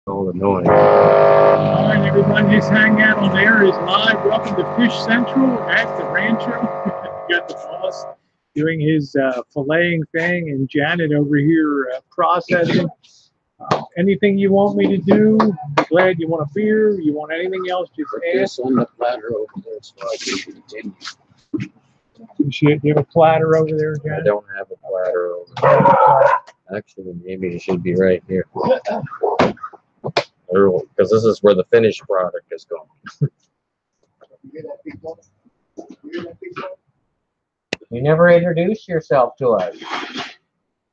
All the noise. All right, everyone, just hang out on Air is live. Welcome to Fish Central at the Rancho. We got the boss doing his filleting thing, and Janet over here processing. Anything you want me to do? Glad you want a beer. You want anything else? Just ask. On the platter over there, so I can continue. You have a platter over there, Janet? I don't have a platter over there. Actually, maybe it should be right here. Because this is where the finished product is going. You never introduced yourself to us.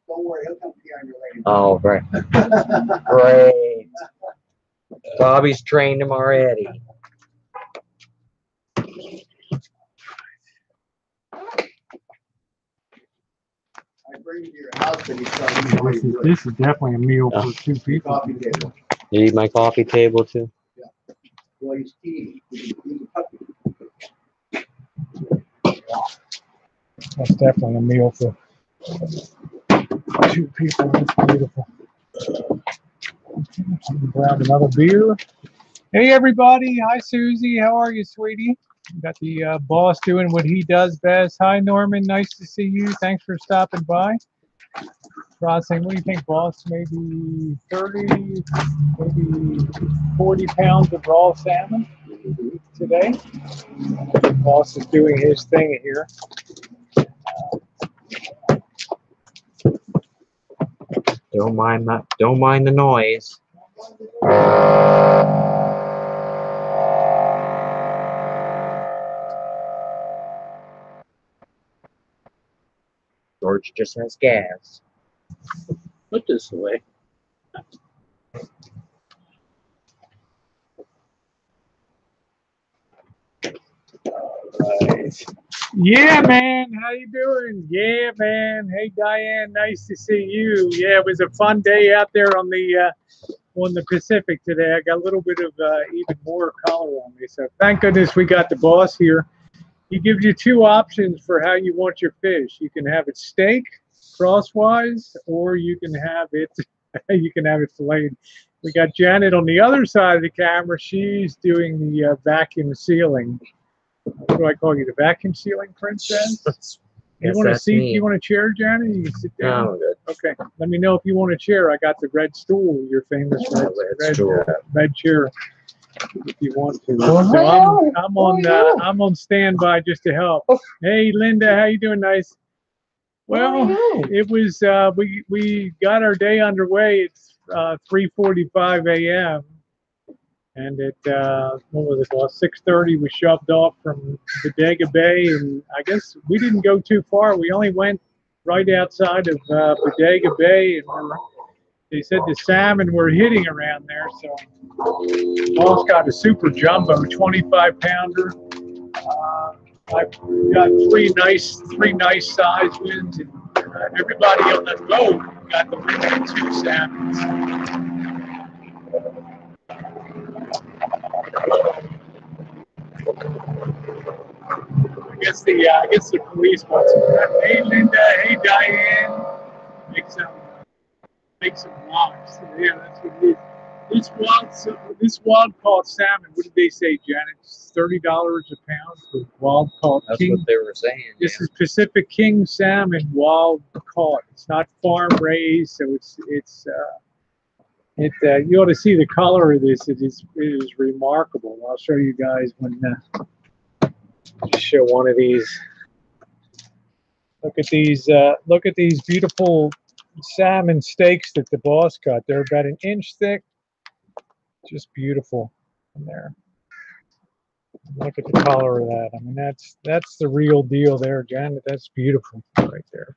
Don't worry, he'll come to you on your lady. Oh, great. Great. Bobby's trained him already. I bring you to your house and you tell me This is definitely a meal for two people. coffee table. You need my coffee table too? Well, he's tea. That's definitely a meal for two people. That's beautiful. Grab another beer. Hey, everybody. Hi, Susie. How are you, sweetie? Got the boss doing what he does best. Hi, Norman. Nice to see you. Thanks for stopping by. Processing, what do you think, boss? Maybe 30, maybe 40 pounds of raw salmon today. The boss is doing his thing here. Don't mind the noise. George just has gas. Put this away. Right. Yeah, man. How you doing? Yeah, man. Hey, Diane. Nice to see you. Yeah, it was a fun day out there on the Pacific today. I got a little bit of even more color on me. So thank goodness we got the boss here. He gives you two options for how you want your fish. You can have it steak crosswise, or you can have it filleted. We got Janet on the other side of the camera. She's doing the vacuum sealing. What do I call you? The vacuum sealing princess? You want a seat? You want a chair, Janet? You can sit down. No, I'm good. Okay. Let me know if you want a chair. I got the red stool, your famous red chair, if you want to. So I'm on standby just to help. Hey, Linda, how you doing? Nice. Well, it was we got our day underway. It's 3:45 a.m. and at what was it? Well, 6:30 we shoved off from Bodega Bay, and I guess we didn't go too far. We only went right outside of Bodega Bay, and they said the salmon were hitting around there. So, boss got a super jumbo 25-pounder. I've got three nice size ones, and everybody on the boat got the big two salmons. I guess the police wants to. Hey, Linda. Hey, Diane. Make some locks. Yeah, that's what it is. This wild caught salmon. What did they say, Janet? It's $30 a pound for wild caught. That's what they were saying. This is Pacific King salmon, wild caught. It's not farm raised, so you ought to see the color of this. It is remarkable. I'll show you guys when. Just show one of these. Look at these beautiful salmon steaks that the boss cut. They're about an inch thick. Just beautiful in there. Look at the color of that. I mean, that's the real deal there, Janet. That's beautiful right there.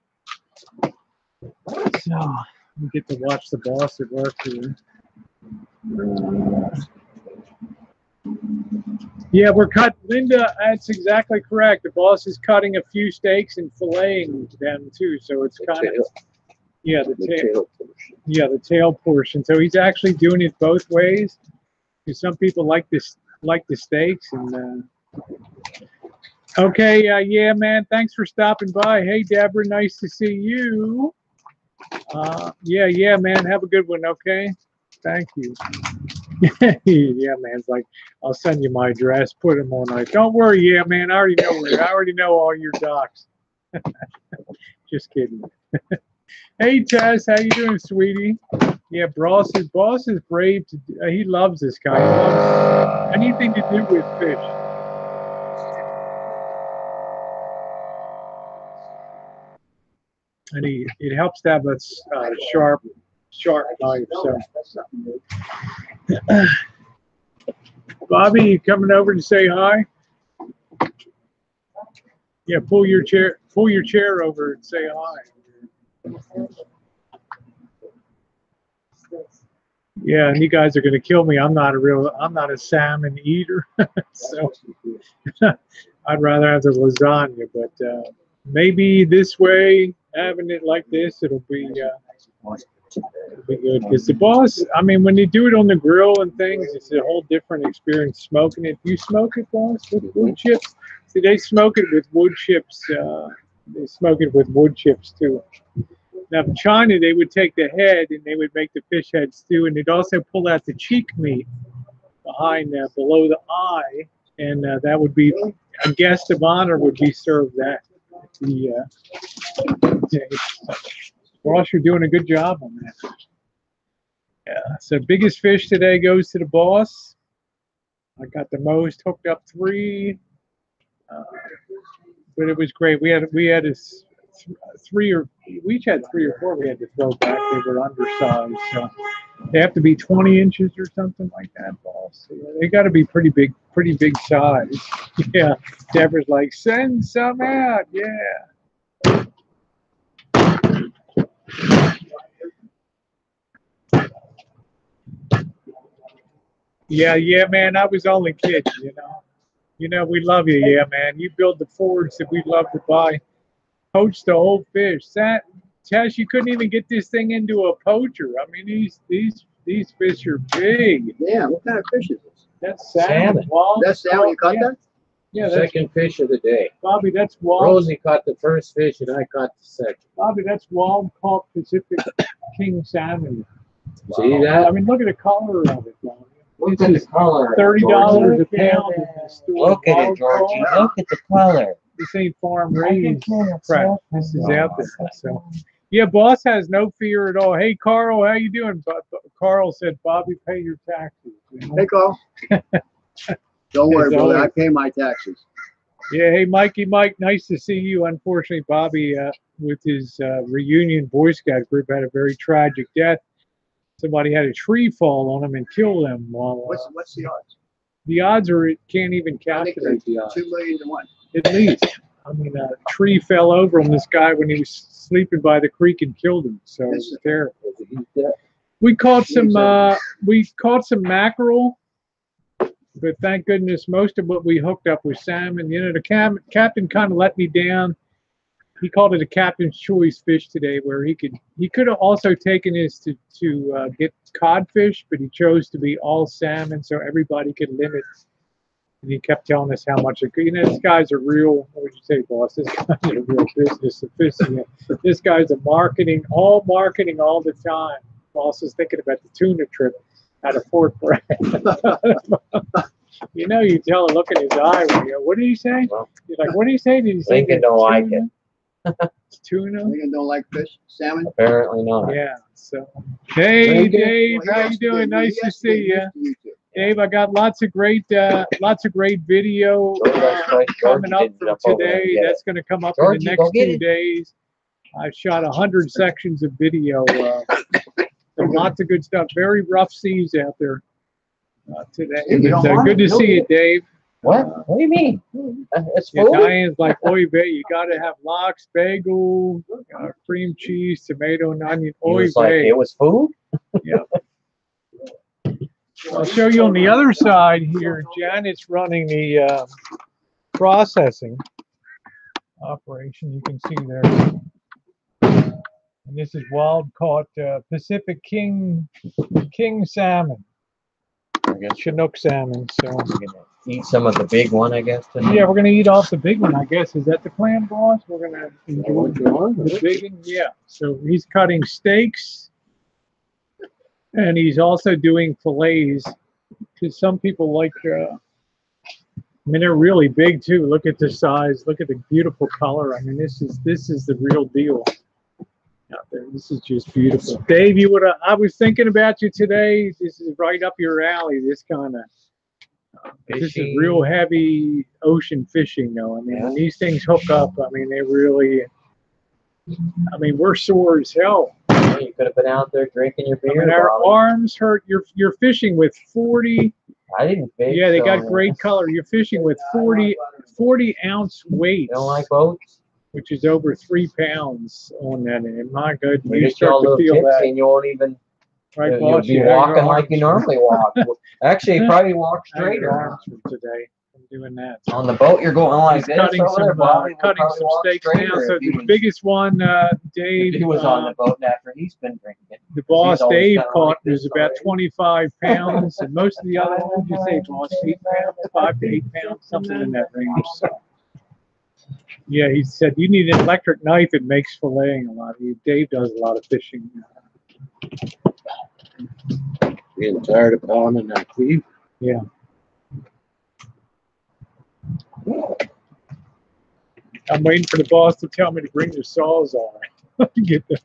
So we get to watch the boss at work here. Yeah, we're cut. Linda, that's exactly correct. The boss is cutting a few steaks and filleting them too. So it's kind of the tail portion. So he's actually doing it both ways. Because some people like the steaks. And okay, yeah, man. Thanks for stopping by. Hey, Deborah, nice to see you. Yeah, man. Have a good one. Okay. Thank you. Yeah, man. It's like, I'll send you my address. Put them on ice. Don't worry, yeah, man. I already know all your docs. Just kidding. Hey, Tess, how you doing, sweetie? Yeah, boss is brave. He loves this guy. He loves anything to do with fish. And it helps to have a sharp knife. So, Bobby, you coming over to say hi? Yeah, pull your chair over and say hi. Yeah, and you guys are gonna kill me. I'm not a salmon eater, so I'd rather have the lasagna. But maybe this way, having it like this, it'll be good. Because the boss, I mean, when you do it on the grill and things, it's a whole different experience smoking it. You smoke it, boss, with wood chips? See, they smoke it with wood chips. They smoke it with wood chips too. Now, in China, they would take the head and they would make the fish head stew, and they'd also pull out the cheek meat behind, below the eye, and that would be a guest of honor would be served that. Ross, you're doing a good job on that. Yeah. So biggest fish today goes to the boss. I got the most, hooked up 3, but it was great. We each had 3 or 4 we had to throw back. They were undersized, so they have to be 20 inches or something like that, boss. So they got to be pretty big size. Yeah. Deborah's like, send some out. Yeah. Yeah, man. I was only kidding, You know, we love you, yeah, man. You build the Fords that we love to buy. Poach the whole fish. Tess, you couldn't even get this thing into a poacher. I mean, these fish are big. Yeah, what kind of fish is this? That's salmon. That's salmon. You caught that? Yeah, second fish of the day. Bobby, that's wild. Rosie caught the first fish and I caught the second. Bobby, that's wild caught Pacific King salmon. See that? I mean, look at the color of it, Bobby. Look at the color. $30 a pound in the store. Look at it, Georgie. Look at the color. This ain't farm raised crap. This is out there. So, yeah, boss has no fear at all. Hey, Carl, how you doing? Carl said, Bobby, pay your taxes. Hey, Carl. Don't worry, brother. I pay my taxes. Yeah, hey, Mikey, Mike, nice to see you. Unfortunately, Bobby, with his reunion Boy Scout group, had a very tragic death. Somebody had a tree fall on him and kill them. While, what's the odds? The odds are it can't even calculate the odds. 2 million to 1. At least. I mean, a tree fell over on this guy when he was sleeping by the creek and killed him. So it was terrible. We caught some mackerel, but thank goodness most of what we hooked up was salmon. You know, the captain kind of let me down. He called it a captain's choice fish today, where he could have also taken his to get codfish, but he chose to be all salmon so everybody could limit. And he kept telling us how much it could. You know, this guy's a real, what would you say, boss? This guy's a real business sophisticated. This guy's a marketing all the time. Boss is thinking about the tuna trip out of Fort Bragg. You know, you tell a look in his eye when you go, what did he say? Well, You're like, what did he say? Did he say Lincoln don't like it. Tuna? Lincoln don't like fish? Salmon? Apparently not. Yeah. So, hey, Lincoln? Dave, how you doing? Nice to see you. Dave, I got lots of great video coming up from today. That's going to come up in the next 2 days. I've shot 100 sections of video. So lots of good stuff. Very rough seas out there today. Good to see you, Dave. What? What do you mean? It's Yeah, food? Diane's like, oy vey, you got to have lox, bagel, cream cheese, tomato, and onion. He Oy was like, vey. it was food? Yeah. I'll show you on the other side here. Janet's running the processing operation. You can see there. And this is wild caught Pacific King salmon. I guess Chinook salmon. So we're gonna eat some of the big one, I guess. Today. yeah, we're gonna eat off the big one, I guess. Is that the plan, boss? We're gonna enjoy the big one. Yeah. So he's cutting steaks. And he's also doing fillets, because some people like, I mean, they're really big too. Look at the size. Look at the beautiful color. I mean, this is the real deal out there. This is just beautiful. Dave, I was thinking about you today. This is right up your alley. This kind of, this is real heavy ocean fishing, though. I mean, when these things hook up, I mean, they really, I mean, we're sore as hell. You could have been out there drinking your beer. I mean, our arms hurt. You're fishing with 40. I didn't fish. Yeah, they got great color. You're fishing with 40 ounce weights. You don't like boats? Which is over 3 pounds on that. And my goodness, You you start to feel that. And you won't even. Right, You'll boss, be you walking like you normally walk. Actually, you probably walk I have your straighter. arms from today. I'm doing that. On the boat, you're going like this. Cutting over there, Bobby. cutting some steaks now. So the biggest one, Dave. He was on the boat after he's been drinking. The boss Dave caught like was about 25 pounds, and most of the other ones, you say, boss, 8 pounds, 5 to 8 pounds, something in that range. So, yeah, he said you need an electric knife. It makes filleting a lot. Dave does a lot of fishing. Getting tired of pounding that cleave. Yeah. I'm waiting for the boss to tell me to bring the saws on. Get the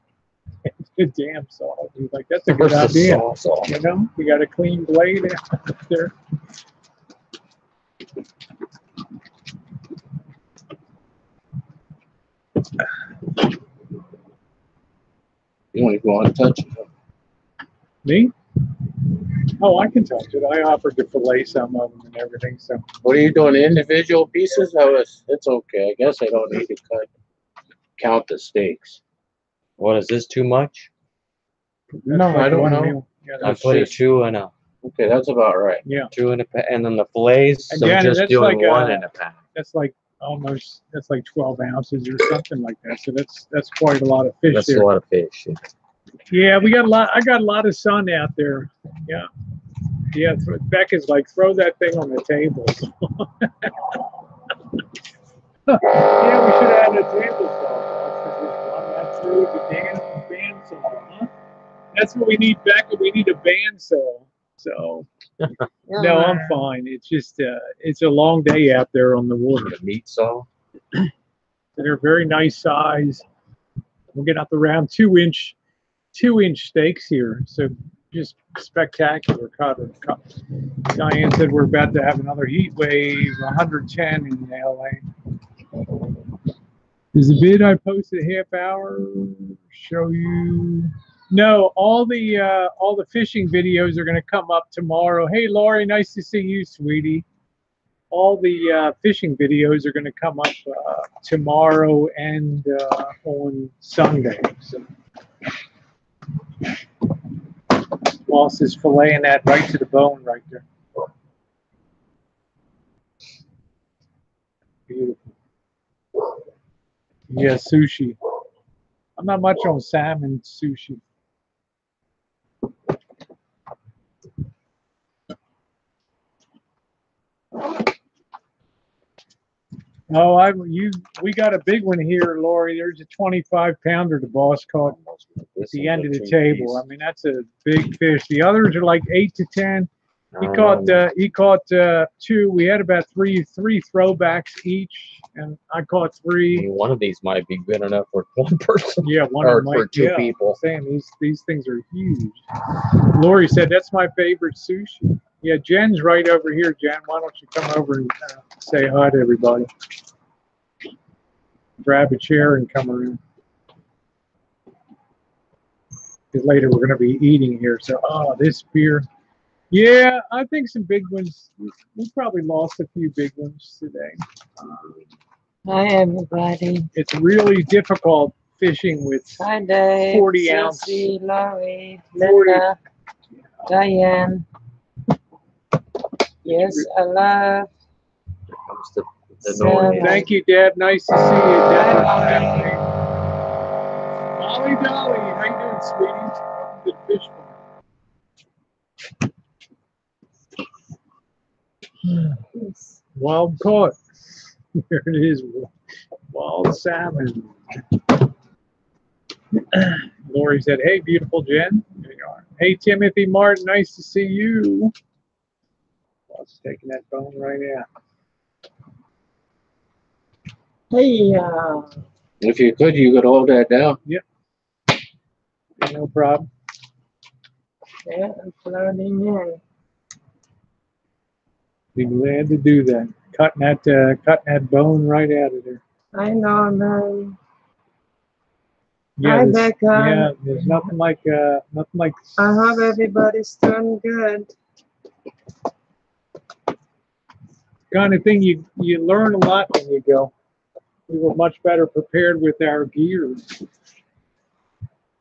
damn saw. He's like, that's a good idea. You know, you got a clean blade out there. You want to go on and touch it? Me? Oh, I can touch it. I offered to fillet some of them and everything. So. What are you doing? Individual pieces? It's okay. I guess I don't need to count the steaks. What is this too much? No, I don't know. Yeah, I put a 2 in a. Okay, that's about right. Yeah. 2 in a pack, and then the fillets. So Again, just that's doing like 1 in a pack. That's like almost. That's like 12 ounces or something like that. So that's quite a lot of fish. That's there. a lot of fish. Yeah, we got a lot. I got a lot of sun out there. Yeah. Yeah, Becca's like, throw that thing on the table. Yeah, we should have had a table saw. Just run that through the damn bandsaw, huh? That's what we need, Becca. We need a bandsaw. So, no, I'm fine. It's just, it's a long day out there on the water. The meat saw. They're very nice size. We'll get up around 2-inch steaks here. So just spectacular cut. Diane said we're about to have another heat wave, 110 in LA. Is the bid I posted a half hour show you? No, all the fishing videos are going to come up tomorrow. Hey, Lori, nice to see you, sweetie. All the fishing videos are going to come up tomorrow and on Sunday. So. Boss is filleting that right to the bone right there. Beautiful. Yeah, sushi. I'm not much on salmon sushi. Oh, we got a big one here, Lori. There's a 25-pounder the boss caught at the end of the table. I mean, that's a big fish. The others are like 8 to 10. He caught 2. We had about three throwbacks each, and I caught 3. I mean, one of these might be good enough for 1 person. Yeah, one or of them for 2 people. I'm saying these things are huge. Lori said that's my favorite sushi. Yeah, Jen's right over here. Jen, why don't you come over and say hi to everybody? Grab a chair and come around. Because later we're going to be eating here. So, this beer. Yeah, I think some big ones. We probably lost a few big ones today. Hi, everybody. It's really difficult fishing with Hi, Dave. 40 ounce. Susie, Laurie, Linda, Diane. Yes, I love. Here comes the Salmon. noise. Thank you, Deb. Nice to see you, Deb. Bye. Molly Dolly, how you doing, sweetie? Welcome to the fish farm. Yes. Wild caught. There it is. Wild salmon. Lori said, hey, beautiful Jen. There you are. Hey, Timothy Martin, nice to see you. I was taking that bone right out. Hey, If you could hold that down. No problem. yeah, I'm floating in. Be glad to do that. Cutting that bone right out of there. I know, man. Yeah, Hi, there's, Becca. yeah, there's nothing like I hope everybody's doing good. kind of thing you learn a lot when you go. We were much better prepared with our gear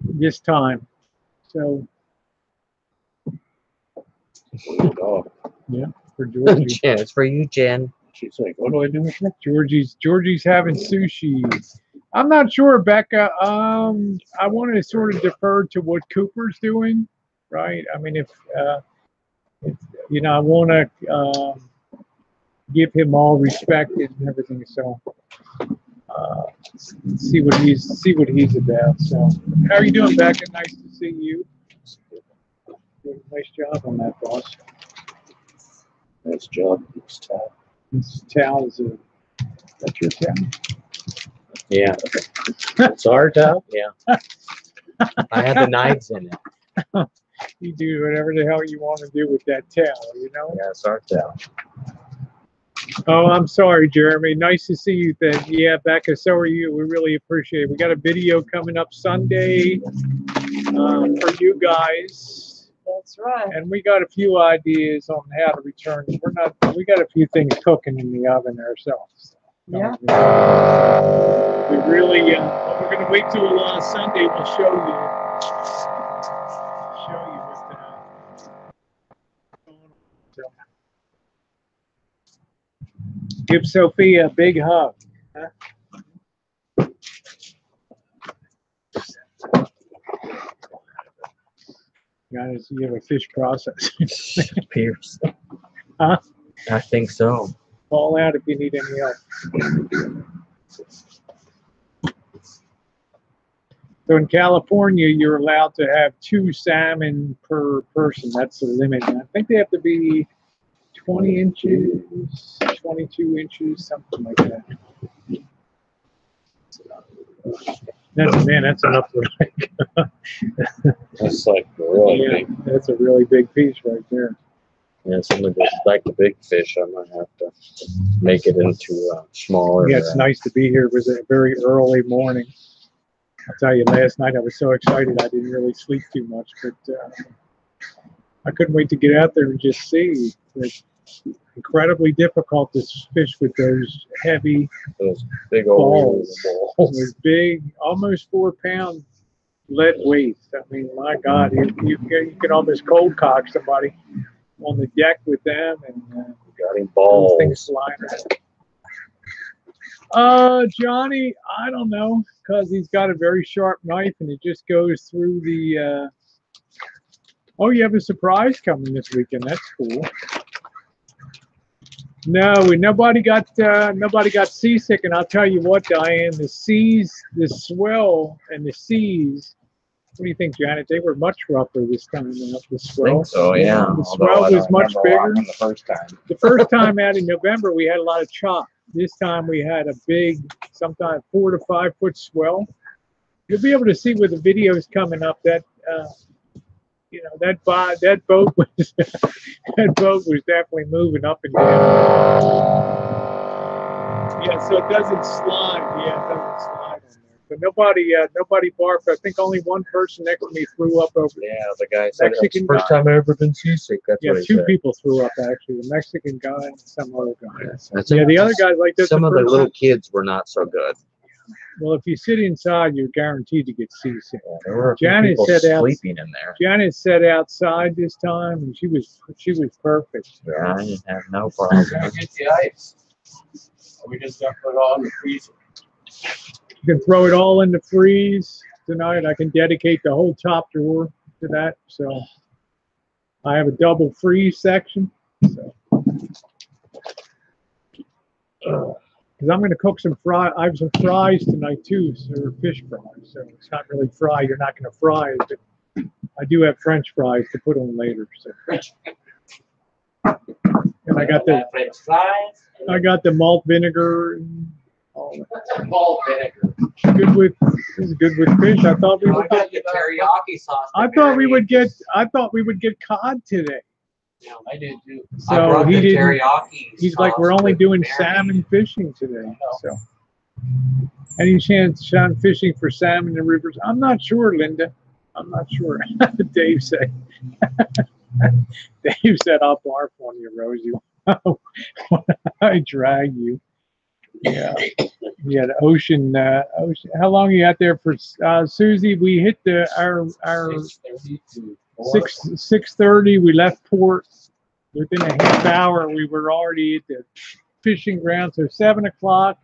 this time. So Oh, for Georgie. Jen, it's for you, Jen. she's like, what do I do with that? Georgie's having sushi. I'm not sure, Becca. I want to sort of defer to what Cooper's doing, right? I mean, if you know, I want to give him all respect and everything. So see what he's about. So how are you doing, Becca? Nice to see you. Doing a nice job on that, boss. Nice job. This time. This towel is that's your towel. Yeah. It's our towel? Yeah. I had the knives in it. You do whatever the hell you want to do with that towel, you know? Yeah, it's our towel. Oh, I'm sorry, Jeremy. Nice to see you then. Yeah, Becca, so are you. We really appreciate it. We got a video coming up Sunday for you guys. That's right. And we got a few ideas on how to return. We got a few things cooking in the oven ourselves. Yeah. We really, we're going to wait till Sunday. We'll show you what's going on. So, give Sophia a big hug. Huh? Guys, you have a fish process. Pierce. Huh? I think so. Call out if you need any help. So in California, you're allowed to have 2 salmon per person. That's the limit. And I think they have to be 20 inches, 22 inches, something like that. That's enough for That's like really big. That's a really big piece right there. Yeah, some of the like the big fish, I might have to make it into smaller. Yeah, it's nice to be here. It was a very early morning. I'll tell you, last night I was so excited I didn't really sleep too much, but I couldn't wait to get out there and just see. It's incredibly difficult to fish with those heavy Those big old balls. Those big, almost 4-pound lead weight. I mean, my God, you can almost cold cock somebody on the deck with them, and Got him those things balls. flying around. Johnny, I don't know, because he's got a very sharp knife, and it just goes through the. Oh, you have a surprise coming this weekend. That's cool. No, nobody got seasick, and I'll tell you what, Diane, the seas, the swell, and the seas. What do you think, Janet? They were much rougher this time out. The swell. I think so, yeah. The swell was much bigger. The first time. The first time out in November, we had a lot of chop. This time we had a big, sometimes 4 to 5 foot swell. You'll be able to see with the videos coming up that, you know, that boat was that boat was definitely moving up and down. Yeah, so it doesn't slide. Yeah, it doesn't slide on there. But nobody barked. I think only one person next to me threw up over. Yeah, the guy said it's the Mexican first guy. time I've ever been seasick. That's Yeah, what he 2 said. people threw up actually. The Mexican guy and some other guy. Yes, Yeah, the other guy like this. Some of the little kids were not so good. Well, if you sit inside, you're guaranteed to get seasick. Yeah, there were a few Janet people said sleeping in there. Janet sat outside this time, and she was perfect. Yeah, I didn't have no problem. Gotta get the ice. We just got to put it all in the freezer. You can throw it all in the freeze tonight. I can dedicate the whole top drawer to that. So I have a double freeze section. So. Because I'm going to cook some I have some fries tonight too, so fish fries. So it's not really fry. You're not going to fry it, but I do have French fries to put on later. So. And I got the French fries. the malt vinegar. And all that. Malt vinegar. This is good with fish. I thought we would got the teriyaki sauce. I thought we would get cod today. Yeah, I did too. So he didn't. Teriyaki He's like, we're only doing salmon fishing today. So, any chance Sean fishing for salmon in the rivers? I'm not sure, Linda. I'm not sure. Dave said. Dave said, I'll barf on you, Rosie. I drag you. Yeah. Yeah, the ocean. How long are you out there for, Susie? We hit our 6:30. We left port. Within a half hour, we were already at the fishing ground. So 7 o'clock.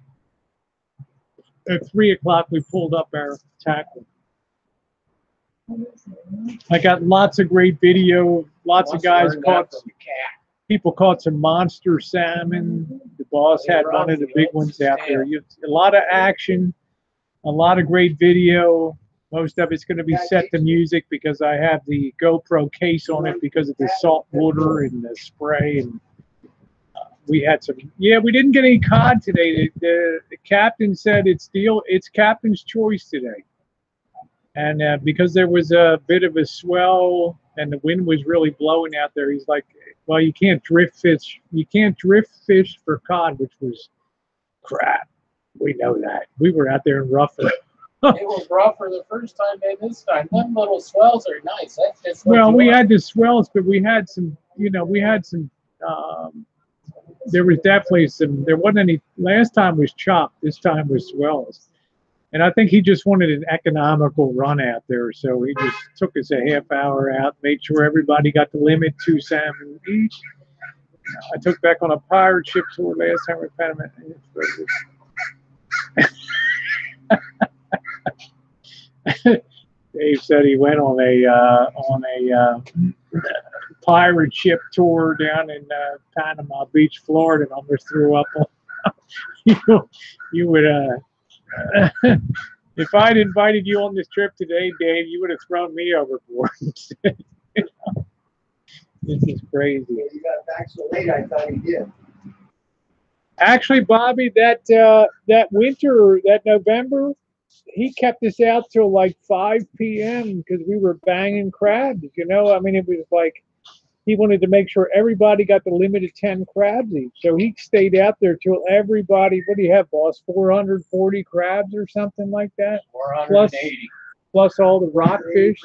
At 3 o'clock, we pulled up our tackle. I got lots of great video. Lots of guys caught. People caught some monster salmon. The boss had one of the big ones out there. A lot of action, a lot of great video. Most of it's going to be set to music because I have the GoPro case on it because of the salt water and the spray. And we had some. Yeah, we didn't get any cod today. The captain said it's captain's choice today. And because there was a bit of a swell and the wind was really blowing out there, he's like, well, you can't drift fish. You can't drift fish for cod, which was crap. We know that. We were out there in rougher. It was rougher the first time than this time. Them little swells are nice. That's just well, we had the swells, but we had some, there was definitely some, there wasn't any, last time was chopped, this time was swells. And I think he just wanted an economical run out there. So he just took us a half hour out, made sure everybody got the limit 2 salmon each. I took back on a pirate ship tour last time we found him. Dave said he went on a pirate ship tour down in Panama Beach, Florida, and almost threw up. You would if I'd invited you on this trip today, Dave, you would have thrown me overboard. This is crazy. You got back so late, I thought you did. Actually, Bobby, that winter, that November, he kept us out till like 5 p.m. because we were banging crabs. I mean, it was like he wanted to make sure everybody got the limited 10 crabs each. So he stayed out there till everybody, what do you have, boss? 440 crabs or something like that? 480. Plus all the rockfish.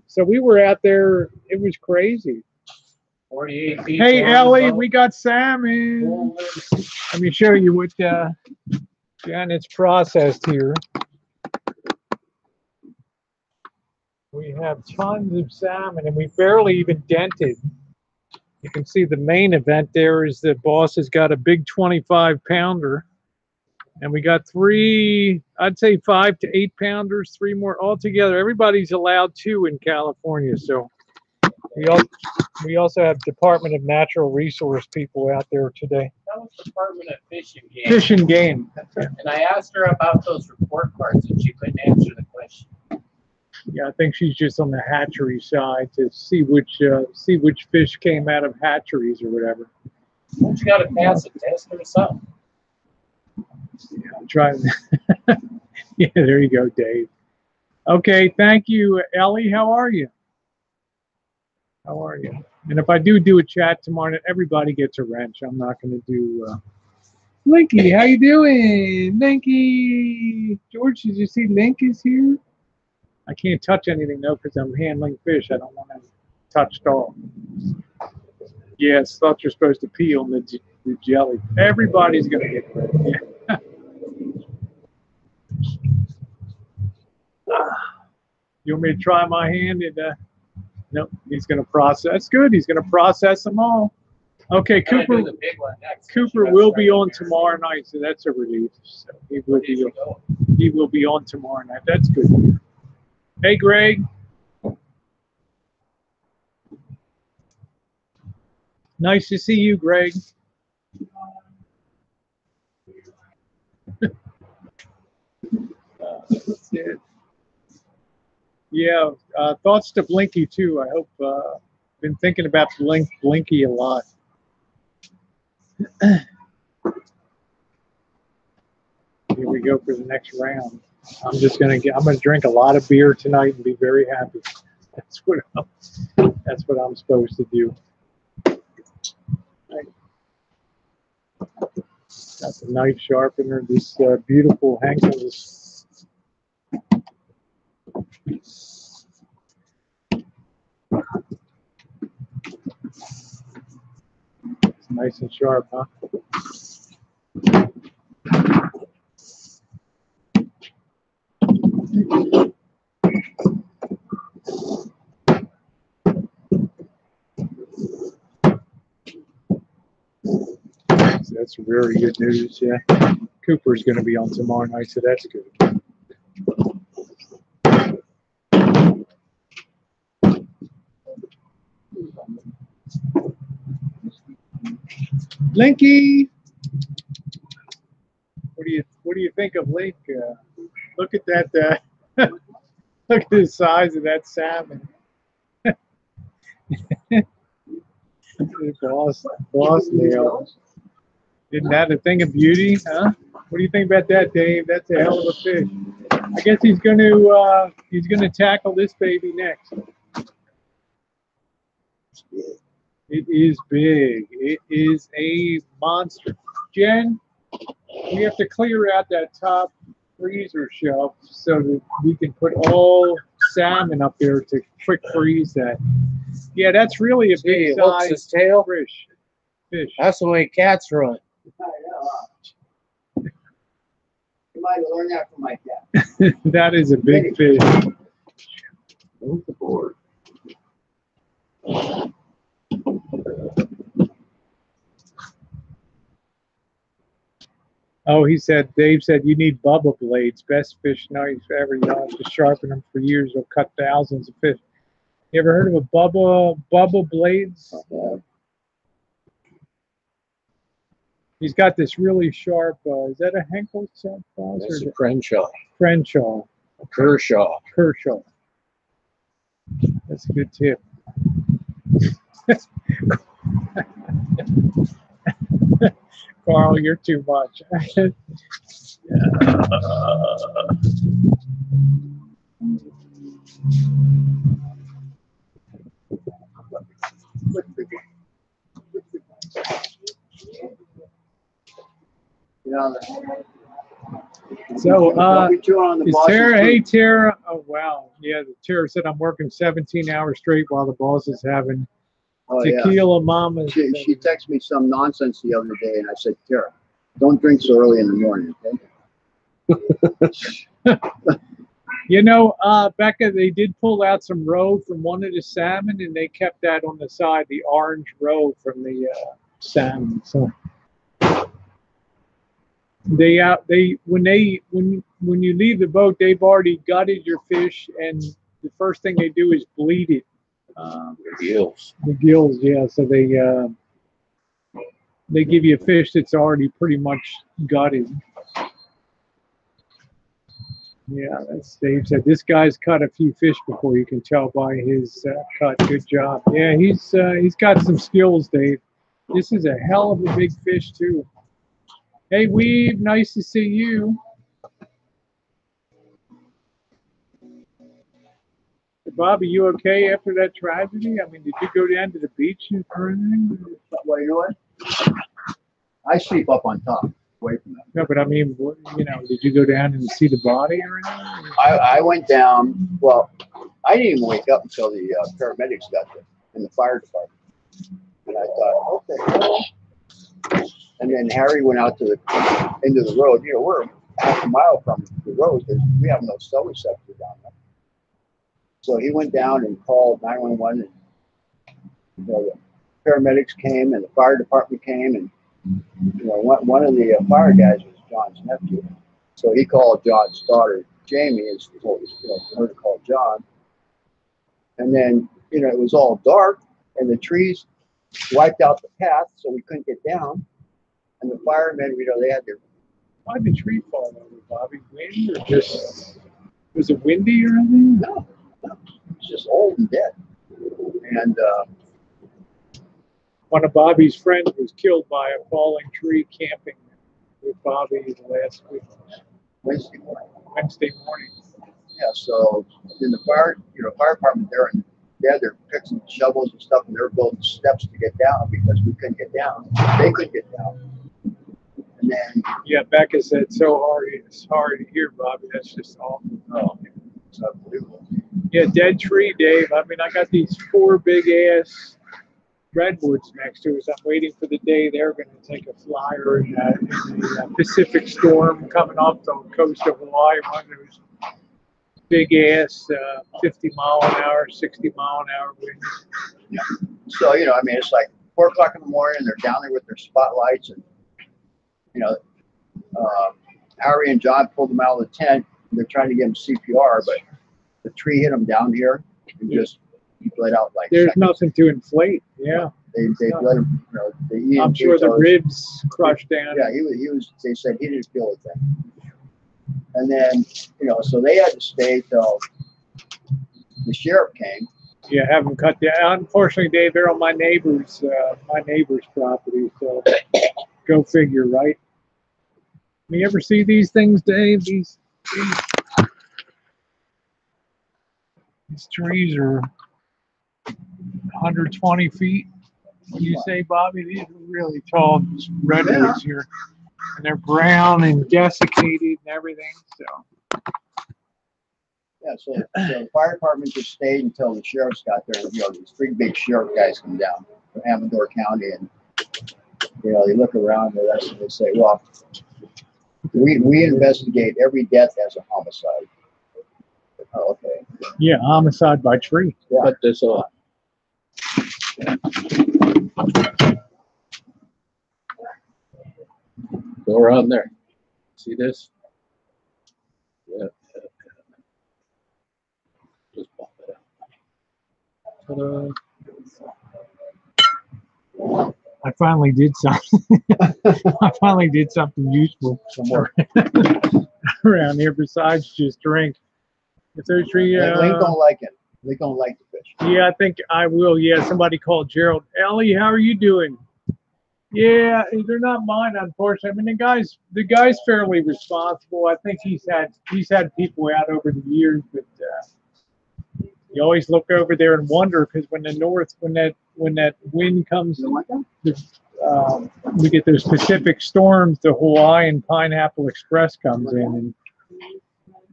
So we were out there. It was crazy. 48 people. Hey, Ellie, we got salmon. Let me show you what Janet's processed here. We have tons of salmon, and we barely even dented. You can see the main event there is the boss has got a big 25-pounder. And we got 3, I'd say 5 to 8 pounders, 3 more altogether. Everybody's allowed 2 in California. So we also have Department of Natural Resource people out there today. That was Department of Fish and Game. Fish and Game. And I asked her about those report cards, and she couldn't answer the question. Yeah, I think she's just on the hatchery side to see which fish came out of hatcheries or whatever. Don't you got to pass a test or something? Yeah, I'm trying. Yeah, there you go, Dave. Okay, thank you, Ellie. How are you? How are you? And if I do a chat tomorrow night, everybody gets a wrench. I'm not going to do. Linky, how you doing? Linky, George, did you see Link is here? I can't touch anything though because I'm handling fish. I don't want to touch at all. Yes, thought you're supposed to pee on the jelly. Everybody's going to get rid of it. You want me to try my hand? Nope, he's going to process. That's good. He's going to process them all. Okay, Cooper. Cooper will be on tomorrow night, so that's a relief. So he will be on tomorrow night. That's good. Hey, Greg. Nice to see you, Greg. That's it. Yeah, thoughts to Blinky too. I hope. Been thinking about Blinky a lot. Here we go for the next round. I'm gonna drink a lot of beer tonight and be very happy. That's what I'm supposed to do. Right. Got the knife sharpener. This beautiful Henkel's. It's nice and sharp, huh? So that's very good news, yeah. Cooper's going to be on tomorrow night, so that's good. Blinky, what do you think of Link? Look at that! Look at the size of that salmon. Boss nail. Isn't that a thing of beauty, huh? What do you think about that, Dave? That's a hell of a fish. I guess he's gonna tackle this baby next. It is big. It is a monster. Jen, we have to clear out that top freezer shelf so that we can put all salmon up there to quick freeze that. Yeah, that's really a big size his tail. Fish. That's the way cats run. You might have learned that from my cat. That is a big fish. Move the board. Oh, Dave said, you need Bubba blades. Best fish knife ever. You don't have to sharpen them for years. They'll cut thousands of fish. You ever heard of a Bubba blades? He's got this really sharp, is that a Henkel sauce? That's a Crenshaw. Crenshaw. Kershaw. That's a good tip. Carl, you're too much. So, is Tara, hey Tara, oh wow, yeah, Tara said I'm working 17 hours straight while the boss is having tequila mama. She texted me some nonsense the other day, and I said, Tara, don't drink so early in the morning, okay? You know, Becca, they did pull out some roe from one of the salmon, and they kept that on the side, the orange roe from the salmon. So when you leave the boat, they've already gutted your fish, and the first thing they do is bleed it. The gills. The gills, yeah. So they give you a fish that's already pretty much gutted. Yeah, that's Dave said. This guy's cut a few fish before. You can tell by his cut. Good job. Yeah, he's got some skills, Dave. This is a hell of a big fish too. Hey, Weave, nice to see you. Bobby, you okay after that tragedy? I mean, did you go down to the beach or anything? Well, you know what? I sleep up on top, away from them. No, but I mean, you know, did you go down and see the body or anything? I went down. Well, I didn't even wake up until the paramedics got there and the fire department. And I thought, okay. And then Harry went out to the end of the road. You know, we're half a mile from the road. We have no cell receptor down there. So he went down and called 911, and the paramedics came and the fire department came, and you know, one of the fire guys was John's nephew. So he called John's daughter, Jamie, is what was, you know, for her to call John. And then, you know, it was all dark, and the trees wiped out the path, so we couldn't get down. And the firemen, you know, they had their. Why did the tree fall over, Bobby? Wind or just was it windy or anything? No. It's just old and dead. And one of Bobby's friends was killed by a falling tree camping with Bobby last week, Wednesday morning. Wednesday morning. Yeah, so in the fire department there, and they're fixing shovels and stuff, and they're building steps to get down because we couldn't get down. They couldn't get down. And then Yeah, Becca said it's hard to hear, Bobby. That's just awful. oh, it's unbelievable. Yeah, dead tree, Dave. I mean, I got these 4 big ass redwoods next to us. I'm waiting for the day they're going to take a flyer in the Pacific storm coming off the coast of Hawaii. One of those big ass 50 mile an hour, 60 mile an hour winds. Yeah. So, you know, I mean, it's like 4 o'clock in the morning, and they're down there with their spotlights, and, you know, Harry and John pulled them out of the tent. They're trying to give them CPR, but the tree hit them down here and just bled out like There's seconds. nothing to inflate. Yeah. They bled him, you know, the I'm sure the ribs crushed down. Yeah, he was, they said he didn't feel a thing. And then, you know, so they had to stay till the sheriff came. Yeah, have them cut down. Unfortunately, Dave, they're on my neighbor's property, so go figure, right? You ever see these things, Dave? These trees are 120 feet. You say, Bobby, these are really tall redwoods here, and they're brown and desiccated and everything. So Yeah, so the fire department just stayed until the sheriffs got there. You know, these 3 big sheriff guys come down from Amador County, and you know, they look around and they say, well, we investigate every death as a homicide. Oh, okay. yeah, homicide by tree. Yeah. Put this on. Go around there. See this? Yeah. Just pop it out. Ta-da. I finally did something. I finally did something useful somewhere around here besides just drink. If there's tree, Link don't like it. Link don't like the fish. yeah, I think I will. Yeah, somebody called Gerald. Ellie, how are you doing? Yeah, they're not mine, unfortunately. I mean, the guy's fairly responsible. I think he's had people out over the years, but you always look over there and wonder because when that wind comes, we get those Pacific storms. The Hawaiian Pineapple Express comes in, and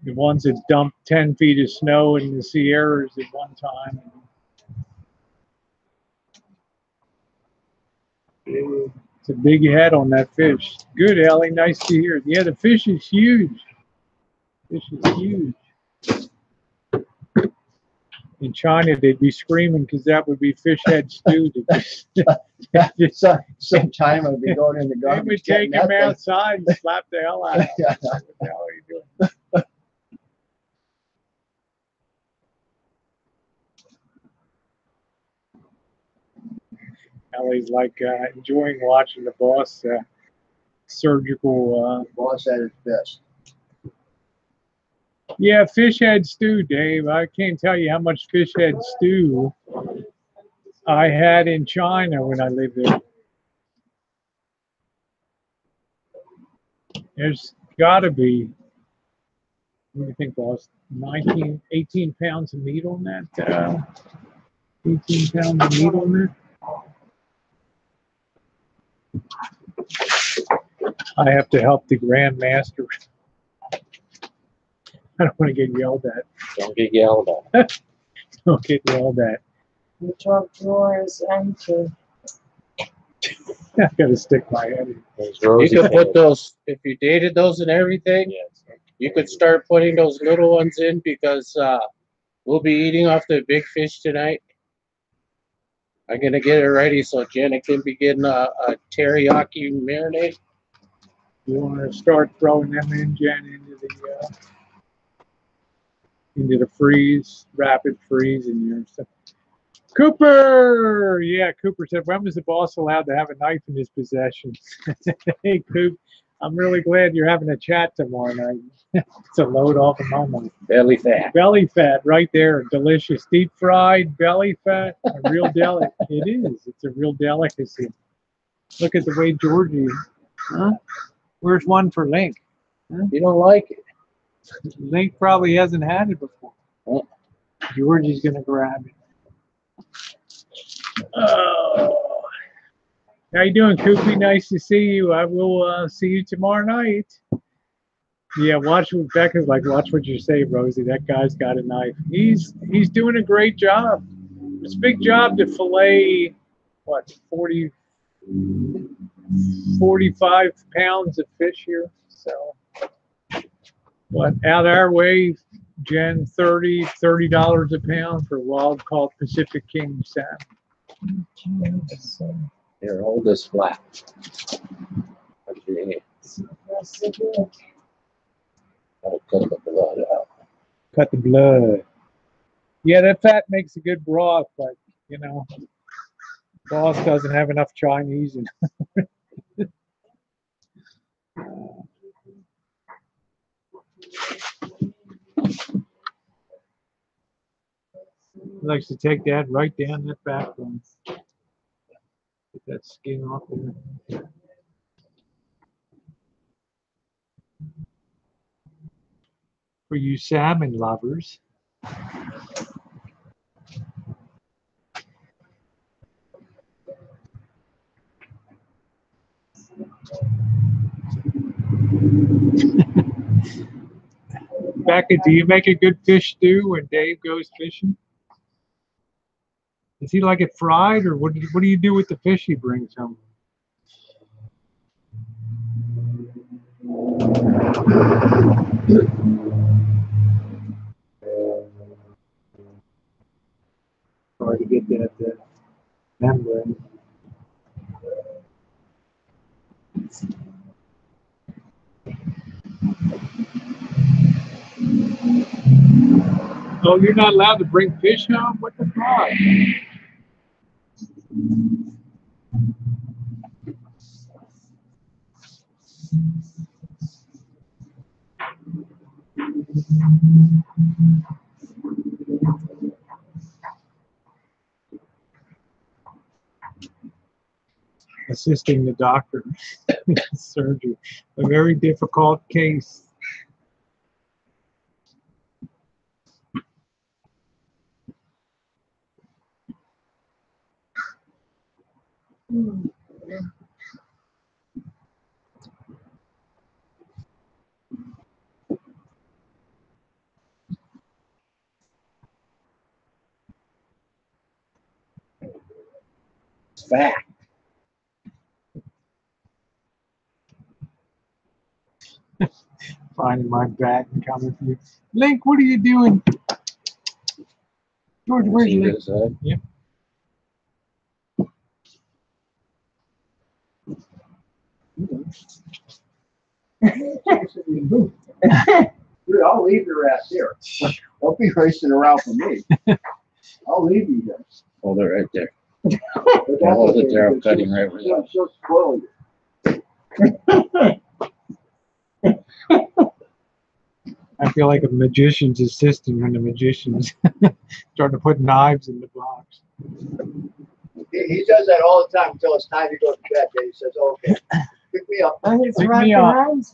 the ones that dump 10 feet of snow in the Sierras at one time. It's a big head on that fish. Good, Ellie. Nice to hear. Yeah, the fish is huge. Fish is huge. In China, they'd be screaming because that would be fish head stew. Sometime I'd be going in the They garbage. would take getting him that thing. outside and slap the hell out of him. Yeah. What the hell are you doing? Ellie's like enjoying watching the boss surgical. Boss at his best. Yeah, fish head stew, Dave. I can't tell you how much fish head stew I had in China when I lived there. There's got to be, what do you think, boss? 18 pounds of meat on that? 18 pounds of meat on there? I have to help the Grand Master. I don't want to get yelled at. Don't get yelled at. Don't get yelled at. The top drawer is empty. I've got to stick my head in. You could put those, if you dated those and everything, you could start putting those little ones in because we'll be eating off the big fish tonight. I'm going to get it ready so Jenna can be getting a teriyaki marinade. You want to start throwing them in, Jen, into the freeze, rapid freeze in your stuff. Cooper! Yeah, Cooper said, when was the boss allowed to have a knife in his possession? Hey, Coop. I'm really glad you're having a chat tomorrow night. It's a load off of my mind. Belly fat. Belly fat right there. Delicious. Deep fried belly fat. A real delicacy. It is. It's a real delicacy. Look at the way Georgie. Huh? Where's one for Link? Huh? You don't like it? Link probably hasn't had it before. Huh? Georgie's going to grab it. Oh. How you doing, Koopy? Nice to see you. I will see you tomorrow night. Yeah, watch what Becca's like. Watch what you say, Rosie. That guy's got a knife. He's doing a great job. It's a big job to fillet, what, 45 pounds of fish here. So, but out our way, Jen, $30 a pound for wild caught Pacific King salmon. Here, hold this flat. Okay. I'll cut the blood out. Cut the blood. Yeah, that fat makes a good broth, but you know, boss doesn't have enough Chinese in it. He likes to take that right down that backbone. Get that skin off there. For you salmon lovers. Becca, do you make a good fish stew when Dave goes fishing? Does he like it fried, or what do you do with the fish he brings home? Hard to get that membrane. Oh, you're not allowed to bring fish home? What the fuck? Assisting the doctor in surgery. A very difficult case. Fat. Finding my back and coming for you. Link, what are you doing? George, where's Link? Yep. Dude, I'll leave your ass here. Don't be racing around for me. I'll leave you there. Hold it right there. But I'll hold it there. I'm because cutting right with she'll spoil you. I feel like a magician's assistant when the magician's starting to put knives in the box. He does that all the time until it's time to go to bed. Then he says, "Okay, pick me up." He's Pick right me up. behind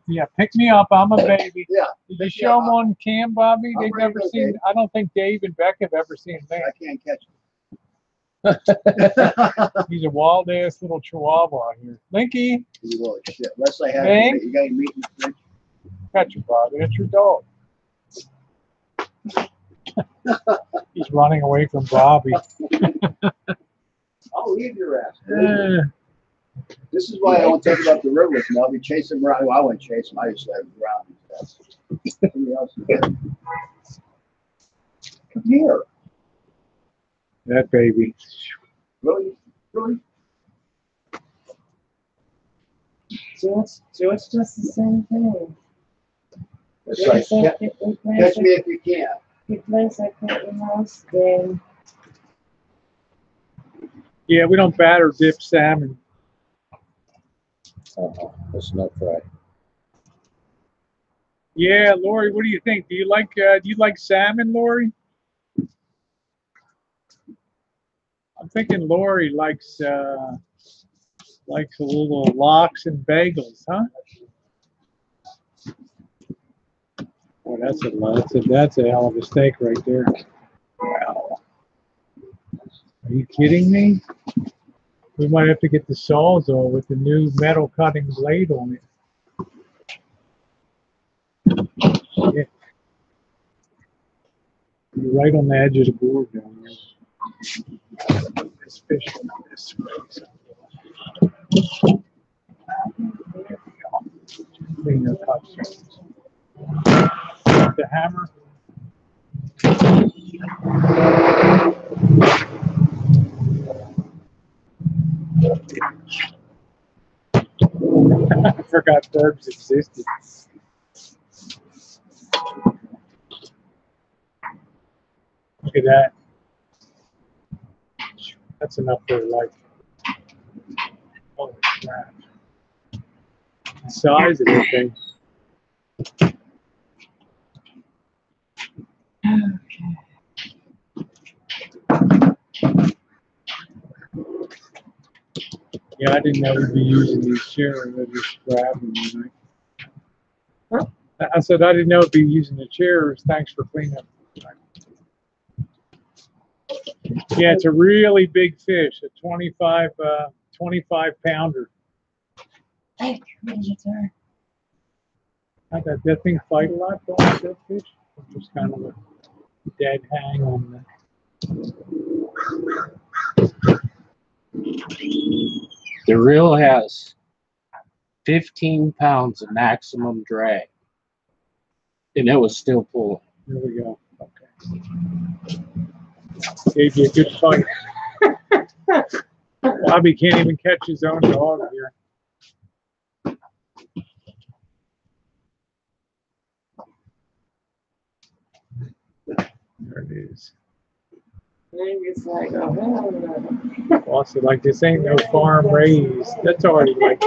you. Pick me up. I'm a baby. Yeah. Did you show them on cam, Bobby? I'm They've ready never to go, seen. Dave. I don't think Dave and Beck have ever seen me. I can't catch He's a wild ass little chihuahua here. Linky, you. Little shit. Unless I have Hank? you got any meat in the fridge. catch it, Bobby. That's your dog. He's running away from Bobby. I'll leave your ass. Eh, This is why I don't take him up the river with me. I'll be chasing him around. Well, I wouldn't chase him. I just let him around. Somebody else would do it. Come here. that baby. Really? Really? So it's just the same thing. It's like, catch me if you can. He plays like a mouse game. Yeah, we don't batter dip salmon. That's not fry. Yeah, Lori, what do you think? Do you like salmon, Lori? I'm thinking Lori likes a little lox and bagels, huh? Oh, that's a hell of a steak right there. Wow. Are you kidding me? We might have to get the Sawzall with the new metal cutting blade on it. Shit. You're right on the edge of the board down there. This fish this way. There we go. Clean your cups. The hammer. I forgot verbs existed. Look at that. That's enough for life. Holy crap. The size of that thing. Yeah, I didn't know we'd be using these chairs. I just grabbed them tonight. Huh? I said I didn't know we'd be using the chairs. Thanks for cleaning up. Yeah, it's a really big fish, a 25 pounder. Hey, turn. That thing fight a lot, though, that fish? Just kind of a dead hang on The reel has 15 pounds of maximum drag, and it was still pulling. There we go. Okay. Gave you a good fight. Bobby can't even catch his own dog here. There it is. It's like, oh, hell no. Also, like this ain't no farm raised. That's already like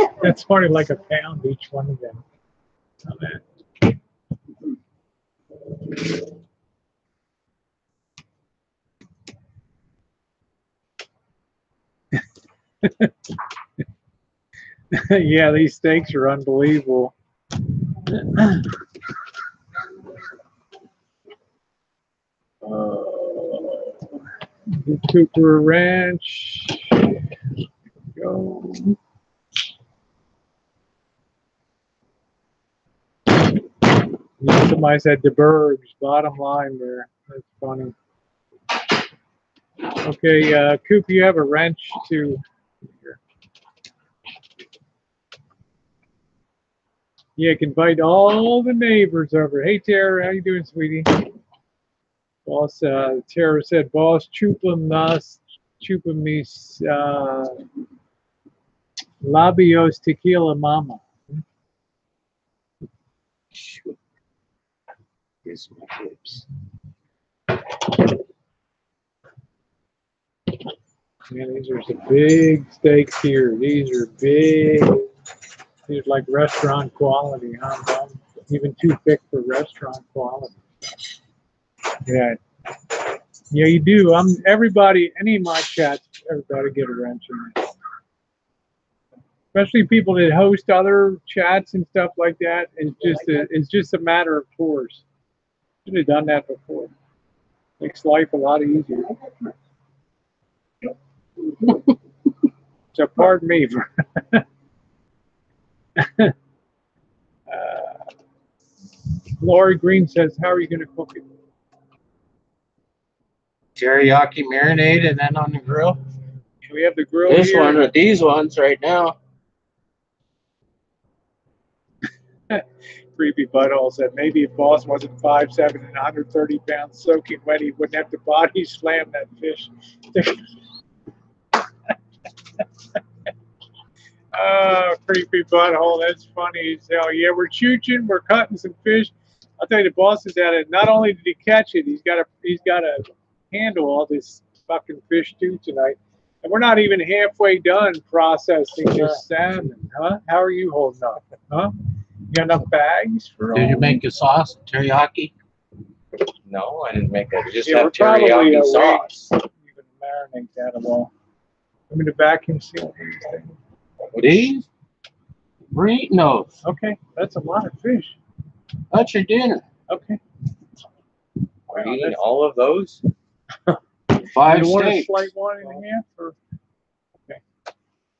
a pound each one of them. Oh, man. Yeah, these steaks are unbelievable. The Cooper Ranch. Go. Yeah, somebody said the Burbs, bottom line there. That's funny. Okay, Coop, you have a wrench too. Here. Yeah, you can invite all the neighbors over. Hey, Tara, how you doing, sweetie? Boss, Tara said, boss, chupa mis, labios tequila mama. Here's my hips. Man, these are some big steaks here. These are big. These are like restaurant quality, huh, Mom? Even too thick for restaurant quality. Yeah. Yeah, you do. Everybody, any of my chats, everybody get a wrench in there. Especially people that host other chats and stuff like that. It's just a matter of course. Should have done that before. Makes life a lot easier. So pardon me for Lori Green says, how are you going to cook it? Teriyaki marinade and then on the grill. We have the grill This here. one or these ones right now. Creepy butthole said maybe if Boss wasn't 5'7" and 130 pounds soaking wet, he wouldn't have to body slam that fish. Oh, creepy butthole. That's funny as hell. Yeah, we're chooching. We're cutting some fish. I'll tell you, the boss is at it. Not only did he catch it, he's got to handle all this fucking fish too tonight. And we're not even halfway done processing this salmon, huh? How are you holding up? Huh? You got enough bags for all? Did you make a sauce, teriyaki? No, I didn't make that. You just Yeah, have we're probably teriyaki away. sauce. You can marinate that a while. I'm gonna vacuum seal these things. These? We're eating those. Okay, that's a lot of fish. That's your dinner. Okay. Are you eating all of those? 5 You want a steaks. slight one and a half, or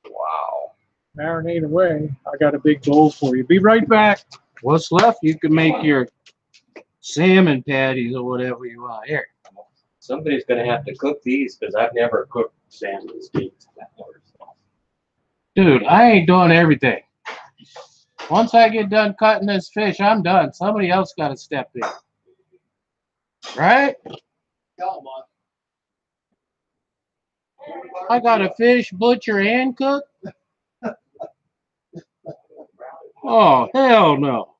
Wow. marinate away? I got a big bowl for you. Be right back. What's left, you can make your salmon patties or whatever you want. Here. Somebody's gonna have to cook these because I've never cooked salmon steaks. Dude, I ain't doing everything. Once I get done cutting this fish, I'm done. Somebody else got to step in. Right? I got to fish, butcher, and cook? Oh, hell no.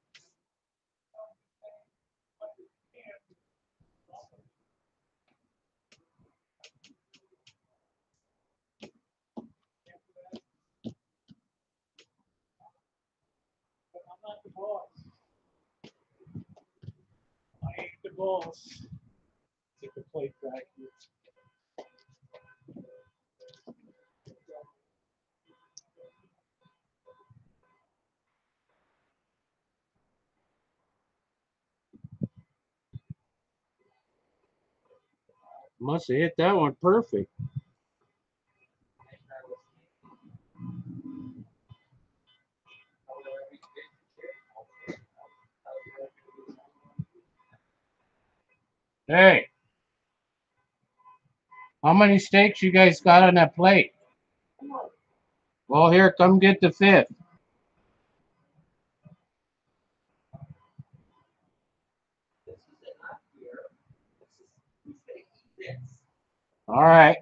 I'm not the boss. I ain't the boss. Take the plate back here. Must have hit that one perfect. Hey. How many steaks you guys got on that plate? Well, here, come get the 5th. All right.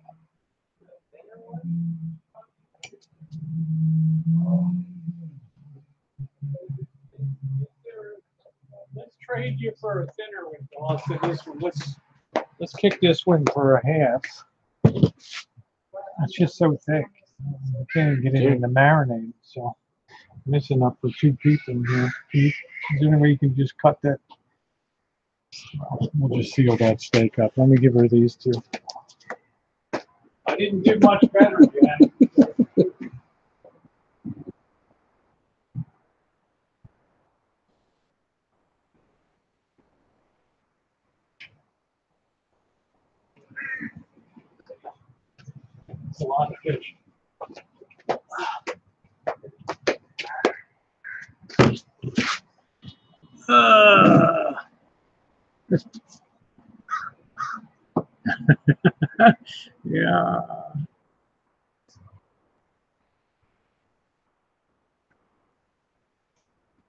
Let's trade you for a thinner one, boss. And this one, let's kick this one for a half. It's just so thick. I can't get it in the marinade, so I'm missing up for 2 people here. Is there any way you can just cut that? Well, we'll just seal that steak up. Let me give her these 2. I didn't do much better, Jen. It's a lot of fish. Yeah.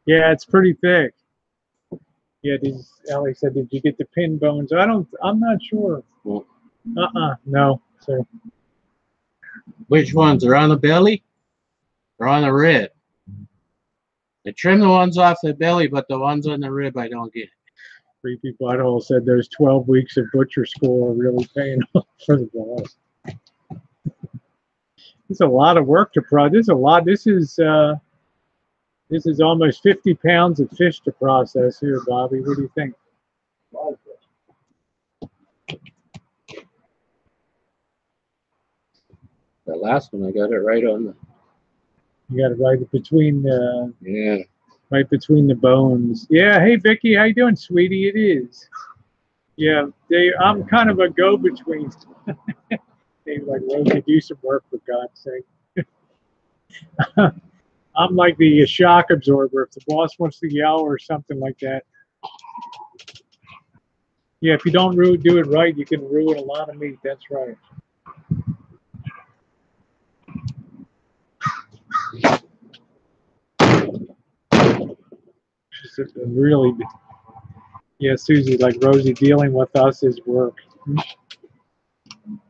Yeah, it's pretty thick. Yeah, Ellie said, did you get the pin bones? I'm not sure. No. So Which ones are on the belly or on the rib? I trim the ones off the belly, but the ones on the rib I don't get. 3 people at all said there's 12 weeks of butcher school are really paying off for the boss. It's a lot of work to process. This is a lot. This is almost 50 pounds of fish to process here, Bobby. What do you think? The last one, I got it right on the. You got it right between the Yeah. right between the bones. Yeah. Hey, Vicky, how you doing, sweetie? It is. Yeah. I'm kind of a go-between. They like, Rosie, do some work for God's sake. I'm like the shock absorber. If the boss wants to yell or something like that. Yeah, if you don't do it right, you can ruin a lot of meat. That's right. Just really, yeah, Susie, like Rosie, dealing with us is work.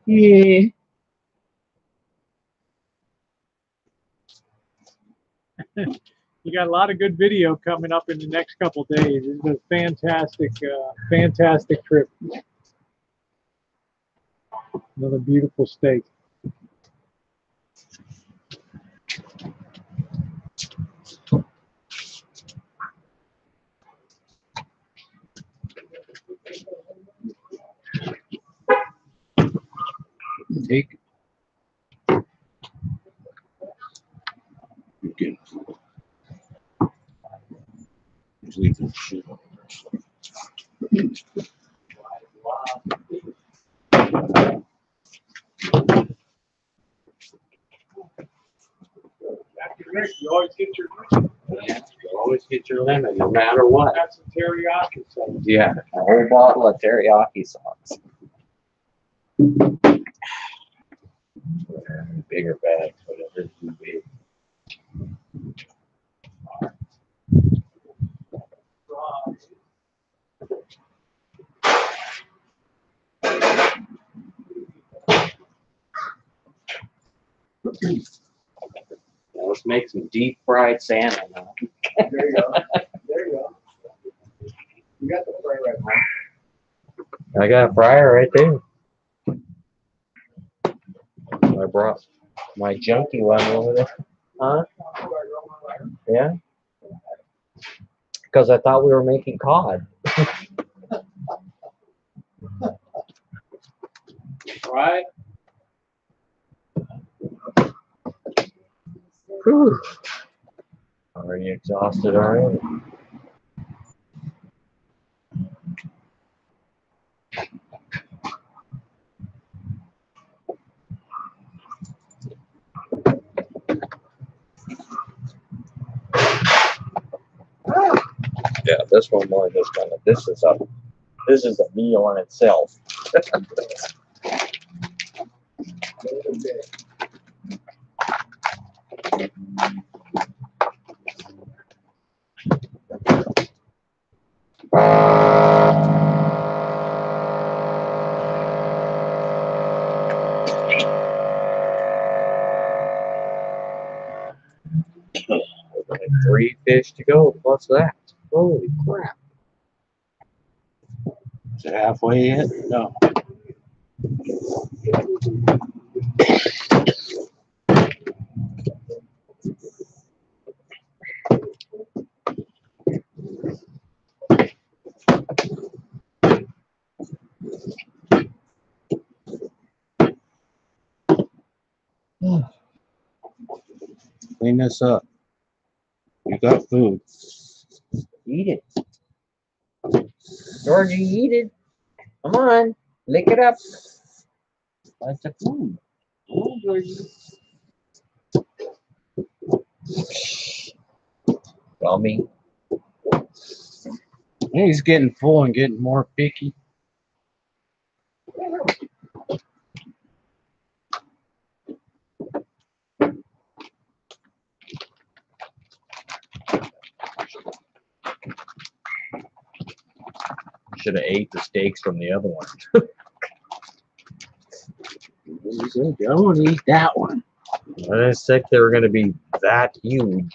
Yeah. You got a lot of good video coming up in the next couple of days. This is a fantastic, fantastic trip. Another beautiful steak. take. You can just leave the shit on. You always get your Yeah, you always get your lemon, no matter what. that's a teriyaki sauce. Yeah, a whole bottle of teriyaki sauce. Bigger bags, whatever it would be. Now let's make some deep fried salmon. Huh? There you go. There you go. You got the fry right now. I got a fryer right there. I brought my junky one over there. Huh? Yeah. Because I thought we were making cod. Right? Whew. Already exhausted already. Yeah, this one more just kind of this is a meal in itself. Only 3 fish to go plus that. Holy crap. Is it halfway yet? No. Clean this up. You got food. Eat it. Georgie, eat it. Come on. Lick it up. That's a food. Come on, Georgie. Dummy. He's getting full and getting more picky. Should have ate the steaks from the other one. He said, I want to eat that one. I didn't think they were going to be that huge.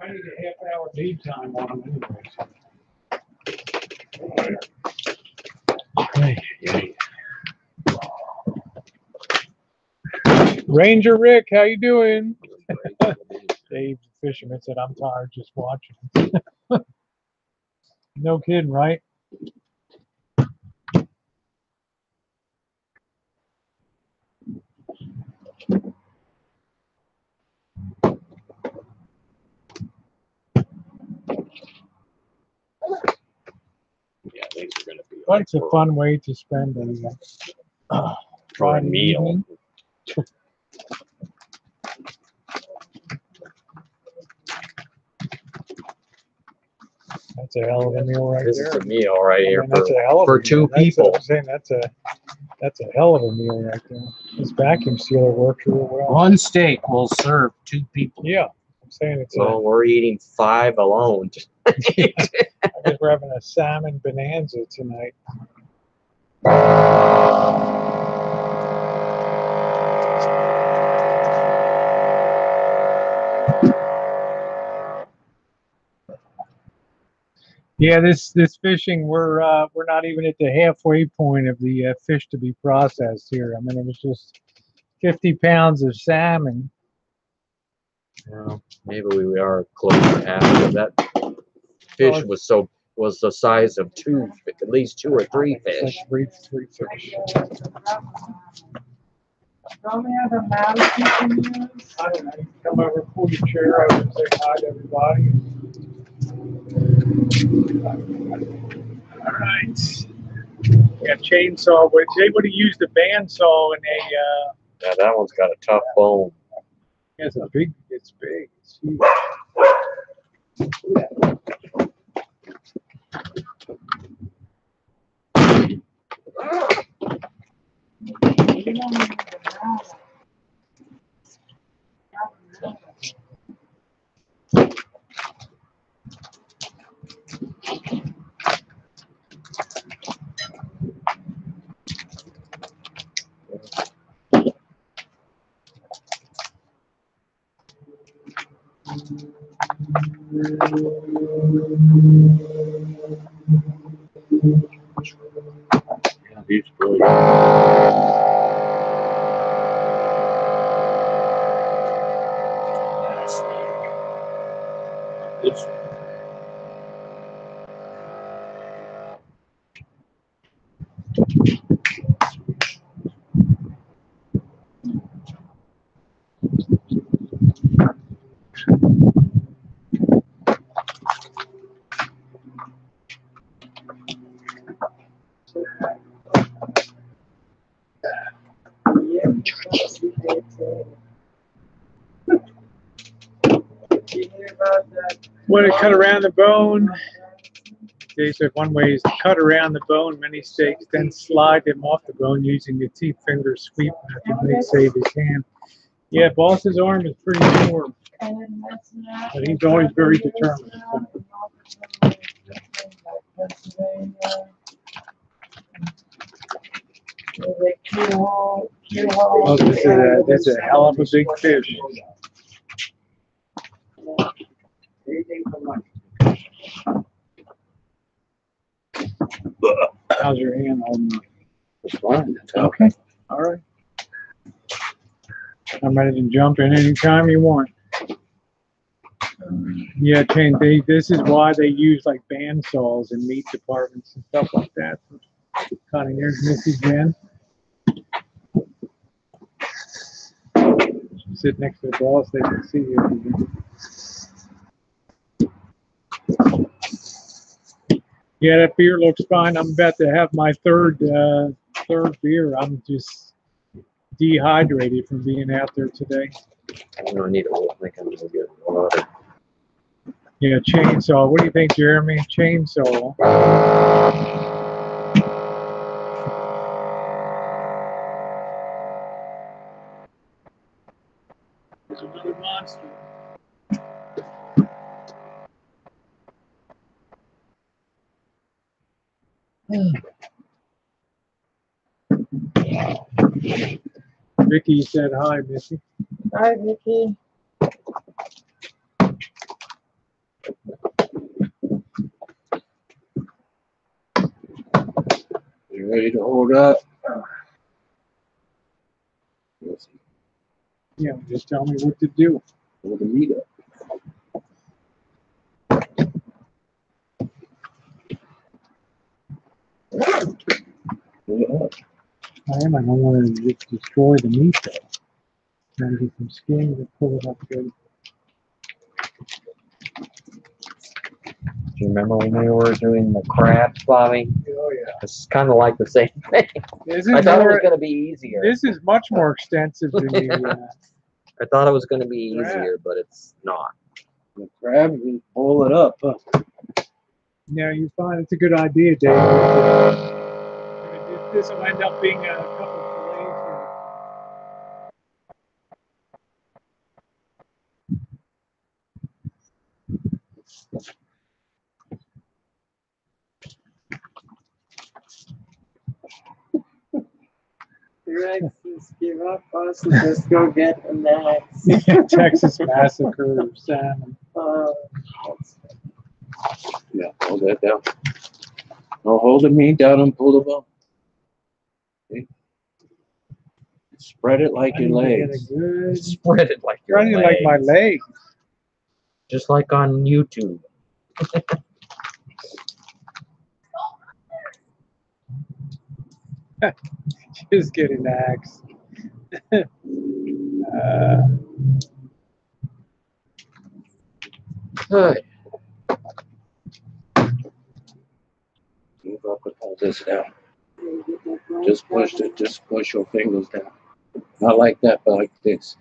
I need a half-hour lead time on them anyways. Hey. Ranger Rick, how you doing? Dave, the fisherman, said, I'm tired just watching. No kidding, right? Yeah, things are gonna be. Well, it's a fun way to spend a For a Friday meal. evening. That's a hell of a meal right This there. is a meal right here I mean, that's a hell of for a two meal. people. I'm saying that's a hell of a meal right there. This vacuum sealer works real well. One steak will serve 2 people. Yeah, I'm saying it's So we're eating 5 alone. I guess we're having a salmon bonanza tonight. Yeah, this fishing, we're not even at the halfway point of the fish to be processed here. I mean, it was just 50 pounds of salmon. Well, maybe we are close to half of that. Fish was the size of at least 2 or 3 It's fish. like three fish. Don't we have a mouse you can use? I don't know. You come over, pull your chair over, and say hi to everybody. All right. Got chainsaw. But they would have used a bandsaw and Yeah, that one's got a tough bone. it's big. It's big. It's huge. You don't need the mouse. Yeah, these really. It's Want to cut around the bone? They said one way is to cut around the bone many steaks, then slide them off the bone using the teeth finger sweep method. They save his hand. Yeah, boss's arm is pretty sore, but he's always very determined. Oh, this is a hell of a big fish. How's your hand holding up? It's fine. Okay. All right. I'm ready to jump in anytime you want. Yeah, Shane, this is why they use like band saws in meat departments and stuff like that for cutting. There's Missy Jen. Sit next to the boss, they can see you. Yeah, that beer looks fine. I'm about to have my third beer. I'm just dehydrated from being out there today. I don't need a whole thing. I'm gonna get water. Yeah, chainsaw. What do you think, Jeremy? Chainsaw. It's another monster. Vicky said hi, Missy. Hi, Vicky. You ready to hold up? Yeah, just tell me what to do. Pull the meat up. Pull it up. I don't want to just destroy the meat though. Trying to get some skin to pull it up good. Do you remember when we were doing the crabs, Bobby? Oh yeah. It's kind of like the same thing. This I is thought it was more. going to be easier. This is much more extensive than the. I thought it was going to be Crab. easier, but it's not. The crab, and pull it up. Huh? Yeah, you find it's a good idea, Dave. This will end up being a couple of fillets here. Rex just give up us and just go get the next. Texas Massacre salmon. Yeah, hold that down. No, hold the meat down and pull the bone. Okay. Spread it like your legs. Good. Spread it like your Spread it like my legs. legs. Just like on YouTube. Just getting axed. Good. Move up and hold this down. Just push your fingers down. Not like that, but like this.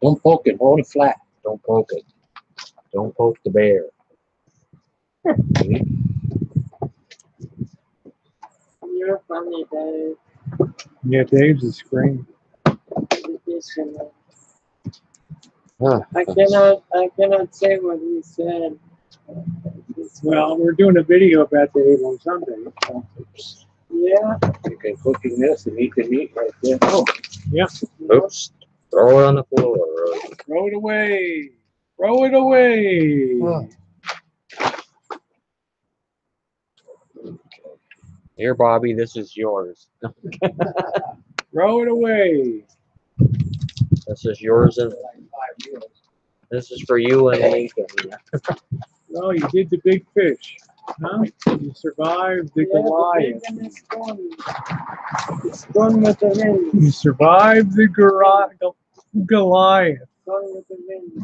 Don't poke it, hold it flat. Don't poke it. Don't poke the bear. You're funny, Dave. Yeah, Dave's a scream. Huh. I cannot say what he said. Well, we're doing a video about Dave on Sunday. So. Yeah. You can cooking this and eat the meat right there. Oh, yeah. Oops. Throw it on the floor. Throw it away. Throw it away. Oh. Here, Bobby, this is yours. Throw it away. This is yours, and this is for you and Lincoln. Well, you did the big fish. Huh? You survived the Goliath. It's gone with the wind. You survived the Goliath. Gone with the wind.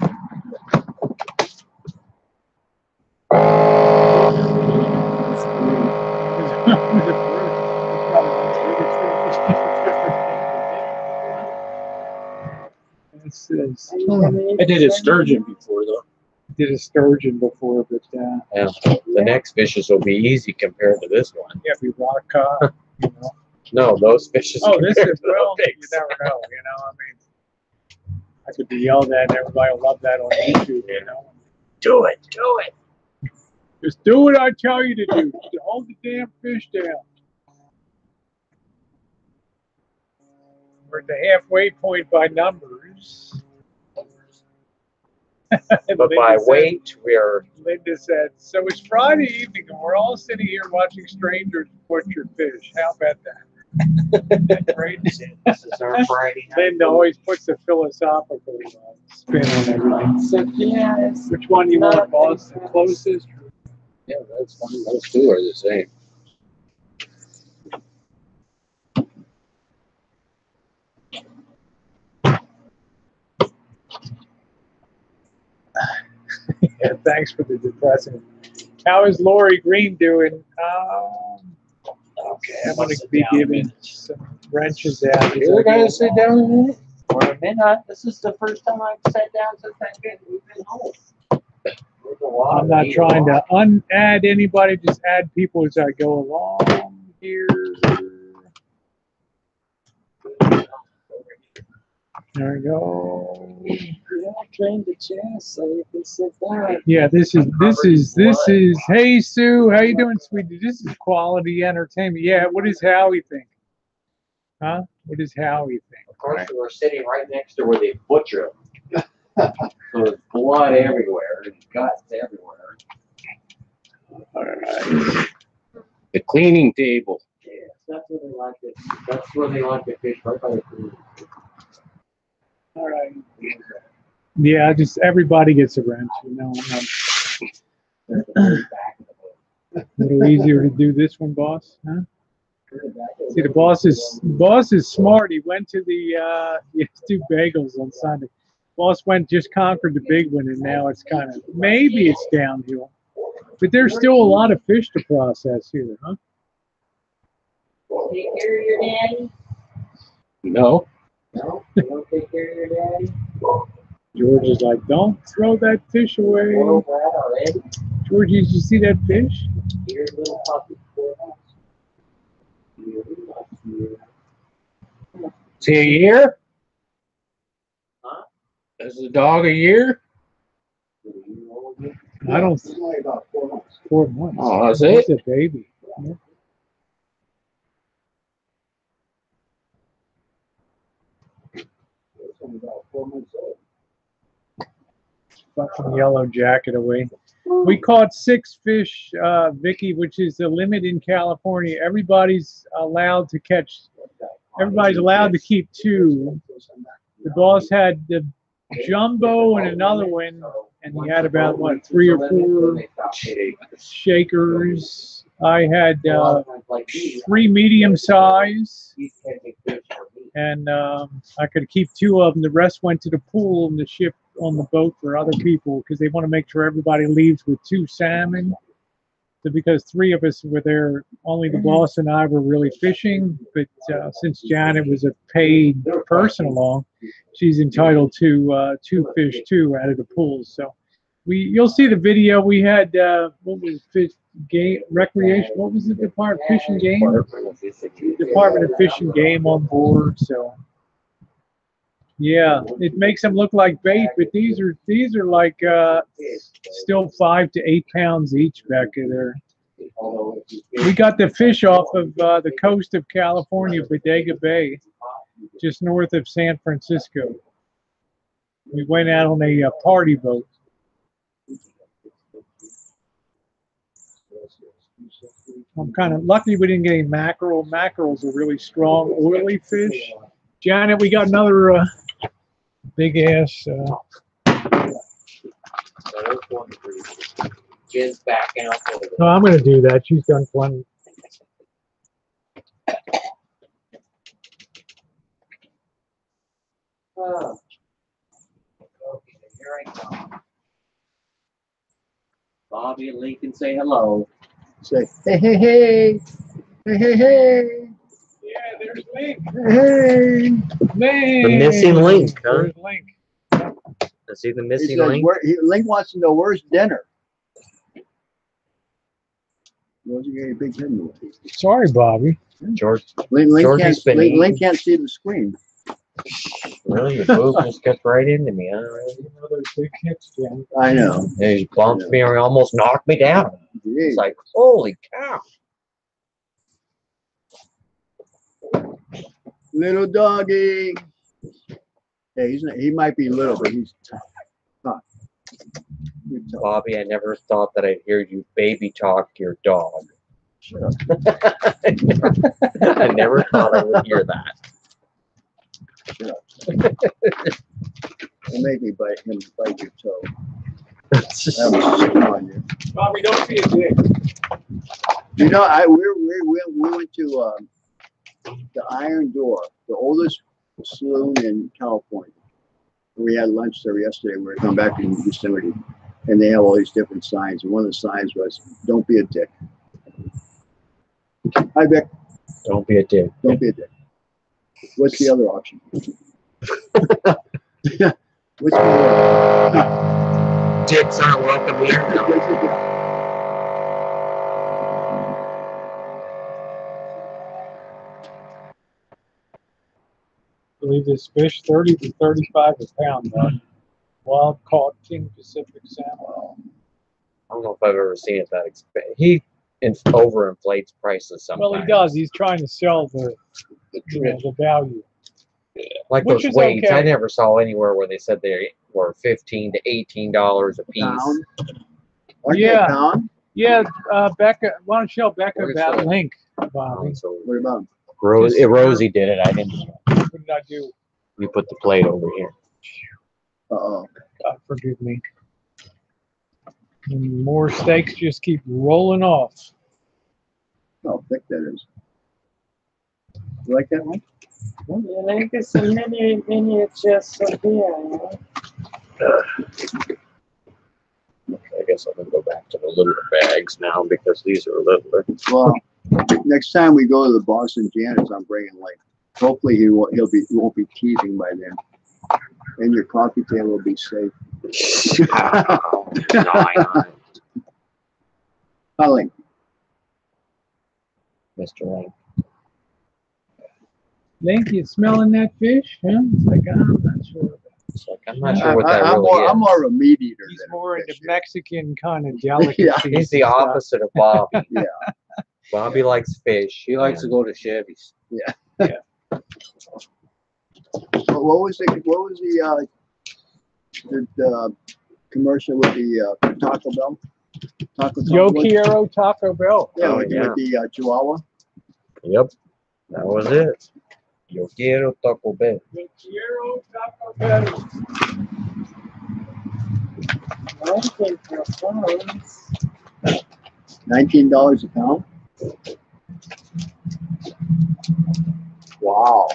I did a sturgeon before though. Did a sturgeon before, but Yeah. The next fishes will be easy compared to this one. yeah, we rock caught, you know. No, those fishes. Oh, this compared is to the well. You bigs. never know, you know. I mean, I could be yelled at, and everybody will love that on YouTube, you know. Do it. Do it. Just do what I tell you to do. Just hold the damn fish down. We're at the halfway point by numbers. But by weight, we're Linda said, so it's Friday evening and we're all sitting here watching strangers butcher fish. How about that? Right? this is our Friday night. Linda always puts a philosophical spin on everything. So, yes. Which one you want, boss? The closest? Yeah, that's fine. Those two are the same. Yeah, thanks for the depressing. How is Lori Green doing? Okay, I'm going to be giving some wrenches out. You guys sit down a minute? For a minute. This is the first time I've sat down since we've been home. I'm not trying to add anybody, just add people as I go along here. There we go. Yeah, train the chair so you can sit down. Yeah, this is hey Sue, how you doing, sweetie? This is quality entertainment. Yeah, what does Howie think? Huh? What does Howie think? Of course, we're sitting right next to where they butcher them. So there's blood everywhere and guts everywhere. All right. The cleaning table. Yes, that's where they like it. That's where they like the fish, right by the food. All right. Yeah, just everybody gets a wrench, you know. A little easier to do this one, boss, huh? See, the boss is smart. He went to the he has two bagels on Sunday. Boss went just conquered the big one, and now it's kind of maybe it's downhill, but there's still a lot of fish to process here, huh? Take care of your daddy? No. No? You don't take care of your daddy? George is like, don't throw that fish away. Oh, well, already. George, did you see that fish? Here's little puppy for us. Is he a year? Huh? Is the dog a year? I don't. It's only about 4 months. 4 months. Oh, that's It's it? a baby. Yeah. It's only about 4 months old. Fucking yellow jacket away. We caught 6 fish, Vicky, which is the limit in California. Everybody's allowed to catch. Everybody's allowed to keep 2. The boss had the jumbo and another one, and he had about what 3 or 4 shakers. I had 3 medium size, and I could keep 2 of them. The rest went to the pool and the ship on the boat for other people because they want to make sure everybody leaves with 2 salmon. So because 3 of us were there, only the boss and I were really fishing. But since Janet was a paid person along, she's entitled to 2 fish too out of the pool. So you'll see the video. We had what was fish game recreation? What was it? Department Fish and Game. Department of Fish and Game on board. So yeah, it makes them look like bait, but these are like still 5 to 8 pounds each back there. We got the fish off of the coast of California, Bodega Bay, just north of San Francisco. We went out on a party boat. I'm kind of lucky we didn't get any mackerel. Mackerel's a really strong, oily fish. Janet, we got another big ass. Jen's back out. No, I'm going to do that. She's done plenty. Oh. Okay, here I come. Bobby and Lincoln say hello. Say, hey, hey, hey. Hey, hey, hey. Yeah, there's Link. Hey. Link. The missing link, huh? Where's Link? Is he the He missing says, link? Link wants to know where's dinner. Wasn't getting a big dinner. Sorry, Bobby. George, Link Georgie's been eating. Link can't see the screen. Really? The boob just got right into me. Huh? You know those big hips, Jen. I know. He bumped me or he almost knocked me down. It's Jeez. like, holy cow. Little doggy. Yeah, he might be little, but he's tough. He's tough. Bobby, I never thought that I'd hear you baby talk your dog. Shut up. I never thought I would hear that. Shut up. Don't make me bite your toe. It's just, That was sick on you. Bobby, don't be a dick. You know, we went to the Iron Door, the oldest saloon in California. We had lunch there yesterday. We were coming back in Yosemite, and they have all these different signs. And one of the signs was, "Don't be a dick." Hi, Vic. don't be a dick. Don't be a dick. What's the other option? What's the other? Dicks aren't welcome here. I believe this fish 30 to 35 a pound, though. Wild caught King Pacific salmon. I don't know if I've ever seen it that expensive. He overinflates prices sometimes. Well, he does. He's trying to sell the value. Like Which those is weights, okay. I never saw anywhere where they said they were $15 to $18 a piece. Pound? Aren't they Yeah. a pound? Yeah, Becca. Why don't you tell Becca What is about that? Link, Bobby? So What about them? Rosie did it. I didn't. What did I do? You put the plate over here. Uh-oh. God forgive me. And more steaks just keep rolling off. How thick that is. You like that one? You like it's a miniature Sophia, I guess I'm gonna go back to the littler bags now because these are littler. Well, next time we go to the Boston Janus, I'm bringing like. Hopefully he won't be teething by then, and your coffee table will be safe. Holly. Mr. Link. Link, you smelling that fish? Huh? It's like, I'm not sure. It's like, I'm not sure what that I'm really more, is. I'm more of a meat eater. He's than a more into fish eater. Mexican kind of delicacy. Yeah, He's the opposite of Bobby. Yeah. Bobby likes fish. He likes to and- go to Chevy's. What was the commercial with the Taco Bell? Yo Bell? quiero Taco Bell. Yeah, Oh, with the Chihuahua. Yep, that was it. Yo quiero Taco Bell. Yo quiero Taco Bell. Ranking for phones. $19 a pound. Wow.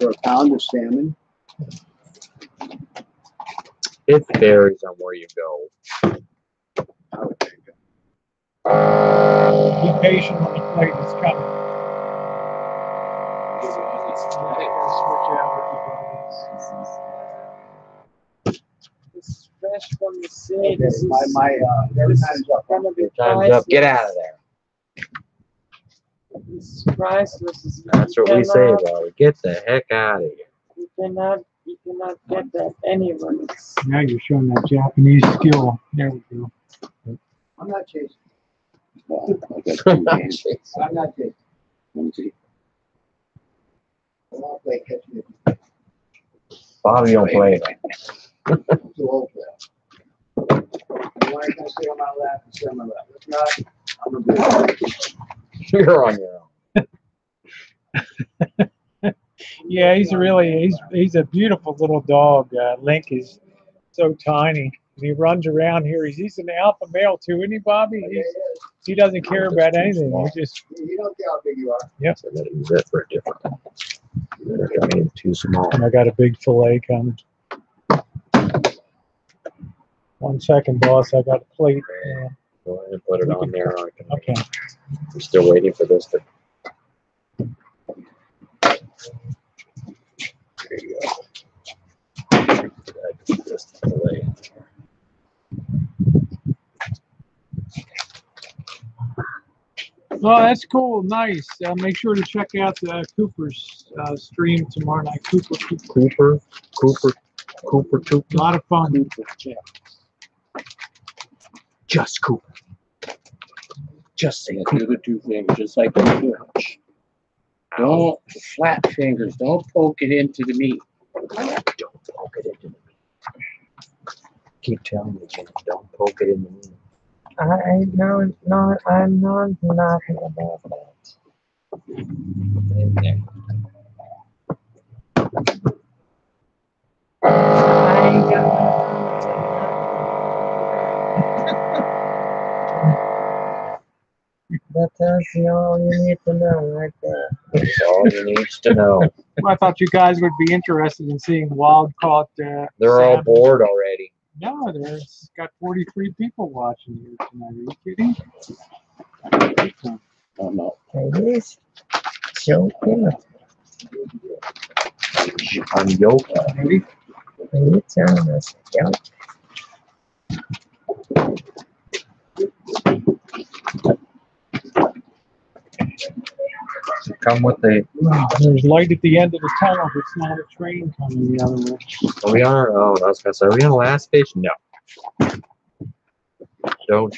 For a pound of salmon. It varies on where you go. I would think. Be patient when the plate is coming. Switch out with This is fresh from the sea. Okay, This is my this is time's up. gonna be Your time's up. Get out of priceless. there. This is priceless. That's what we say, Bobby. Get the heck out of here. You cannot get that anywhere. Now you're showing that Japanese skill. There we go. I'm not chasing. I'm not chasing. I'm not chasing. I won't play catch me. Bobby don't play. I'm too old for that. You want to come sit on my lap and sit on my lap. If not, I'm gonna do it. You're on your own. Yeah, he's a beautiful little dog. Link is so tiny. He runs around here. He's an alpha male too, isn't he, Bobby? He doesn't care about anything. He just You don't care how big you are. So I gotta use that for a different one. I mean, too small. and I got a big fillet coming. 1 second, boss. I got a plate. Go ahead and put it on there. I can, Okay. I'm still waiting for this to. There you go. Just fillet. Oh, that's cool. Nice. Make sure to check out Cooper's stream tomorrow night. Cooper. A lot of fun. Just Cooper. Just say Do the two things, just like the church. Don't flat fingers. Don't poke it into the meat. Don't poke it into the meat. Keep telling me, Jimmy, don't poke it in the meat. I'm not laughing about that. In there. That tells you all you need to know right there. That's all you need to know. Well, I thought you guys would be interested in seeing wild caught. They're all salmon. bored already. No, there's got 43 people watching here tonight. Are you kidding? Oh no. He's joking. I'm yoga. Ready? You telling us a joke? Come with the. There's light at the end of the tunnel. It's not a train coming the other way. Are we on? Oh, I was gonna say, are we on the last fish? No. Don't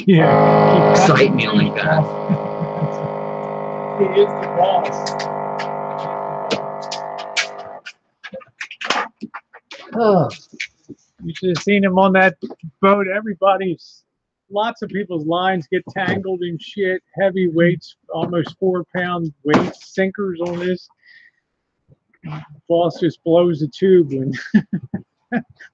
Yeah. excite me like that. He is the boss. Oh, You should have seen him on that boat. Lots of people's lines get tangled in shit. Heavy weights, almost 4-pound weights, sinkers on this. Boss just blows the tube when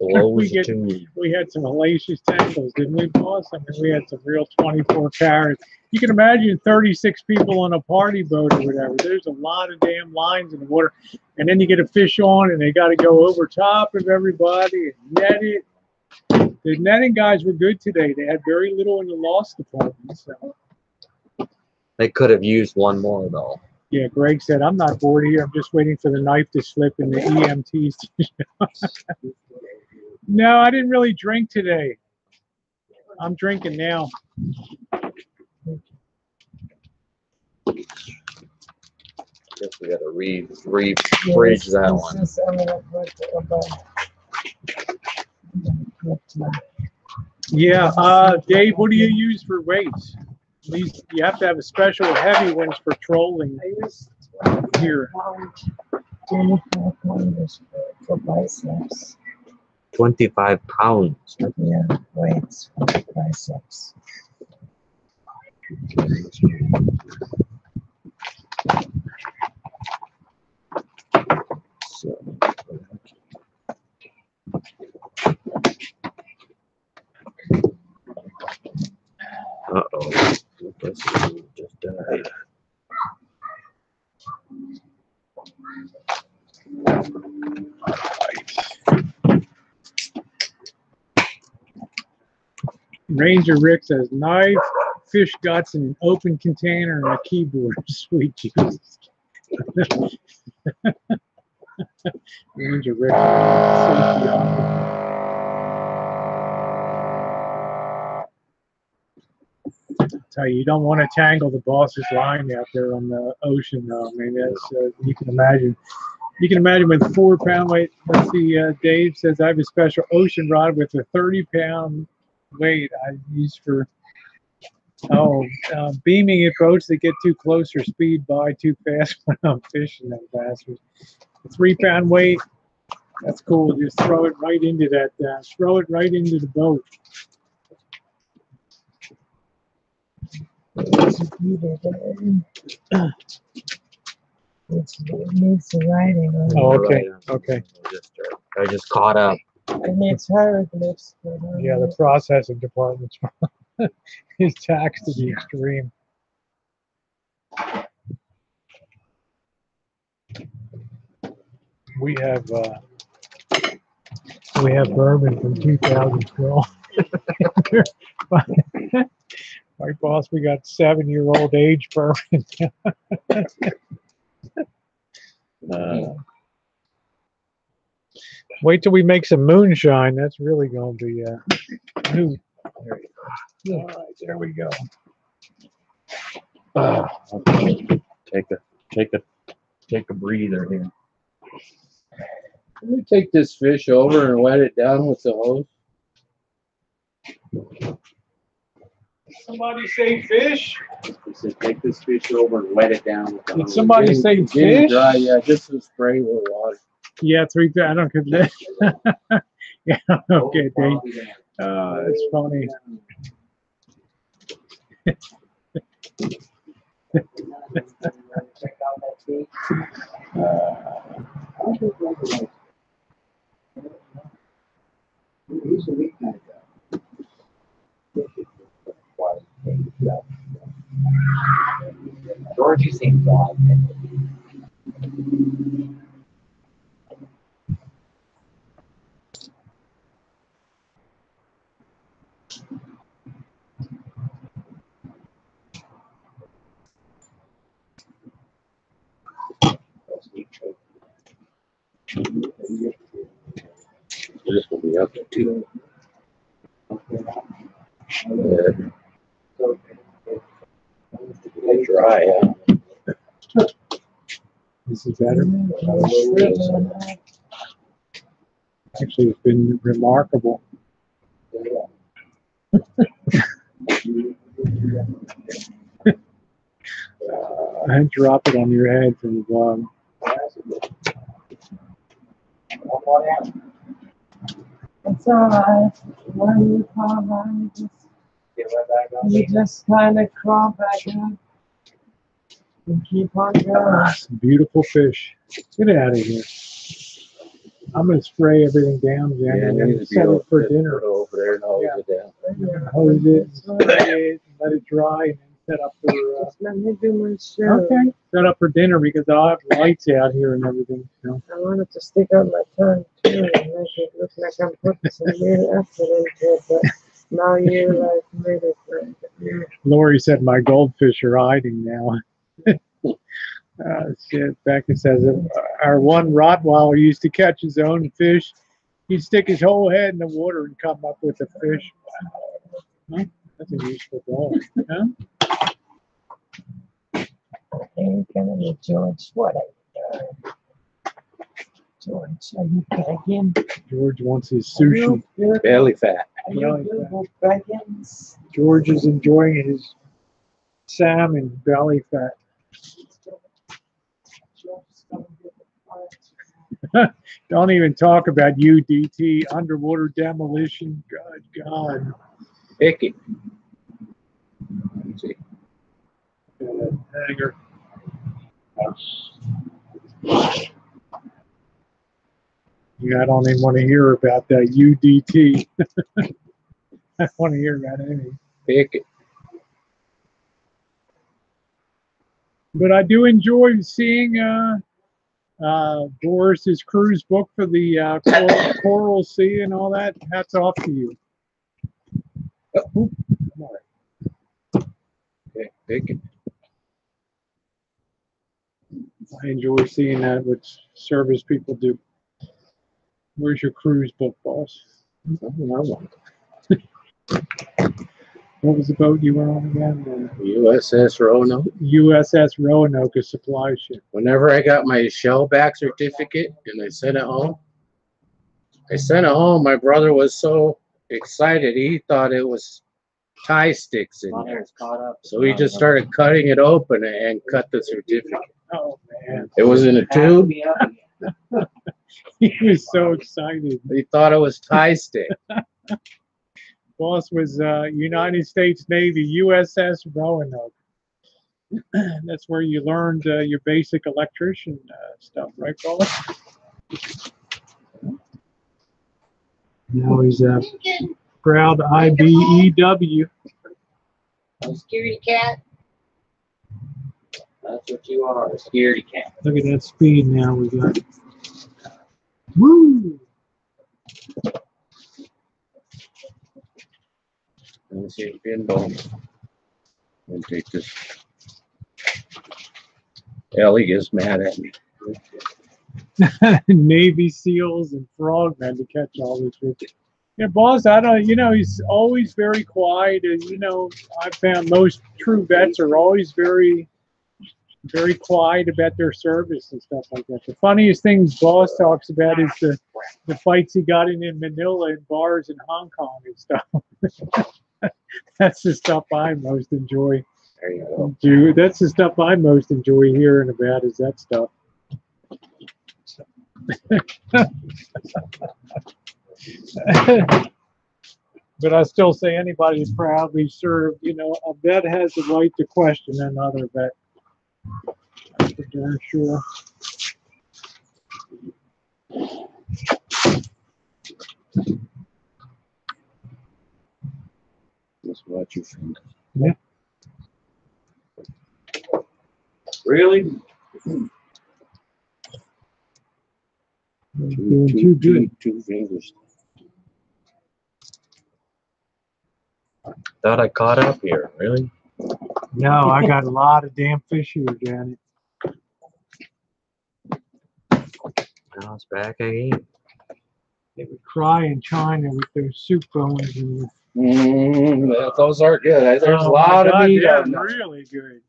Blows the tube. we had some hellacious tangles, didn't we, boss? I mean, we had some real 24 carats. You can imagine 36 people on a party boat or whatever. There's a lot of damn lines in the water. And then you get a fish on and they got to go over top of everybody and net it. The netting guys were good today. They had very little in the loss department. So. They could have used one more though. Yeah, Greg said, I'm not bored here. I'm just waiting for the knife to slip and the EMTs to show. No, I didn't really drink today. I'm drinking now. Guess we gotta re-fridge that one. Yeah, Dave, what do you use for weights? These, you have to have a special heavy ones for trolling here. 25 pounds for biceps. 25 pounds. Yeah, weights for biceps. Uh-oh. This just died. Ranger Rick says, knife, fish guts in an open container, and a keyboard. Sweet Jesus. Ranger Rick. Safety officer. Tell you, you don't want to tangle the boss's line out there on the ocean, though. I mean, that's you can imagine. You can imagine with 4-pound weight. Let's see, Dave says I have a special ocean rod with a 30-pound weight I use for beaming at boats that get too close or speed by too fast when I'm fishing them bastards. A 3-pound weight. That's cool. Just throw it right into that. Throw it right into the boat. It needs the writing on it. Oh, okay. Okay. I just caught up. It needs hieroglyphs. Yeah, the processing department is taxed to the extreme. We have bourbon from 2012. My boss, we got 7-year-old age bourbon. Wait till we make some moonshine. That's really going to be new. There you go. All right, there we go. Okay. Take a breather here. Let me take this fish over and wet it down with the hose. Somebody say fish? He said, take this fish over and wet it down with the hose. Did somebody say fish? Dry, yeah, just to spray with water. Yeah, 3 pounds. I don't could yeah, okay, Dave. That's funny. Georgie seems odd. This will be up to 2. Dry, yeah. This is better. Actually, it's been remarkable. And drop it on your head from the bottom. It's alright. When you come on, you just kind of crawl back up. And keep on going. Some beautiful fish. Get out of here. I'm gonna spray everything down, Jen, and then set it for dinner. Over there and hose it down. Hose it, spray it, let it dry, and then set up for. Let me do my show. Okay, set up for dinner because I'll have lights out here and everything. So. I wanted to stick out my tongue too and make it look like I'm putting some real effort into it, but now you like made it right. Lori said my goldfish are hiding now. Shit, Becca says our one Rottweiler used to catch his own fish. He'd stick his whole head in the water and come up with a fish. Wow. Huh? That's a useful dog. Huh? Hey, come on, George. What are you doing? George, are you begging? George wants his sushi. Belly fat. Are you begging? George is enjoying his salmon belly fat. Don't even talk about UDT, underwater demolition. God. Picky. Let's see. Hanger. Yeah, I don't even want to hear about that UDT. I don't want to hear about anything. Picky. But I do enjoy seeing Boris's cruise book for the Coral Sea and all that. Hats off to you. Okay, picky. I enjoy seeing that, which service people do. Where's your cruise book, boss? What was the boat you were on again? USS Roanoke. USS Roanoke, a supply ship. Whenever I got my shellback certificate and I sent it home, my brother was so excited. He thought it was tie sticks in there. So he just started cutting it open and cut the certificate. Oh, man. It was in a tube. He was so excited. He thought it was tie stick. Boss was United States Navy, USS Roanoke. That's where you learned your basic electrician stuff, right, Paula? Now he's a proud IBEW. A scaredy cat. That's what you are, a scaredy cat. Look at that speed now we got. Woo! Let me see a pinball. And take this. Ellie gets mad at me. Navy SEALs and frogmen to catch all this fish. Yeah, boss, I don't, he's always very quiet. And, I found most true vets are always very, very quiet about their service and stuff like that. The funniest things boss talks about is the fights he got in Manila and bars in Hong Kong and stuff. That's the stuff I most enjoy. There you go. Dude, that's the stuff I most enjoy hearing about is that stuff. But I still say anybody who's proudly served, a vet has the right to question another vet. That's for darn sure. That's what you think. Yeah. Really? Doing too good. Two fingers. Thought I caught up here. Really? No, I got a lot of damn fish here, Janet. Now it's back again. They would cry in China with their soup bones and Those are good. There's a oh lot my of God, meat they're on them. really good.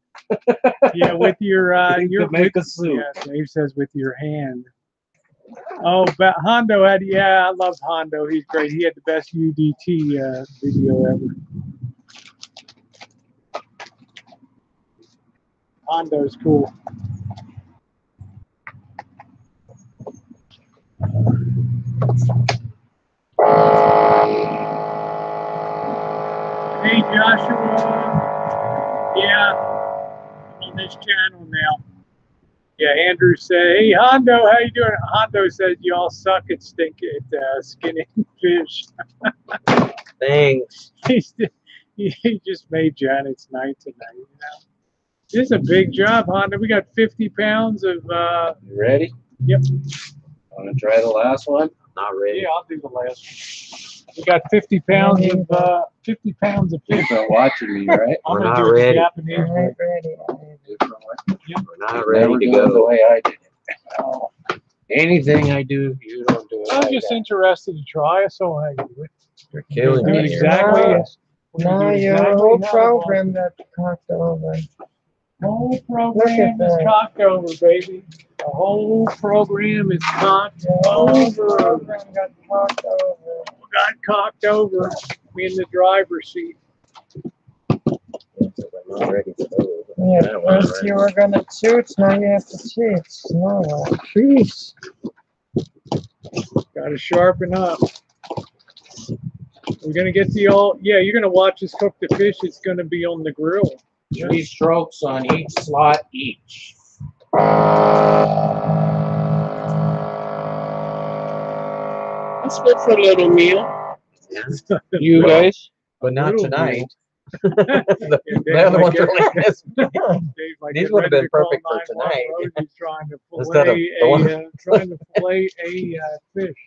Yeah, with your You could make a soup. Yeah, Dave says with your hand. Oh, but Hondo had, I love Hondo. He's great. He had the best UDT video ever. Hondo's cool. Hey, Joshua. Yeah, on this channel on now. Yeah, Andrew said, "Hey Hondo, how you doing?" Hondo says y'all suck at skinning fish. Thanks. He just made Janet's night tonight. You know, this is a big job, Hondo. We got 50 pounds of. You ready? Yep. Want to try the last one? Not ready. Yeah, I'll do the last one. We got 50 pounds of 50 pounds of fish. You're watching me, right? I'm We're gonna not do it the ready. Japanese way. Ready. We're not Never ready to do it the go. way I did it. Anything I do, you don't do it I'm like just that. interested to try. So I do it. You're killing Do it me. exactly. Now- we're gonna Now do your exactly whole how I program got cocked over. The whole Look program at is that. cocked over, baby. The whole program is cocked Your whole over. program got cocked over. Got cocked over. Me in the driver's seat. We're not ready to go. Yeah, Yeah, we're first ready. you were gonna cheat, now you have to cheat. No. Jeez. Got to sharpen up. We're gonna get the all. Yeah, you're gonna watch us cook the fish. It's gonna be on the grill. 3 strokes on each slot each. That's good for a little meal. Yeah. You Well, guys? But not Little tonight. Yeah, the Dave other might ones get- are like this. Dave might These get would have ready been to call perfect for 911. tonight. Rosie's trying to Instead of fillet the one- trying to fillet a fish.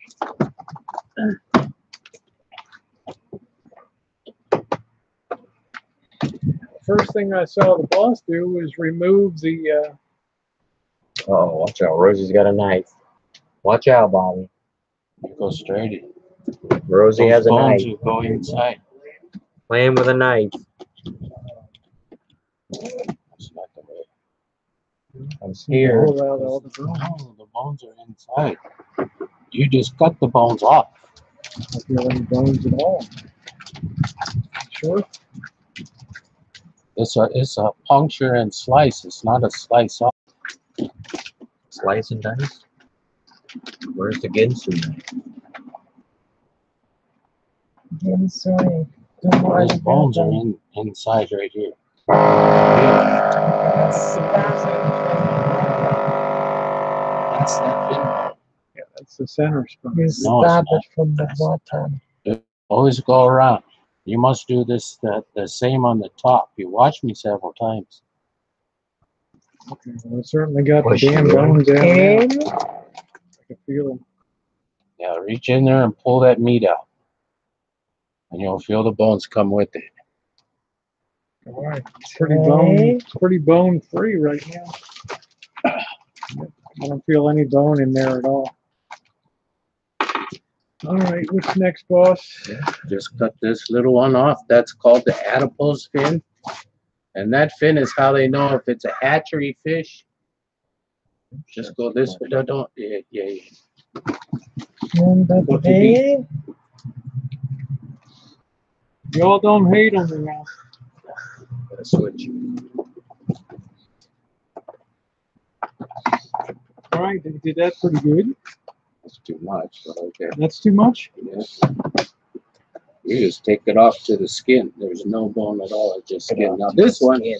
First thing I saw the boss do was remove the. Oh, watch out. Rosie's got a knife. Watch out, Bobby. You go straight in. Rosie has a bones knife. will go inside. Playing with a knife. That's not the way. I'm scared. Pull out all the bones. No, the bones are inside. You just cut the bones off. I don't feel any bones at all. Sure. It's a puncture and slice. It's not a slice off. Slice and dice. Where's the Ginsu knife? Inside. Those bones are inside right here. That's that fin. Yeah, that's the center spot. You it's stab not. it from the bottom. Always go around. You must do this the same on the top. You watched me several times. Okay, well, it certainly got the Push damn through. bones out. Now. In. I can feel them. Yeah, reach in there and pull that meat out. And you'll feel the bones come with it. All right, it's pretty bone free right now. I don't feel any bone in there at all. All right, what's next, boss? Just cut this little one off. That's called the adipose fin. And that fin is how they know if it's a hatchery fish. Just go this way. Don't. Yeah. Number What you need? 3. Y'all don't hate on me now. Gotta switch. All right, they did that pretty good. That's too much, but okay. That's too much. Yeah. You just take it off to the skin. There's no bone at all. It's just skin. Now this one, you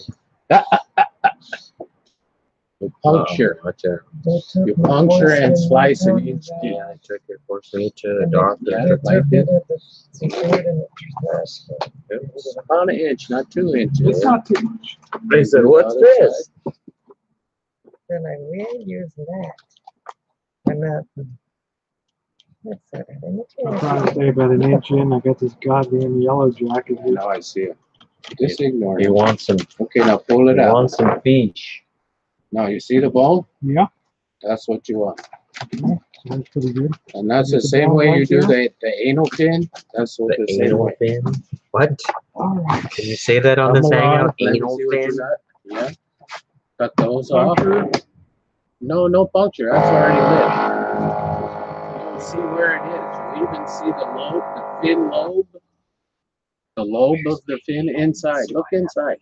puncture. Watch out. You puncture and slice an inch deep. Yeah, I took it for me to a doctor. Yeah, They like took this. it at the security in the trash can. It's about an inch, not 2 inches. It's not too much. They said, "What's this?" They're like, we'll use that. For nothing. That's all right. I'm trying to stay about an inch in. I got this goddamn yellow jacket here. Now I see it. Just ignore You it. want some? Okay, now pull it You out. want some fish? Now you see the bone? Yeah, That's what you want. sounds pretty good. And that's the Get the same bone way you right do there. the anal fin. That's what The the same anal way. fin? What? All right. Can you say that on Come this along, hangout? let me Anal see what you fin? got. Yeah. Cut those off. Puncture. No puncture. That's already lit. You don't see where it is. You even see the lobe, the fin lobe. The lobe of the fin inside. Look inside.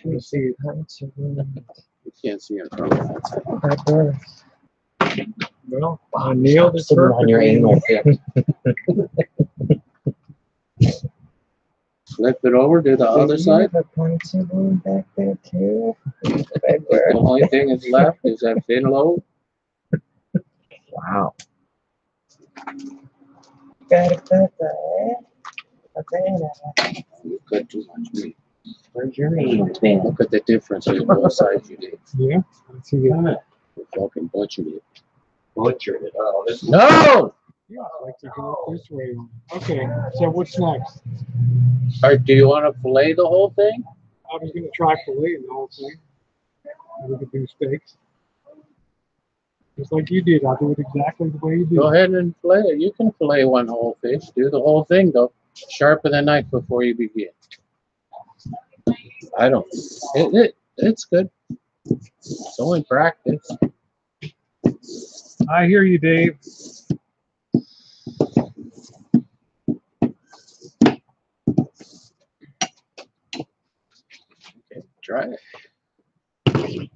You see punch it in. You can't see it from that side. That does. Well, I nailed it Sitting on your perfectly. anal fin. Flip it over to the other side. The punching one back there too. The only thing that's left is that fin lobe. Wow. Gotta cut that. Okay. You cut too much meat. Where's your meat then? Look at the difference in both sides you did. Yeah. Let's see it. You fucking butchered it. Butchered it. Oh, this No! Yeah, I like to go up this way. Okay, so what's next? All right, do you want to fillet the whole thing? I was going to try filleting the whole thing. We could do steaks. Just like you did. I'll do it exactly the way you did. Go ahead and fillet it. You can fillet one whole fish. Do the whole thing, though. Sharpen the knife before you begin. I don't. It's good. It's only practice. I hear you, Dave. Okay, try it.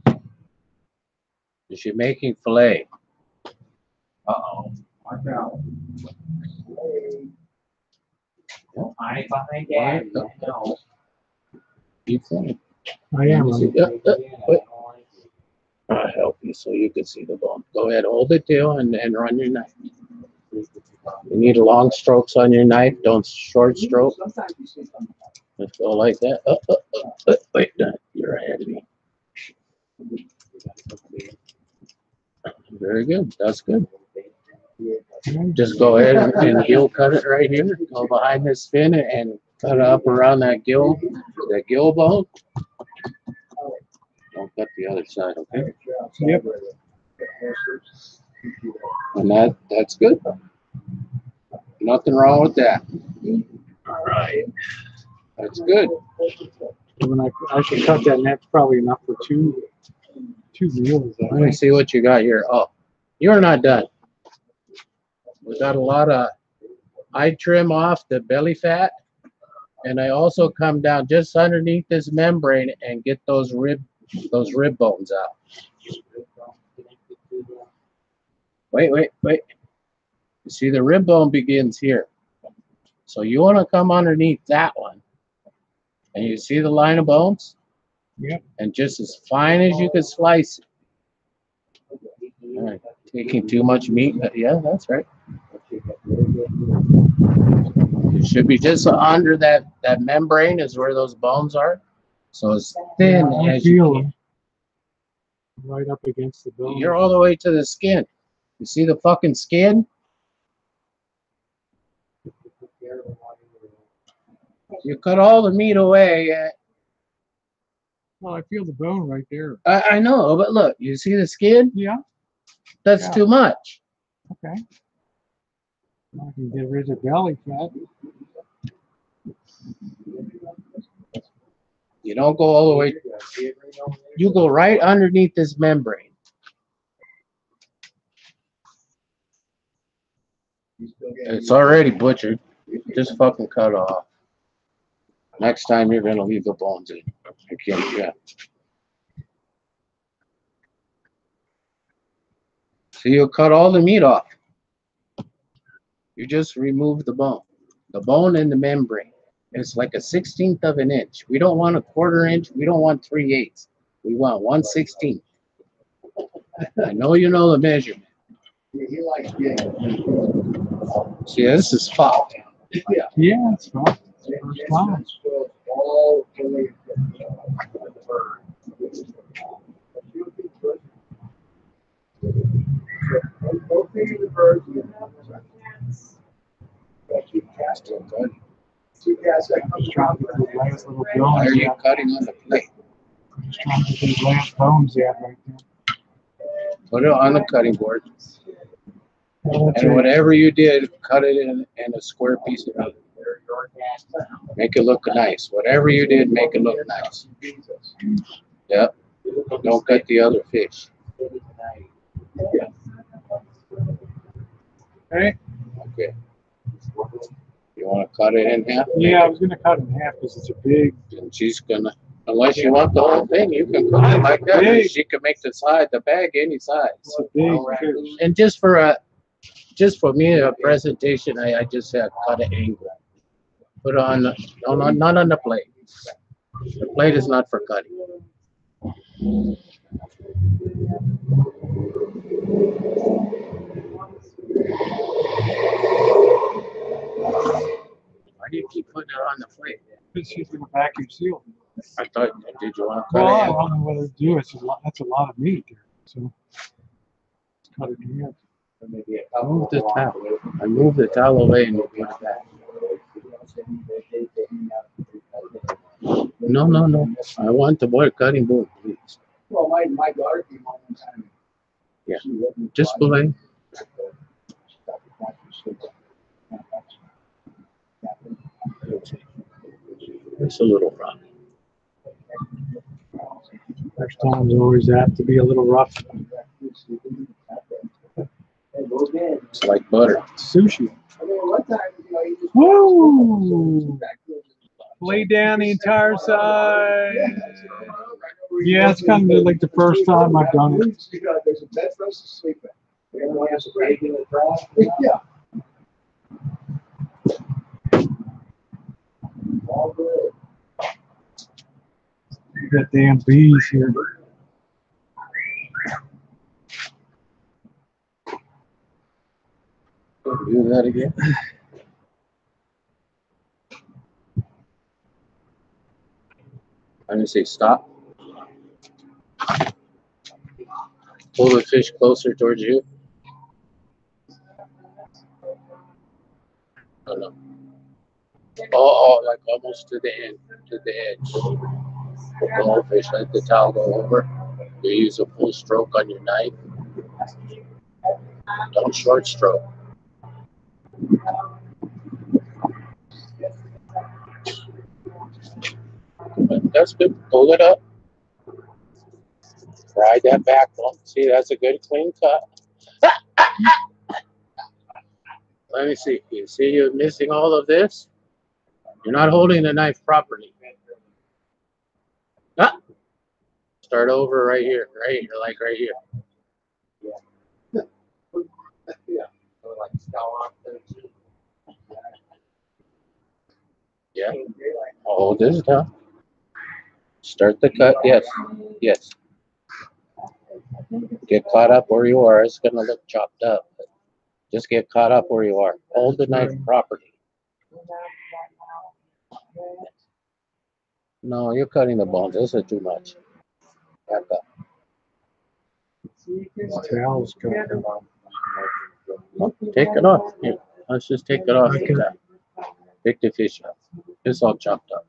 Is she making fillet? Uh-oh. Watch out. I behind Dad. No. You think? I am. Wait. I'll help you so you can see the bone. Go ahead, hold it till and run your knife. You need long strokes on your knife. Don't short stroke. Just go like that. Wait, you're ahead of me. Very good. That's good. Just go ahead and gill cut it right here. Go behind this fin and cut it up around that gill bone. Don't cut the other side, okay? Yep. And that's good. Nothing wrong with that. All right. That's good. When I should cut that, and that's probably enough for two meals. Let me see what you got here. Oh, you're not done. We got a lot of, I trim off the belly fat, and I also come down just underneath this membrane and get those rib bones out. Wait. You see the rib bone begins here. So you want to come underneath that one. And you see the line of bones? Yep. And just as fine as you can slice it. All right. Taking too much meat. Yeah, that's right. It should be just under that membrane is where those bones are. So as thin as you can. Right up against the bone. You're all the way to the skin. You see the fucking skin? You cut all the meat away. Well, I feel the bone right there. I know, but look, you see the skin? Yeah. That's too much. Okay. I can get rid of belly fat. You don't go all the way. You go right underneath this membrane. It's already butchered. Just fucking cut off. Next time you're gonna leave the bones in. I can't, yeah. So you'll cut all the meat off. You just remove the bone. The bone and the membrane. It's like a 1/16 of an inch. We don't want a 1/4 inch. We don't want 3/8. We want 1/16. I know you know the measurement. He likes getting. See, this is fat. Yeah, it's fine. First time. Just trying to get those last little Why are bones you out. cutting on the plate? Just trying to get those last bones out right there. Put it on the cutting board. Well, that's And it. whatever you did, cut it in a square piece of meat. Make it look nice. Whatever you did, make it look nice. Yep. Don't cut the other fish. Okay. Okay. You want to cut it in half? Yeah, I was going to cut it in half because it's a big. And she's gonna, unless you want the whole thing, you can cook it like that. Big. She can make the bag any size. It's a big fish. And just for me, a presentation, I just have cut an angle. Put it on the, no, not on the plate. The plate is not for cutting. Why do you keep putting it on the plate? Because she's gonna vacuum seal. I thought, did you want to Well, I cut don't know whether to do it. That's a lot of meat there. So let's cut it in. it? Move the towel. I move the towel away and put it back. No. I want the board cutting board, please. Well, my daughter came home one time. Yeah. Display. It's a little rough. First times always have to be a little rough. It's like butter. Sushi. Woo! Lay down the entire side. Yeah, it's kind of like the first time I've done it. There's a bed for us to sleep in. Everyone has a break in the trash. Yeah. All good. You got damn bees here. Do that again. I'm gonna say stop. Pull the fish closer towards you. No. Oh, like almost to the end, to the edge. The whole fish, let the towel go over. You use a full stroke on your knife. Don't short stroke. That's good. Pull it up. Ride that backbone. See, that's a good clean cut. Let me see. You see you're missing all of this? You're not holding the knife properly. Ah. Start over right here, like right here. Yeah. Hold this down. Start the cut. Yes. Get caught up where you are. It's gonna look chopped up. But just get caught up where you are. Hold the knife properly. No, you're cutting the bones. This is too much. Back up. Towel's got Oh, take it off. Here, let's just take it off. Pick the fish up. It's all chopped up.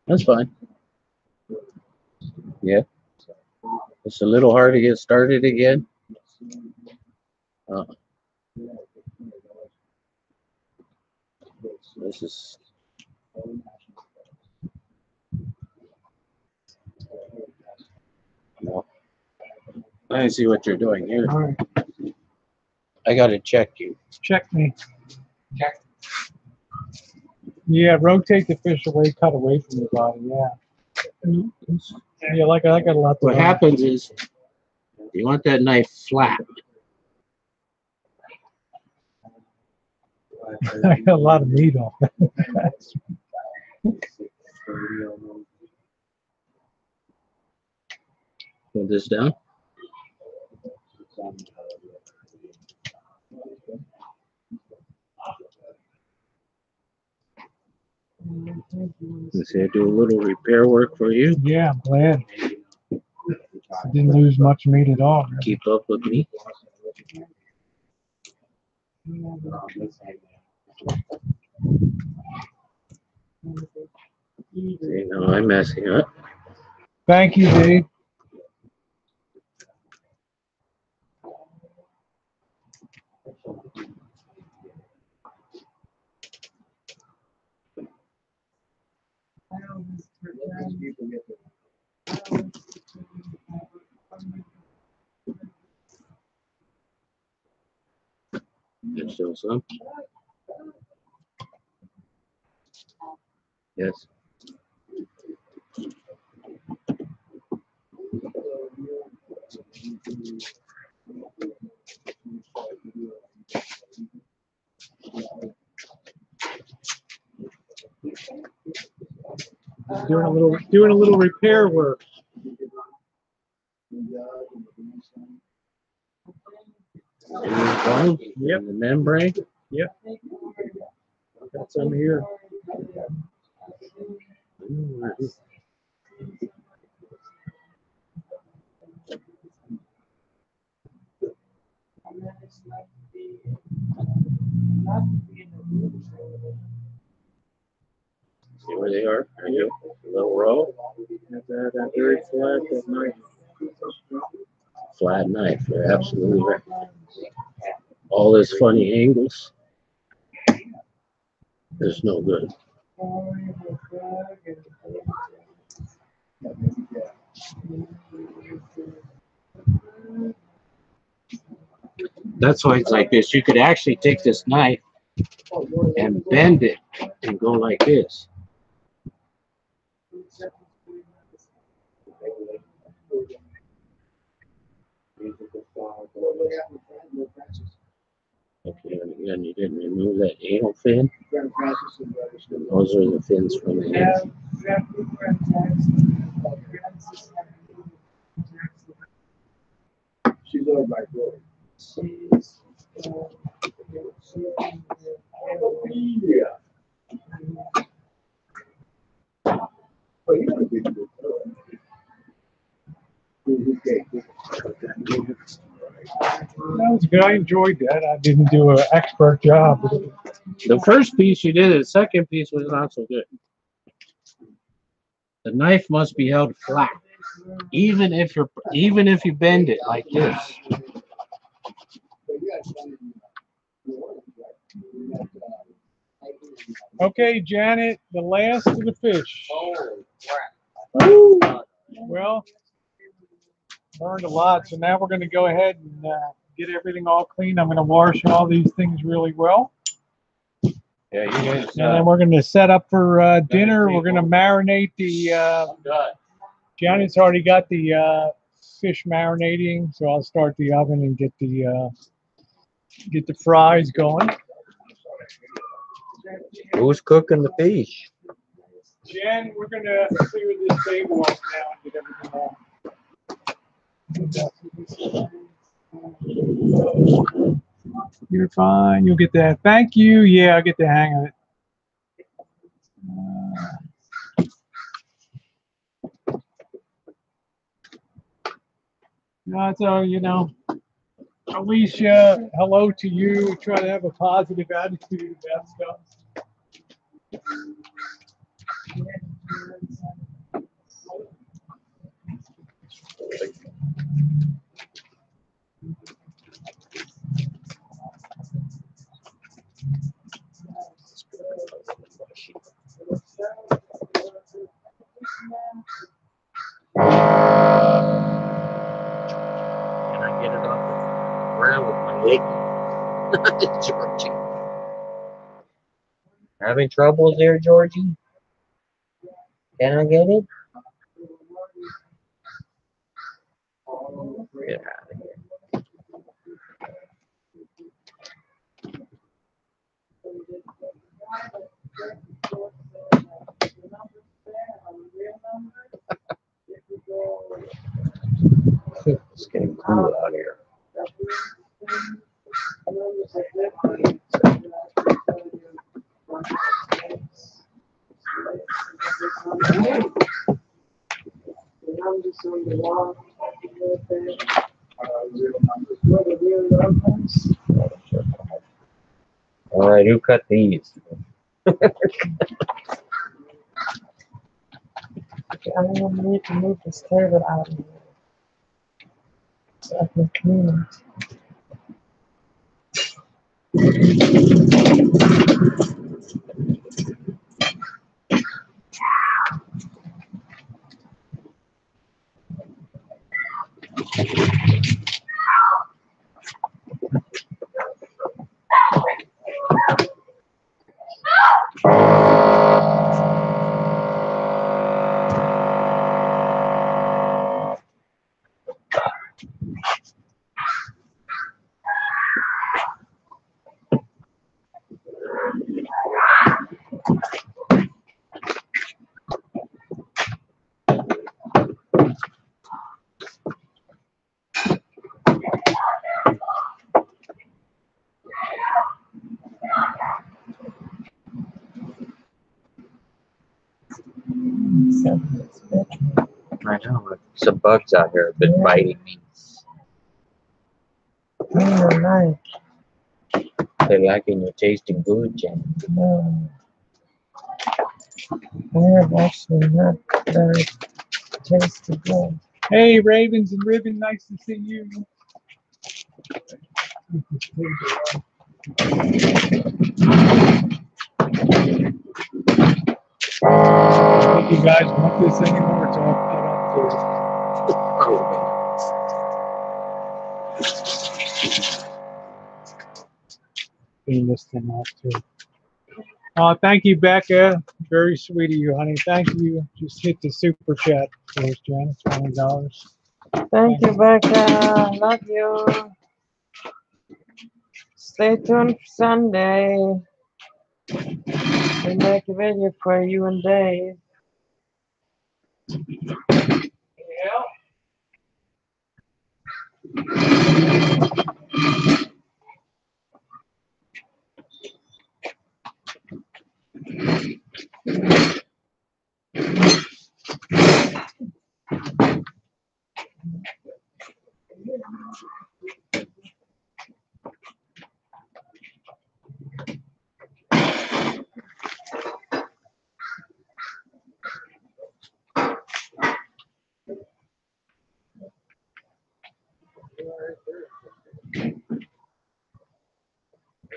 That's fine. Yeah. It's a little hard to get started again. This is. No. Let me see what you're doing here. all right. I gotta check you. Check me. Yeah, rotate the fish away, cut away from the body. Yeah. Yeah, like I got a lot to What learn. happens is you want that knife flat. I got a lot of meat on it. Hold this down. Let's say I do a little repair work for you. Yeah, I'm glad. I didn't lose much meat at all. Really. Keep up with me. See, now I'm messing up. Thank you, Dave. There's still some. Yes. Doing a little repair work. There you go. Yep. And the membrane. Yep. Got some here. See where they are? There you go. A little row. That very flat, that knife. Flat knife. You're absolutely right. All this funny angles. It's no good. That's why it's like this. You could actually take this knife and bend it and go like this. Okay, and again, you didn't remove that anal fin. Those are the fins from the head. She's over by Glory. Yeah. Oh, you gotta be good. That was good. I enjoyed that. I didn't do an expert job. The first piece you did, the second piece was not so good. The knife must be held flat, even if you bend it like this. Okay, Janet, the last of the fish. Woo! Well, learned a lot. So now we're going to go ahead and get everything all clean. I'm going to wash all these things really well. Yeah, you guys. And then we're going to set up for dinner. We're going to marinate the. Janet's already got the fish marinating, so I'll start the oven and get the fries going. Who's cooking the fish? Jen, we're going to clear this table up now and get everything off. You're fine. You'll get that. Thank you. Yeah, I'll get the hang of it. No, so you know, Alicia, hello to you. Try to have a positive attitude about stuff. Can I get it off the ground with my leg? Georgie. Having troubles there, Georgie? Can I get it? Get out of here. It's getting cool out here. All right, who cut these? I don't need to move this table out of here so I can clean it. I know. Some bugs out here have been biting me. Nice. They're liking your tasting good, Jen. No. They're actually not very tasty good. Hey, Ravens and Ribbon, nice to see you. I think you guys want this anymore, it's all cut up to clean this thing off too. Thank you, Becca. Very sweet of you, honey. Thank you. Just hit the super chat for us, Jen. $20. Thank you, Becca. Love you. Stay tuned for Sunday. We make a video for you and Dave.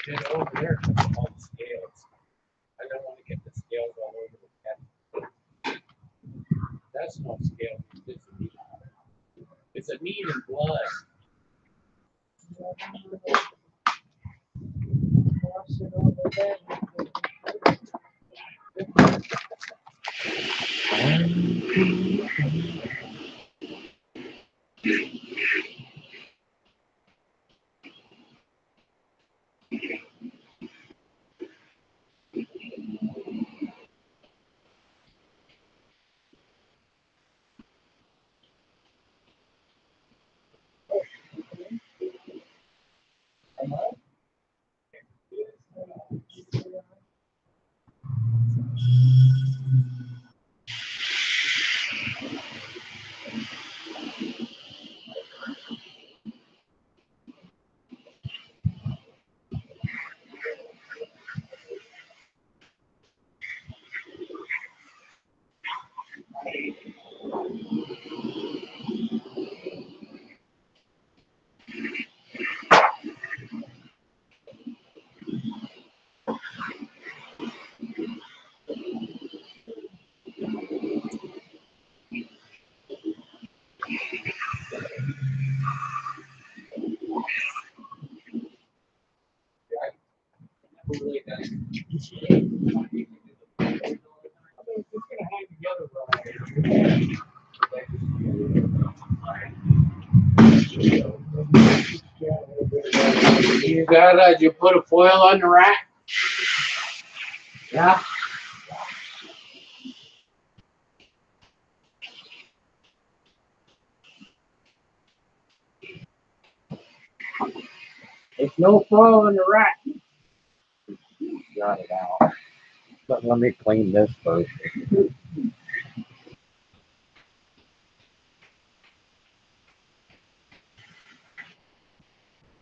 Get over there all the scales. I don't want to get the scales all over the cat. That's no scale. It's a meat and blood. Wash it over there. Did you put a foil on the rack? Yeah. There's no foil on the rack. Got it out. But let me clean this first.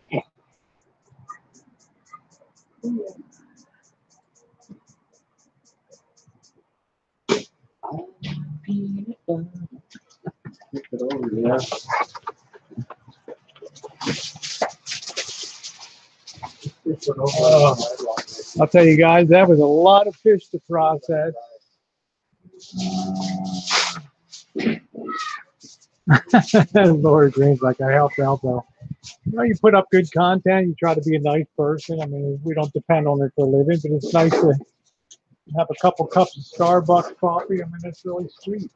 Yeah. I'll tell you guys, that was a lot of fish to process. Laura Green's like, I helped out though. You know, you put up good content, you try to be a nice person. I mean, we don't depend on it for a living, but it's nice to have a couple cups of Starbucks coffee. I mean, that's really sweet.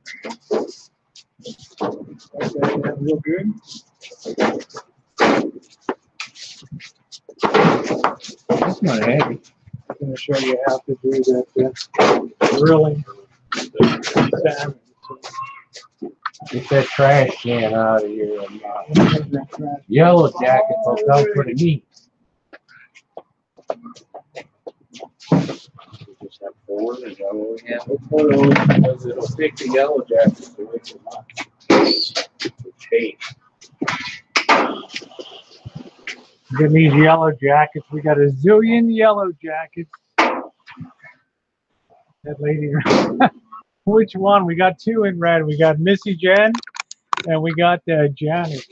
Okay, real good. That's not heavy. I'm going to show you how to do that grilling salmon. Get that trash can out of here. Yellow jackets will come for the meat. We just have 4. Is that what we have? Because it'll take the yellow jackets away from us. Hey, Then these yellow jackets. We got a zillion yellow jackets. That lady. Which one? We got 2 in red. We got Missy Jen, and we got Janet.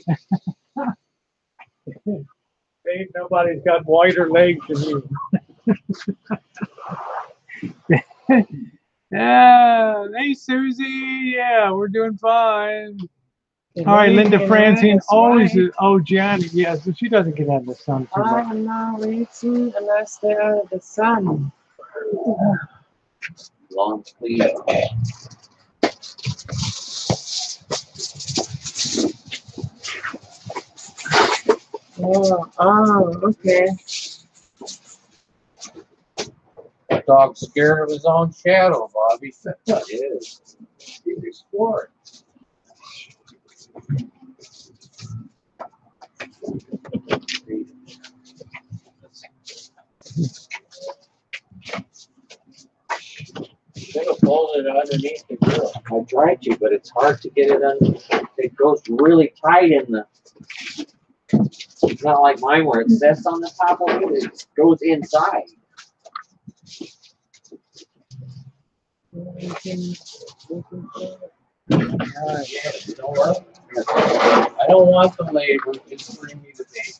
Ain't nobody's got whiter legs than you. Yeah. Hey, Susie. Yeah, we're doing fine. All right, Linda Francine always is. Oh, Janet. Yeah, so she doesn't get out of the sun too much. I'm not reaching unless they're out of the sun. long sleeve. Oh, okay. That dog's scared of his own shadow, Bobby. That is. He's exploring. Should have folded it underneath the grill. I tried to, but it's hard to get it under. It goes really tight in the. It's not like mine where it sets on the top of it. It goes inside. I don't want the labor. Just bring me the bait.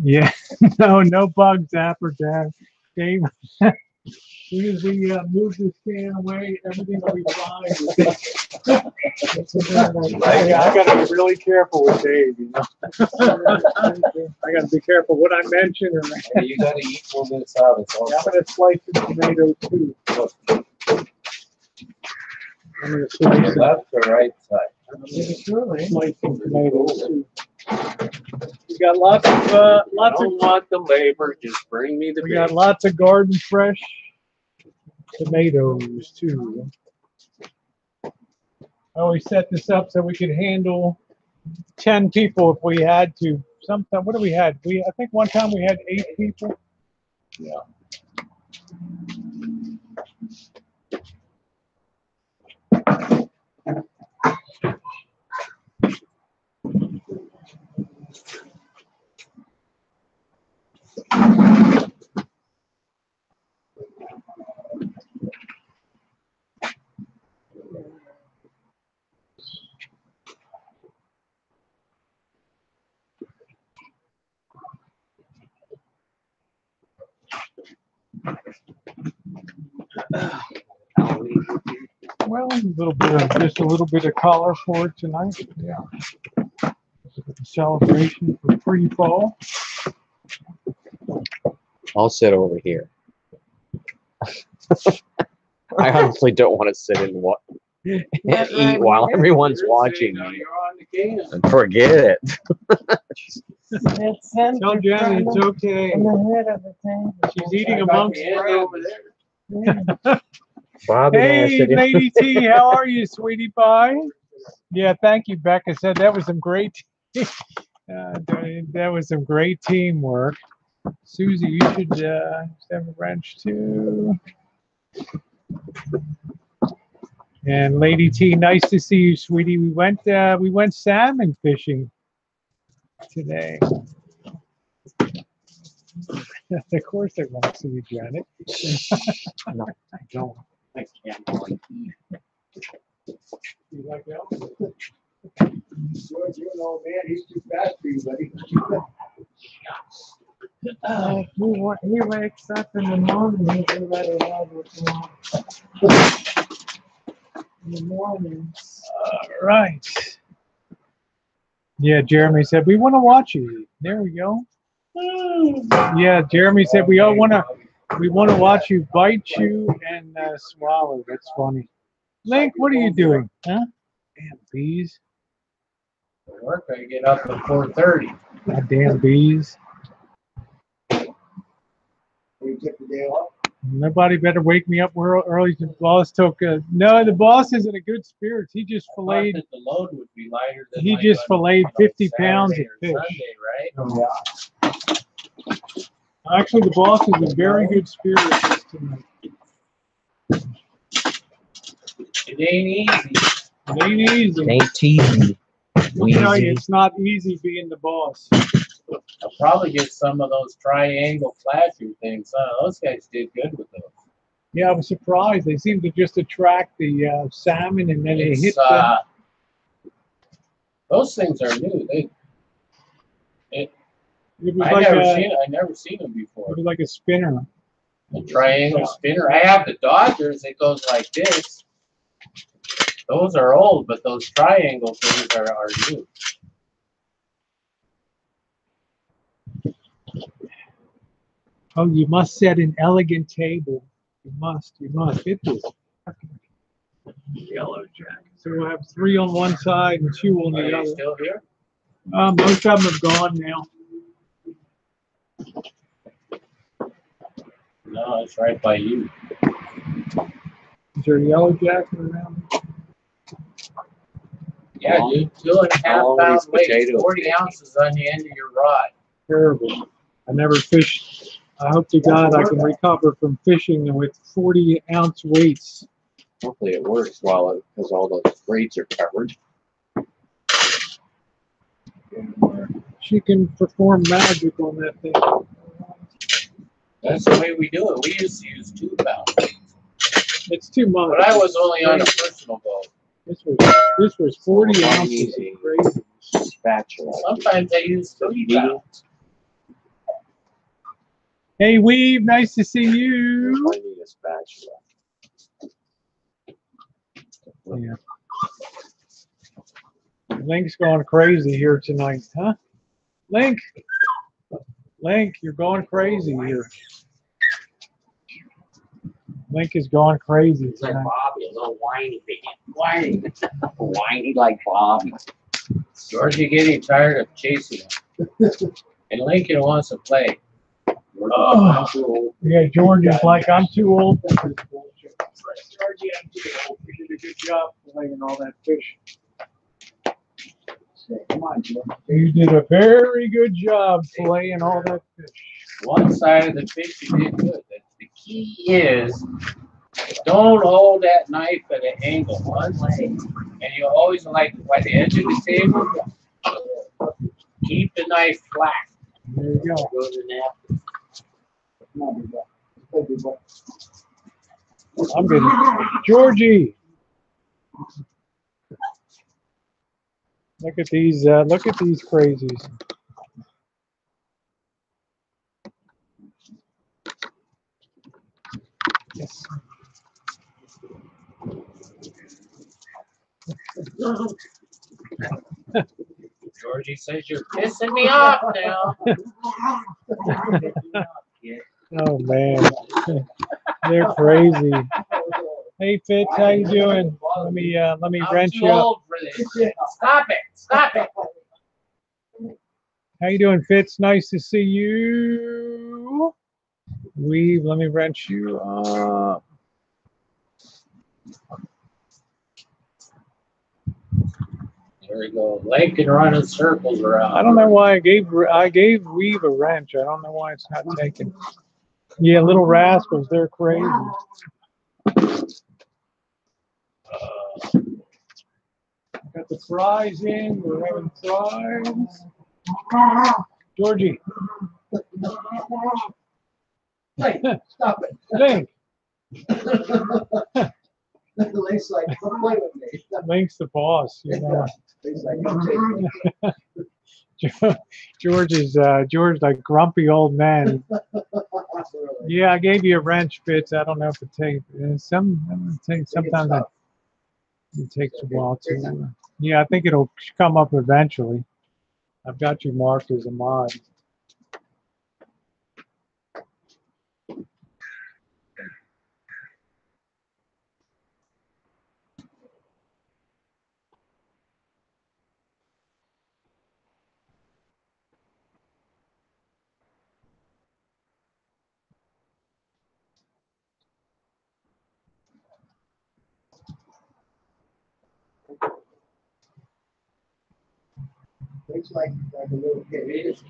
Yeah, no bug zapper, Dad. Dave. As soon as we move this can away, everything will be fine. I gotta be really careful with Dave, you know. I gotta be careful what I mention. Or Hey, you gotta equal this out. It's all I'm gonna slice the tomatoes too. I'm gonna slice the left or right side. slice the tomatoes too. We got lots of I don't want the labor. Just bring me the we bait. got lots of garden fresh tomatoes too. I always set this up so we could handle 10 people if we had to. Sometime, what do we had? I think one time we had 8 people. Yeah. Well, just a little bit of color for it tonight. Yeah. Celebration for pre-fall. I'll sit over here. I honestly don't want to sit and eat while everyone's watching. Now you're on the can. And forget it. It's centered Tell Janet it's okay. in the head of the table. She's eating I got amongst the end friends. over there. Bobby and I are Hey, sitting- Lady T, how are you, sweetie pie? Yeah, thank you, Becca. Said that was some great. That was some great teamwork. Susie, you should have a wrench too. And Lady T, nice to see you, sweetie. We went salmon fishing today. Of course, I want to see you, Janet. No, I don't. I can't really eat. You like that? George, you're an old man. He's too fast for you, buddy. He wakes up in the morning, he's already had it in the morning. All right. Yeah, Jeremy said we want to watch you. There we go. Yeah, Jeremy said we want to watch you bite, chew, and swallow. That's funny. Link, what are you doing? Huh? Damn bees. Work, I get up at 4:30. Goddamn bees. You took the day off? Nobody better wake me up early. The boss took no, the boss is in a good spirits. He just I thought filleted. that the load would be lighter than He like just on, filleted 50 Saturday pounds of or fish. Sunday, right? Actually, the boss is in very good spirits tonight. It ain't easy. It ain't easy. Ain't easy. I'll tell you, it's not easy being the boss. I'll probably get some of those triangle flasher things. Those guys did good with those. Yeah, I was surprised. They seem to just attract the salmon, and then they hit them. Those things are new. It was I like never seen them before. It was like a spinner. A triangle spinner. I have the Dodgers. It goes like this. Those are old, but those triangle things are new. Oh, you must set an elegant table. You must. It is. Yellow jacket. So we'll have 3 on one side and 2 on the Are other. you still here? Most of them have gone now. No, it's right by you. Is there a yellow jacket around? Yeah, dude. 2.5 pound weight, 40 ounces on the end of your rod. Terrible. I never fished. I hope to God I can recover from fishing with 40-ounce weights. Hopefully it works because all the braids are covered. She can perform magic on that thing. That's the way we do it. We used to use 2 pound weights. It's too much. But I was only on a personal boat. This was 40 ounces. Crazy. Spatula. Sometimes I use 3 pounds. Hey, Weave, nice to see you. I need a spatula. Yeah. Link's going crazy here tonight, huh? Link, you're going crazy here. Link is going crazy He's like tonight. Bobby, a little whiny baby. Whiny. Whiny like Bobby. Georgie getting tired of chasing him. And Lincoln wants to play. Oh, yeah, George is like, I'm too old for this bullshit. Georgie, I'm too old. You did a good job playing all that fish. Come on, George. You did a very good job playing all that fish. One side of the fish you did good. The key is don't hold that knife at an angle one way. And you always like by the edge of the table, keep the knife flat. There you go. Go to the napkin. I'm good. Georgie. Look at these crazies. Yes. Georgie says you're pissing me off now. Oh man, they're crazy. Hey Fitz, how you doing? Let me wrench I'm too you up. old for this shit. Stop it! Stop it! How you doing, Fitz? Nice to see you. Weave, let me wrench you up. There we go. Lake can run in circles around. I don't know why I gave Weave a wrench. I don't know why it's not taking. Yeah, little rascals, they're crazy. Got the fries in. We're having fries. Georgie. Hey, stop it. Link. Link's like, come play with me. Link's the boss, you know. Link's like, come take me. George like grumpy old man. Yeah, I gave you a wrench, Fitz. I don't know if it takes sometimes it takes a while to. Yeah, I think it'll come up eventually. I've got you marked as a mod. Link's like a little kid. He just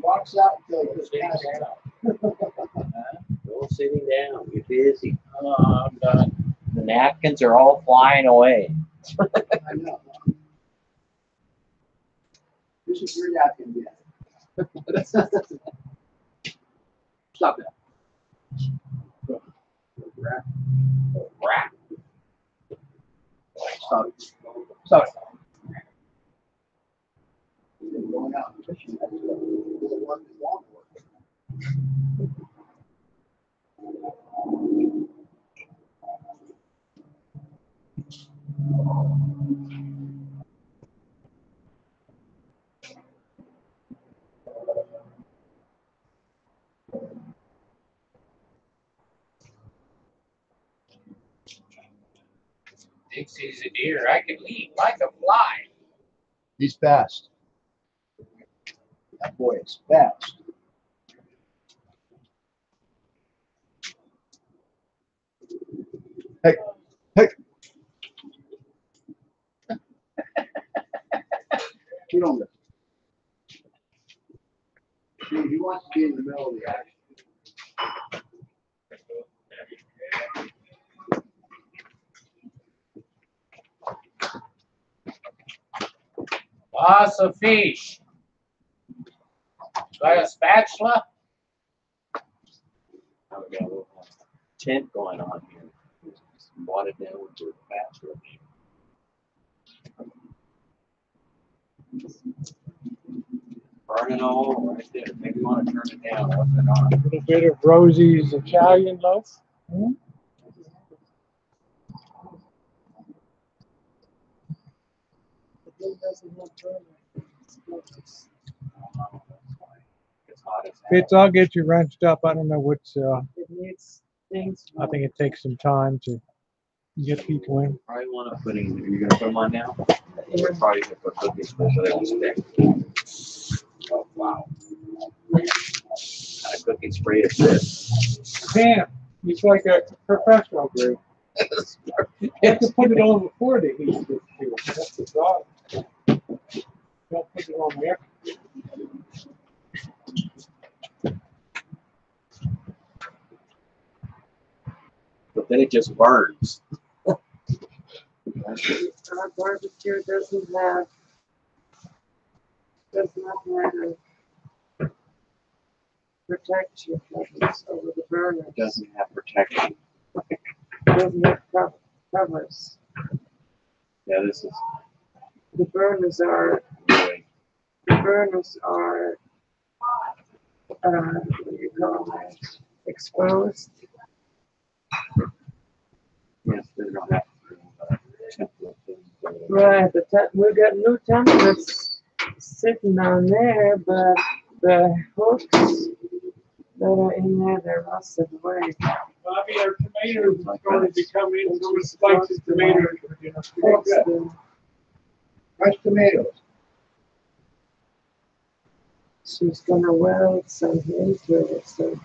Walks out until he just Sitting passes down. out. Go sitting down. You're busy. I'm done. The napkins are all flying away. I know. This is your napkin, yeah. Stop that. Rat. Stop it. Stop it. Going out fishing, that's the one that won't work. Dixie's a deer. I can leap like a fly. He's fast. That boy is fast. Hey, hey. You don't listen. He wants to be in the middle of the action. Lots of fish. Got a spatula? Now we got a little tent going on here. Just water down with the bachelor. Burning all over right there. Maybe you want to turn it down. What's it on? A little bit of Rosie's Italian loaf. It doesn't have burner. It's hot as hell. Fitz, I'll get you wrenched up. I don't know what's, It needs things. I think it takes some time to get people in. Probably want to put in. You're gonna put them on now. We're probably gonna put cookies so they don't stick. Oh wow! What kind of cookie spray is this? Damn, he's like a professional, Greg. You have to put it on before they heat it. That's the problem. Don't put it on there. But then it just burns. Our barbecue does not have a protection covers over the burner. It doesn't have protection. Doesn't have covers. Yeah, this is The burners are really. What do you call that? Exposed. Yes, they don't have template things. Right, we got new templates sitting on there, but the hooks that are in there, they're rusted away. Bobby, our tomatoes are going to be coming in, so it's spicy tomatoes. You know, pretty good. Fresh tomatoes. She's gonna weld some into it, so.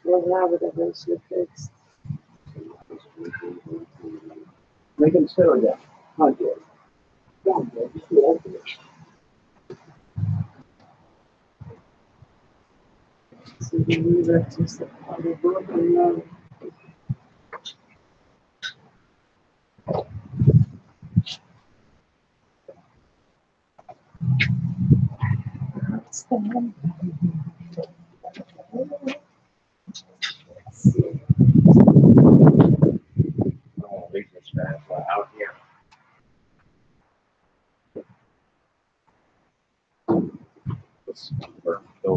We'll have it eventually fixed. They consider that. Not good. Don't do it. Just do open it. So we leave it just on the book and then. What's the name? Let's see. Oh, leave this spatula out here. Let's burn. So,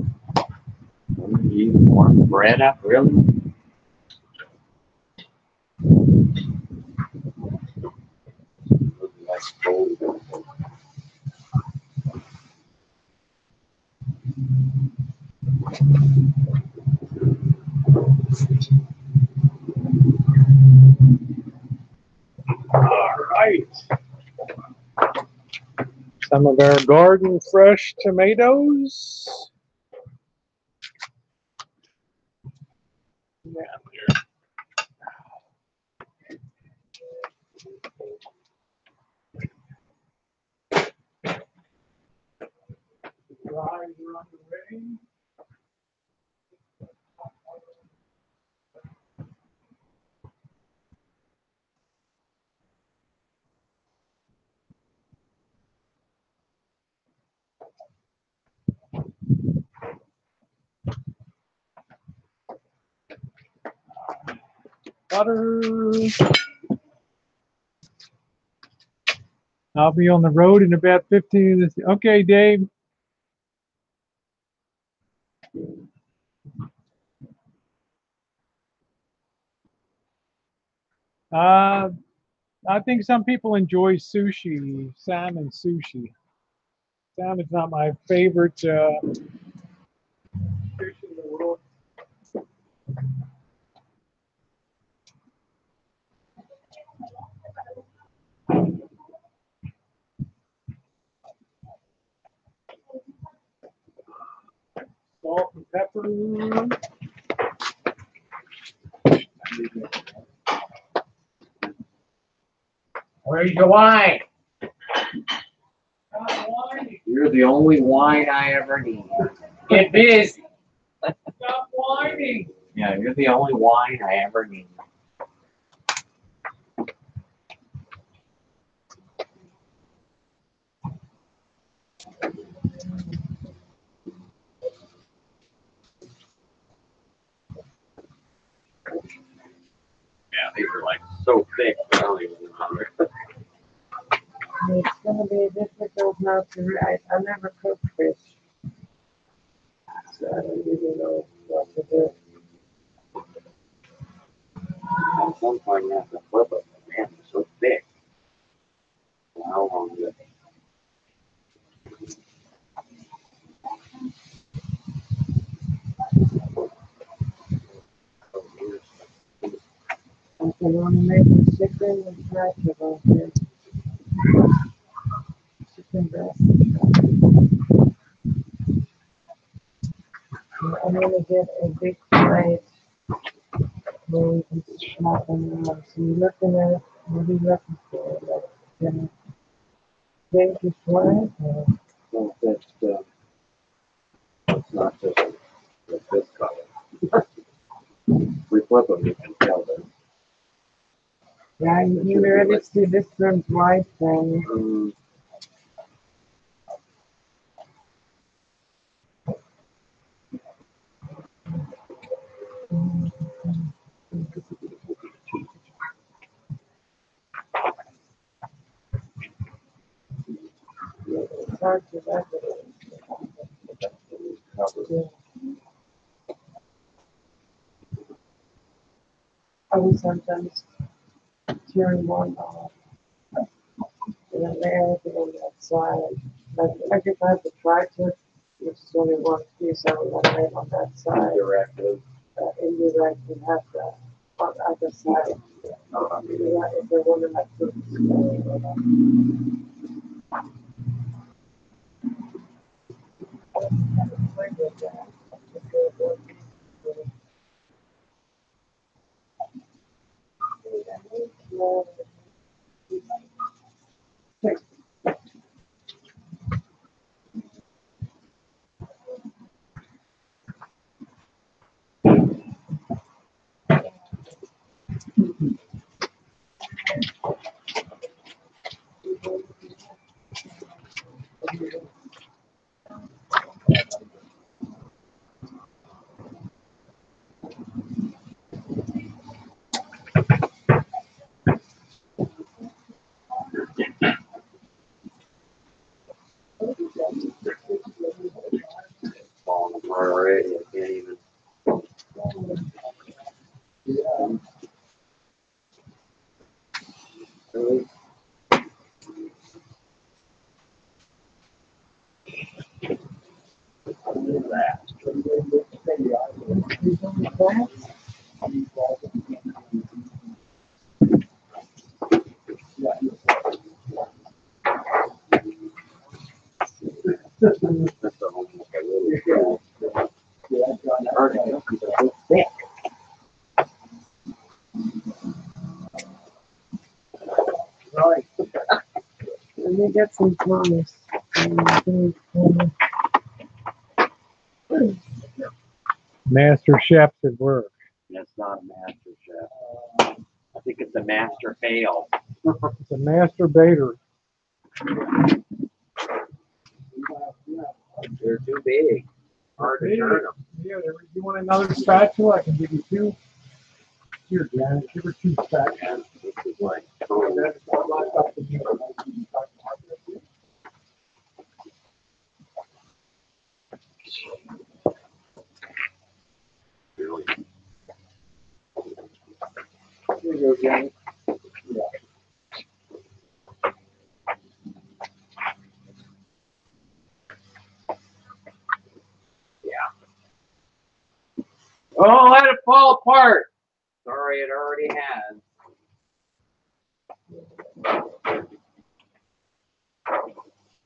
you warm bread up, really? That's cold. All right. Some of our garden fresh tomatoes. Yeah, on the way. Butter. I'll be on the road in about 15 minutes. Okay, Dave. I think some people enjoy sushi, salmon sushi. Salmon's not my favorite fish in the world. Salt and pepper. Where's your wine? You're the only wine I ever need. Get busy. Stop whining. Yeah, you're the only wine I ever need. Yeah, these are like so thick. I don't even know how they're. It's gonna be difficult now to write. I never cook fish, so I don't really know what to do. At some point, you have to flip it. Man, they're so thick. How long is it? I can only make the chicken and vegetable here. Chicken breast. I'm gonna get a big plate where we can snap them out. So you're looking at what are you looking for? Like, pinkish white or No, it's not just this color. We flip them, you can tell them. yeah, you really see different white things. It's hard to recognize. Yeah. I will sometimes turn one off and then everything on that side. Like every time I try to, which is only one piece, I will lay on that side. Indirectly. Indirectly have that on the other side. Yeah, if they want to like to Falling apart already. I can't even. Really? Look at that. That's almost like a little cookies are so thick. Right. Let me get some promise. Master chefs at work. That's not a master chef. I think it's a master fail. It's a master baiter. They're too big. Hard to turn them. Yeah, you want another spatula? I can give you 2. Here, Janet, give her 2 spatulas. This is like really. Here you go, Janet. Oh, let it fall apart. Sorry, it already has.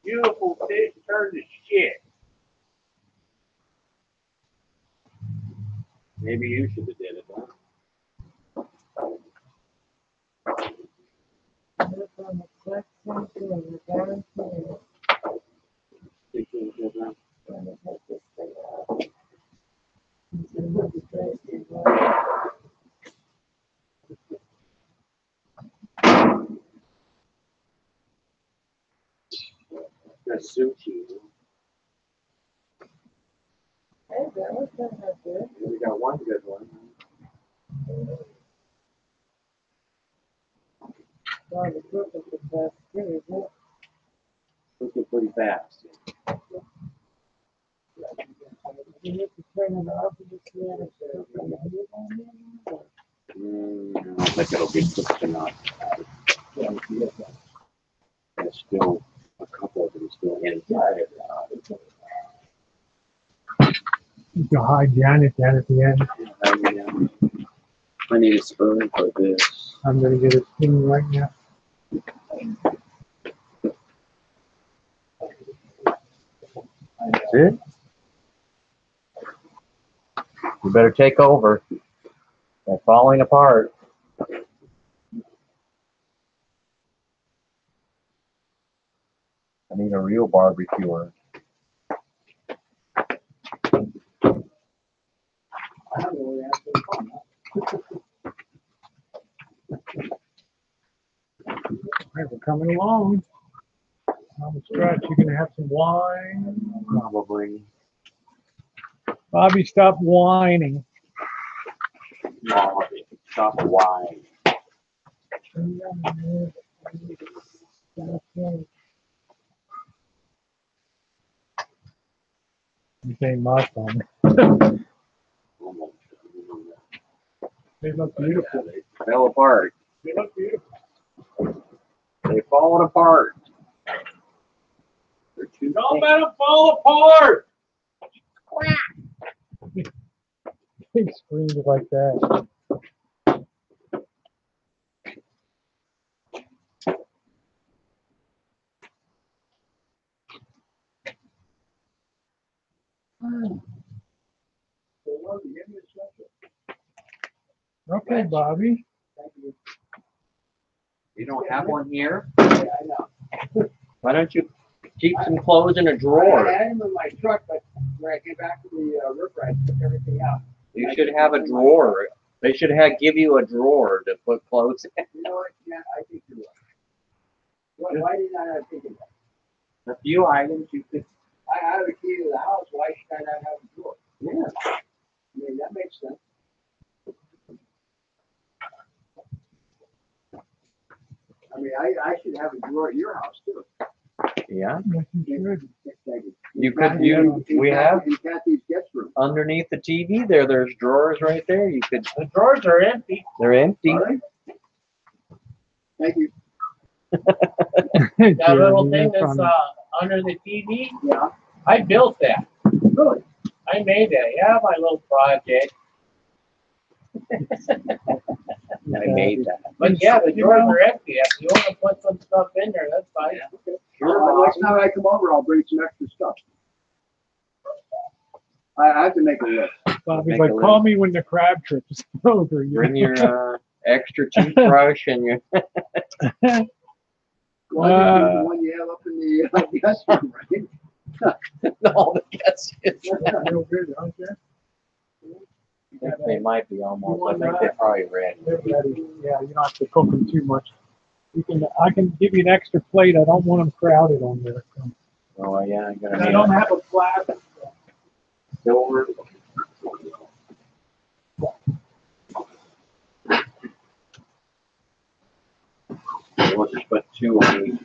Beautiful fish turned to shit. Maybe you should have did it, huh? That's sushi. We got one good one. Cooking pretty fast. I think it'll be cooked enough. There's still a couple of them still inside of it. You can hide Janet down at the end. I need a spoon for this. I'm going to get a spoon right now. That's it. You better take over. They're falling apart. I need a real barbecuer. Alright, we're coming along. On the stretch, you're going to have some wine. Probably. Bobby, stop whining. No, stop wine. You ain't much on me. They look beautiful. They fell apart. They look beautiful. They're falling apart. They're too Don't let them fall apart! He screamed like that. Okay, Bobby. You don't have one here? Yeah, I know. Why don't you keep some clothes in a I drawer? had them in my truck, but when I came back to the river, I took everything out. You should have a drawer. They should give you a drawer to put clothes in. You know what? Yeah, I think you're right. Why did I not think of that? A few items you could. I have a key to the house. Why should I not have a drawer? Yeah. I mean, that makes sense. I mean, I should have a drawer at your house too. Yeah. Yes, you should. You could. We have in Kathy's guest room. underneath the TV there. There's drawers right there. You could. The drawers are empty. They're empty. All right. Thank you. That little thing that's under the TV, Yeah. I built that. Really? I made that. Yeah, my little project. I made that. But yeah, the drawers are empty. If you want to put some stuff in there, that's fine. Next time I come over, I'll bring some extra stuff. I have to make a list. Bobby's Make like, a call me when the crab trip is over. Bring your extra toothbrush and your. Well, the one you have up in the guest room, right? all the guests. Real good, aren't you? think they might be almost. I think they're probably ready. They're ready. Yeah, you don't have to cook them too much. I can give you an extra plate. I don't want them crowded on there. So. Oh yeah, I'm gonna I need don't have a flat. silver. We'll just put 2 on each.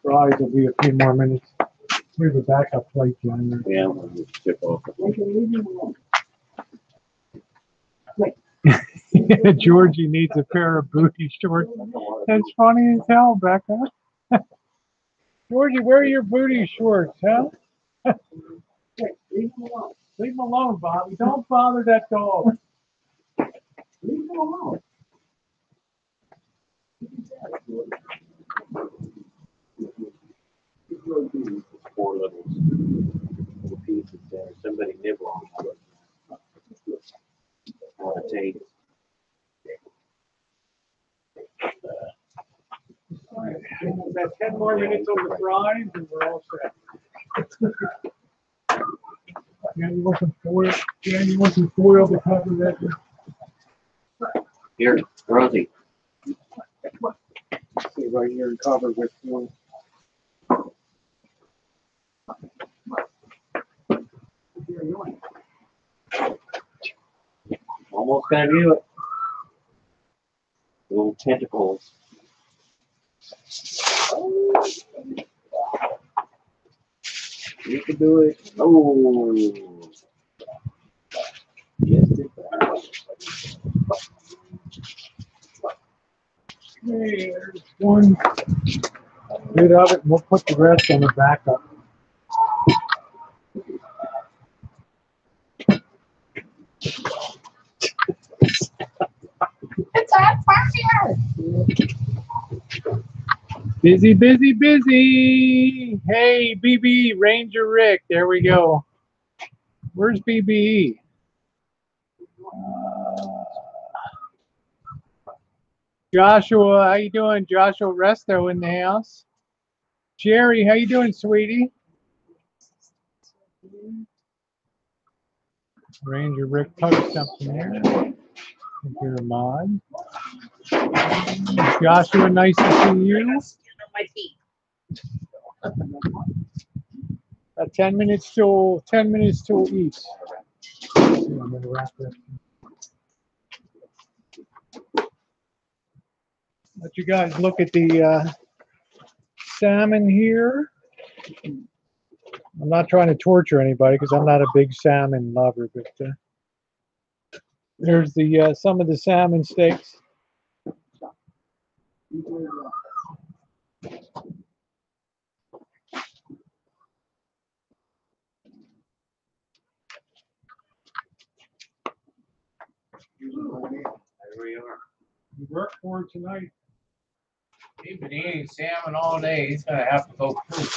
Fries will be a few more minutes. Here's a backup plate, John. Yeah, we'll just chip off. Georgie needs a pair of booty shorts. That's funny as hell, Becca. Georgie, where are your booty shorts, huh? Leave him alone, Bobby. Don't bother that dog. Leave him alone. Four little pieces there. Somebody nibble on it. Want to take. About 10 more minutes on the fries and we're all set. Yeah, you want some foil? Yeah, you want some foil to cover that? Here, Rosie. See right here and cover with foil. Almost gonna do it. Little tentacles. You can do it. Oh. Yes, it does. Okay, there's one bit of it, and we'll put the rest on the backup. It's on fire! Busy, busy, busy. Hey, BB, Ranger Rick. There we go. Where's BB? Joshua, how you doing? Joshua Resto in the house. Jerry, how you doing, sweetie? Ranger Rick post something there. You're a mod. Joshua, nice to see you. My feet. 10 minutes till eat. I'm gonna wrap this. Let you guys look at the salmon here. I'm not trying to torture anybody because I'm not a big salmon lover, but there's the some of the salmon steaks. There we are. You work for it tonight. He's been eating salmon all day. He's gonna have to go poop.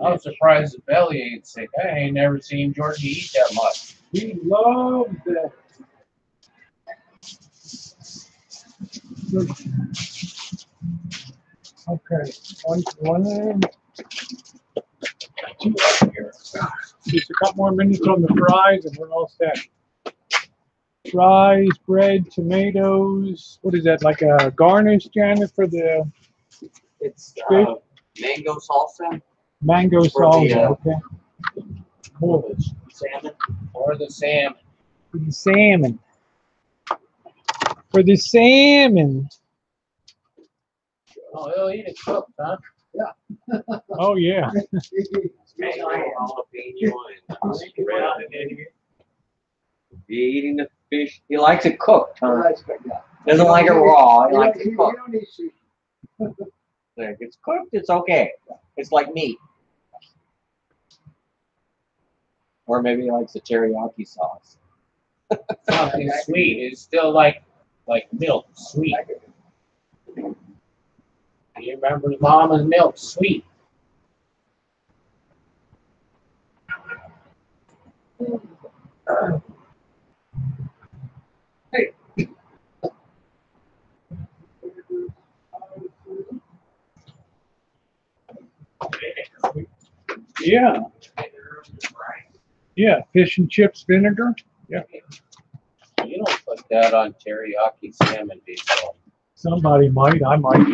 I'm surprised the belly ain't sick. I ain't never seen Georgie eat that much. He loves that. Okay, one, two here. Just a couple more minutes on the fries and we're all set. Fries, bread, tomatoes. What is that, like a garnish, Janet, for the It's fish? mango salsa. Mango For salsa, the, okay. Cool. Salmon. Or the salmon. For the salmon. For the salmon. Oh, he'll eat it cooked, huh? Oh, yeah. Mango, jalapeno, and spread it in here. He eating the fish. He likes it cooked, huh? Doesn't like it raw. He likes it cooked. If it's cooked, it's okay. It's like meat. Or maybe he likes the teriyaki sauce. Something sweet. It's still like milk, sweet. You remember mama's milk, sweet. Yeah. Yeah, fish and chips vinegar. Yeah. You don't put that on teriyaki salmon before. Somebody might. I might.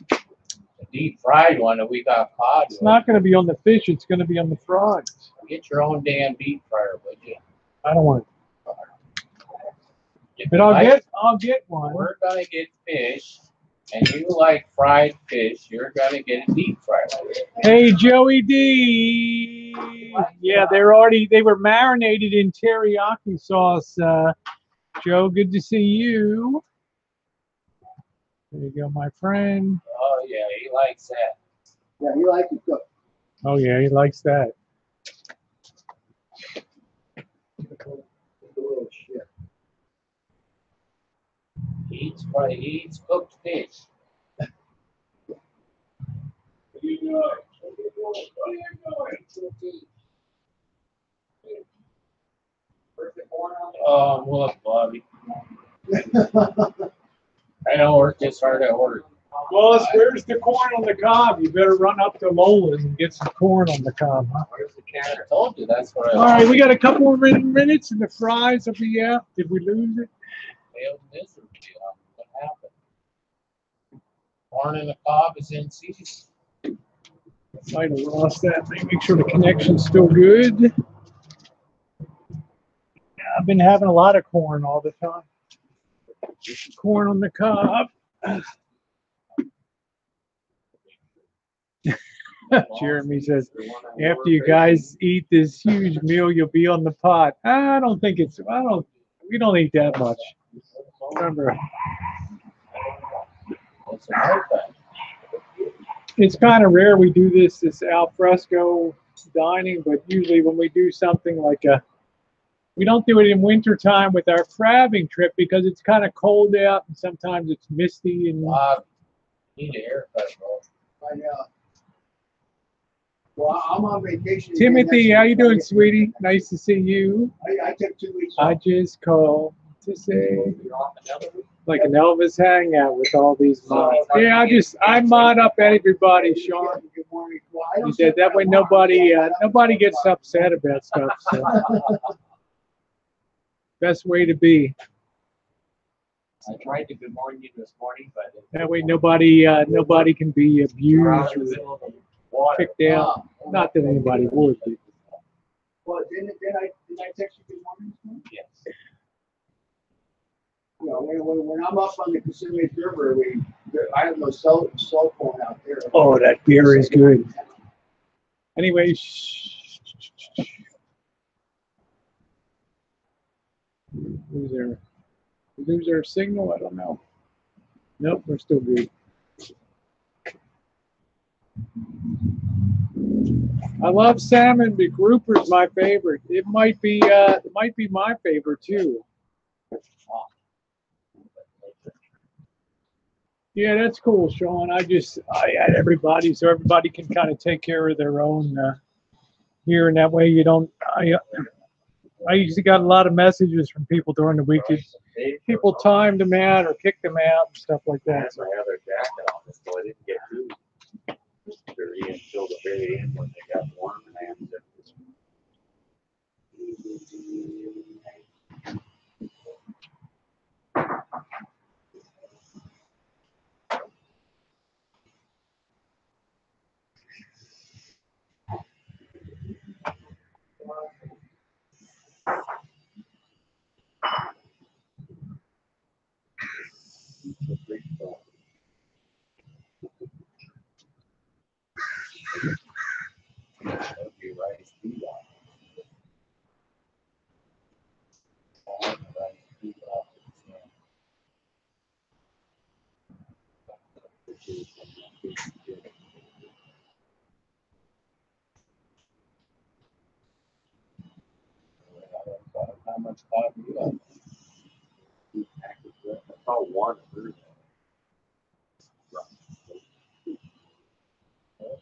The deep fried one that we got cod It's with. not going to be on the fish. It's going to be on the fries. Get your own damn deep fryer, would you? I don't want it. If But you like, I'll get one. we're gonna get fish, and you like fried fish, you're gonna get a deep fryer. Hey, Joey D. Yeah, they were marinated in teriyaki sauce. Joe, good to see you. There you go, my friend. Oh yeah, he likes that. Yeah, he likes to cook. Oh yeah, he likes that. Oh, shit. He eats cooked fish. What are you doing? Oh, look, Bobby. I don't work this hard at work. Well, where's the corn on the cob? You better run up to Lola's and get some corn on the cob, huh? Where's the can? I told you that's what I All right, we got a couple more minutes and the fries will be out. Did we lose it? failed miserably. What happened? Corn in the cob is in season. Might have lost that. Make sure the connection's still good. I've been having a lot of corn all the time. Corn on the cob. Jeremy says, after you guys eat this huge meal, you'll be on the pot. I don't think it's, we don't eat that much. Remember, it's kind of rare we do this al fresco dining, but usually when we do something like we don't do it in winter time with our crabbing trip because it's kind of cold out and sometimes it's misty and. Need a haircut, bro. Well, I'm on vacation. Timothy, how you doing, sweetie? Nice to see you. I took 2 weeks I off. just called to say, You're off another week? like an Elvis hangout with all these mods. Yeah, I mod up everybody, Sean. Good morning. Well, I don't He said that way nobody gets upset about stuff. So. Best way to be. I tried to good morning you this morning, but That way nobody can be abused or kicked out. Not that anybody would. But. Well, didn't I text you good morning this morning? yes. You know, when I'm up on the Kissimmee River, I have no cell phone out there. Oh, that beer is good. Anyway, lose our signal? I don't know. Nope, we're still good. I love salmon, but grouper's my favorite. It might be my favorite too. Yeah, that's cool, Sean. I add everybody so everybody can kind of take care of their own here, and that way you don't. I usually got a lot of messages from people during the week. People timed them out or kicked them out and stuff like I that. had my other jacket on, so I didn't get too dirty until the very end when they got warm and I ended up just how much cod do you have? That's all one.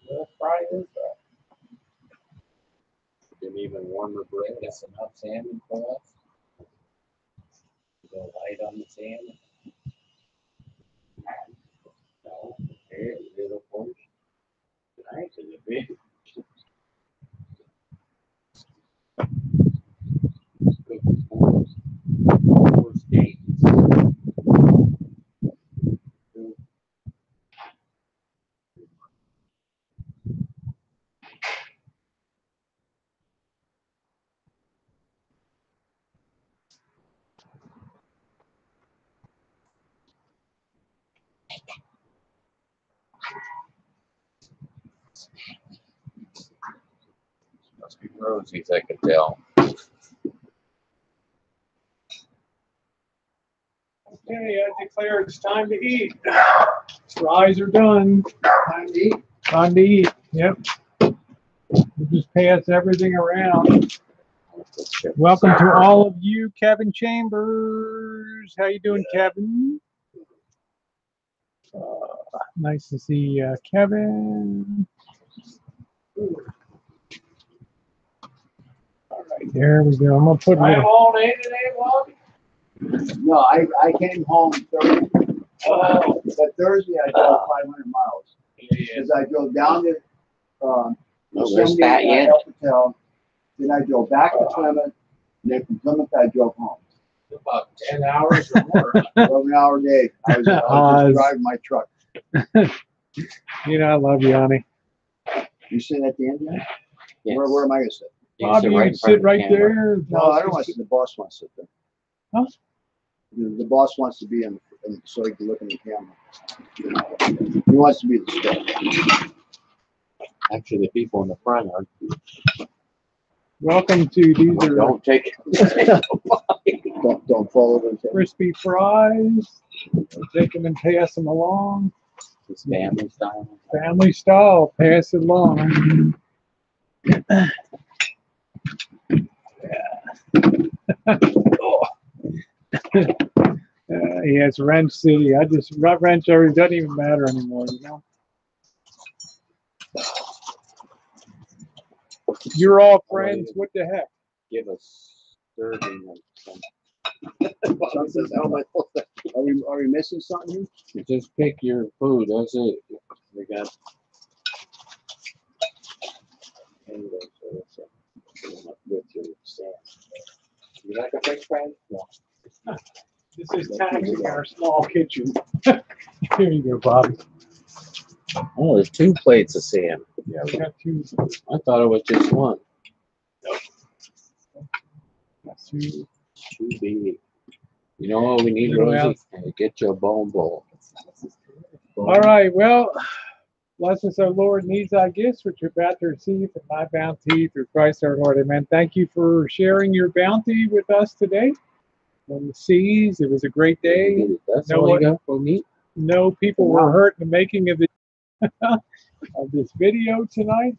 What fry is that? Didn't even warm the bread. That's enough salmon for us. Go light on the salmon. No, okay, a little portion. Nice, is it big? Must be Rosie's, I can tell. Okay, I declare it's time to eat. Fries are done. Time to eat. Time to eat. Yep. We just pass everything around. Welcome to all of you, Kevin Chambers. How you doing, Kevin? Nice to see Kevin. All right, there we go. I'm gonna put a little. All day today, Bob? No, I came home Thursday. But Thursday I drove 500 miles. Because I drove down to where's Pat yet? El Patel, then I drove back to Plymouth, and then from Plymouth I drove home. About 10 hours or more. 11-hour day. I was just driving my truck. You know I love you, honey. You sitting at the end there? Yes. Where am I going to sit? Bobby, you can sit right there. No, I don't want to sit. The boss wants to sit there. Huh? The boss wants to be in so he can look in the camera. He wants to be the star. Actually, the people in the front are. Welcome to these are Don't take Don't follow them. crispy fries. Take them and pass them along. It's family style. Family style. Pass it along. Yeah, it's Ranch City. Rancho, it doesn't even matter anymore, you know. You're all friends. What the heck? Give us serving of some. Are we missing something here? Just pick your food, that's it. We got. You like a French fry? No. This is taxing our small kitchen. Here you go, Bobby. Oh, there's 2 plates of salmon. Yeah, we got 2. I thought it was just one. Got 2. Too big. You know what we need, Little Rosie? Get your bone bowl. All right, well, blessings our Lord needs our gifts, which you're about to receive from my bounty through Christ our Lord. Amen. Thank you for sharing your bounty with us today. On the seas, it was a great day. That's No all one- you got for me? No people were hurt in the making of, of this video tonight.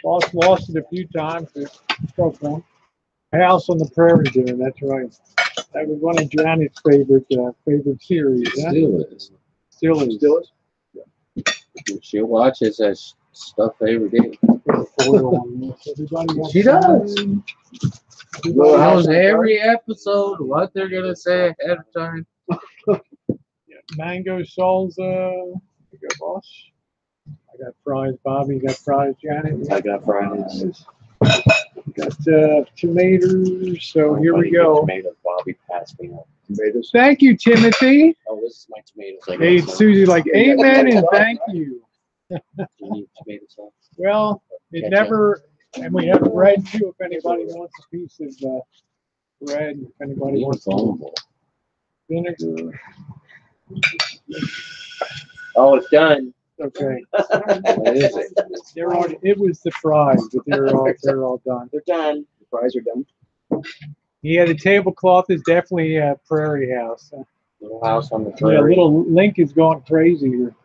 Lost it a few times. But House on the Prairie dinner, that's right. That was one of Janet's favorite series. Yeah? Still is. Still is. She watches that stuff every day. Everybody She does. She knows every episode what they're gonna say ahead of time. Mango salsa. You go, boss. I got fries. Bobby, you got fries. Janet. I got fries. Got tomatoes. So here we go. Tomatoes, Bobby passed me up. Tomatoes. Thank you, Timothy. Oh, this is my tomatoes. I Hey, got some. Susie, like amen and thank you. Do you need tomato sauce? Well, it Ketchup. never, and we have bread too. If anybody wants a piece of bread, if anybody wants some vinegar. Oh, it's done. Okay. What is it? It was the fries, but they're all done. They're done. The fries are done. Yeah, the tablecloth is definitely a Prairie House. Little house on the Yeah, prairie. little Link is going crazy here.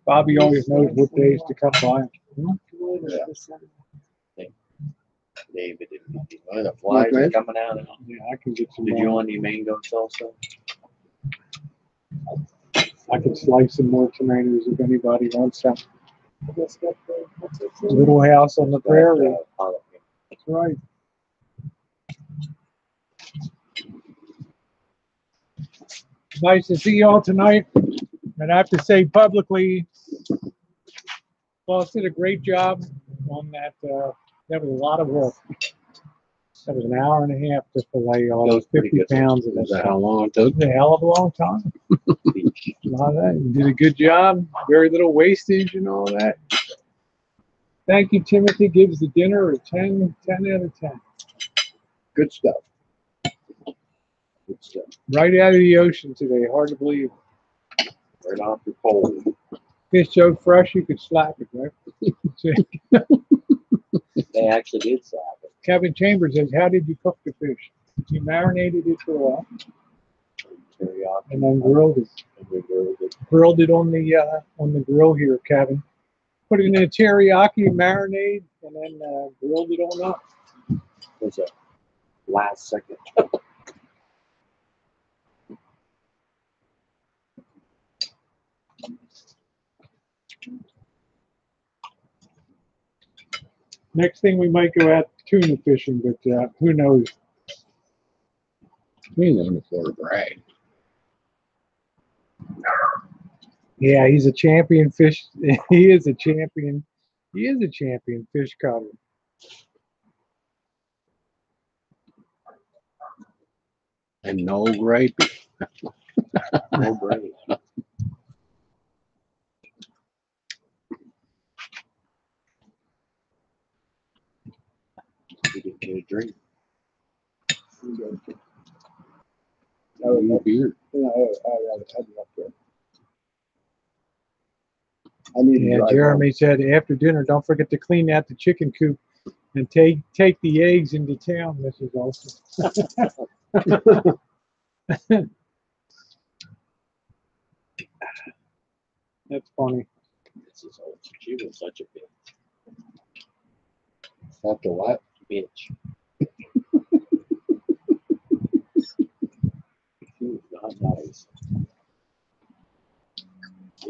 Bobby always knows what days to come by. David, one of the flies are coming out. Yeah, I can get some. Did you want any mango salsa? I could slice some more tomatoes if anybody wants some. Little house on the prairie. That's right. Nice to see y'all tonight. And I have to say publicly, boss did a great job on that. That was a lot of work. That was an hour and a half to fillet all those 50 pounds of Is this. that how long it took? It was a hell of a long time. A lot of that. You did a good job. Very little wastage and all that. Thank you, Timothy. Gives the dinner a 10 out of 10. Good stuff. Good stuff. Right out of the ocean today. Hard to believe. Right off the pole. Fish so fresh you could slap it, right? They actually did slap it. Kevin Chambers says, "How did you cook the fish? You marinated it for a while Teriyaki. and then grilled it. And we grilled it. Grilled it on the grill here, Kevin. Put it in a teriyaki marinade and then grilled it on up." Was a last second. Next thing we might go out tuna fishing, but who knows? We ain't going for a brag. Yeah, he's a champion fish. He is a champion. He is a champion fish cutter. And no grapey. No brain. We didn't get a drink. No beer. I need to Yeah, drive Jeremy said after dinner, don't forget to clean out the chicken coop and take the eggs into town, Mrs. Olson. That's funny. This is old. She was such a bitch. Such a what? Bitch. She was not nice.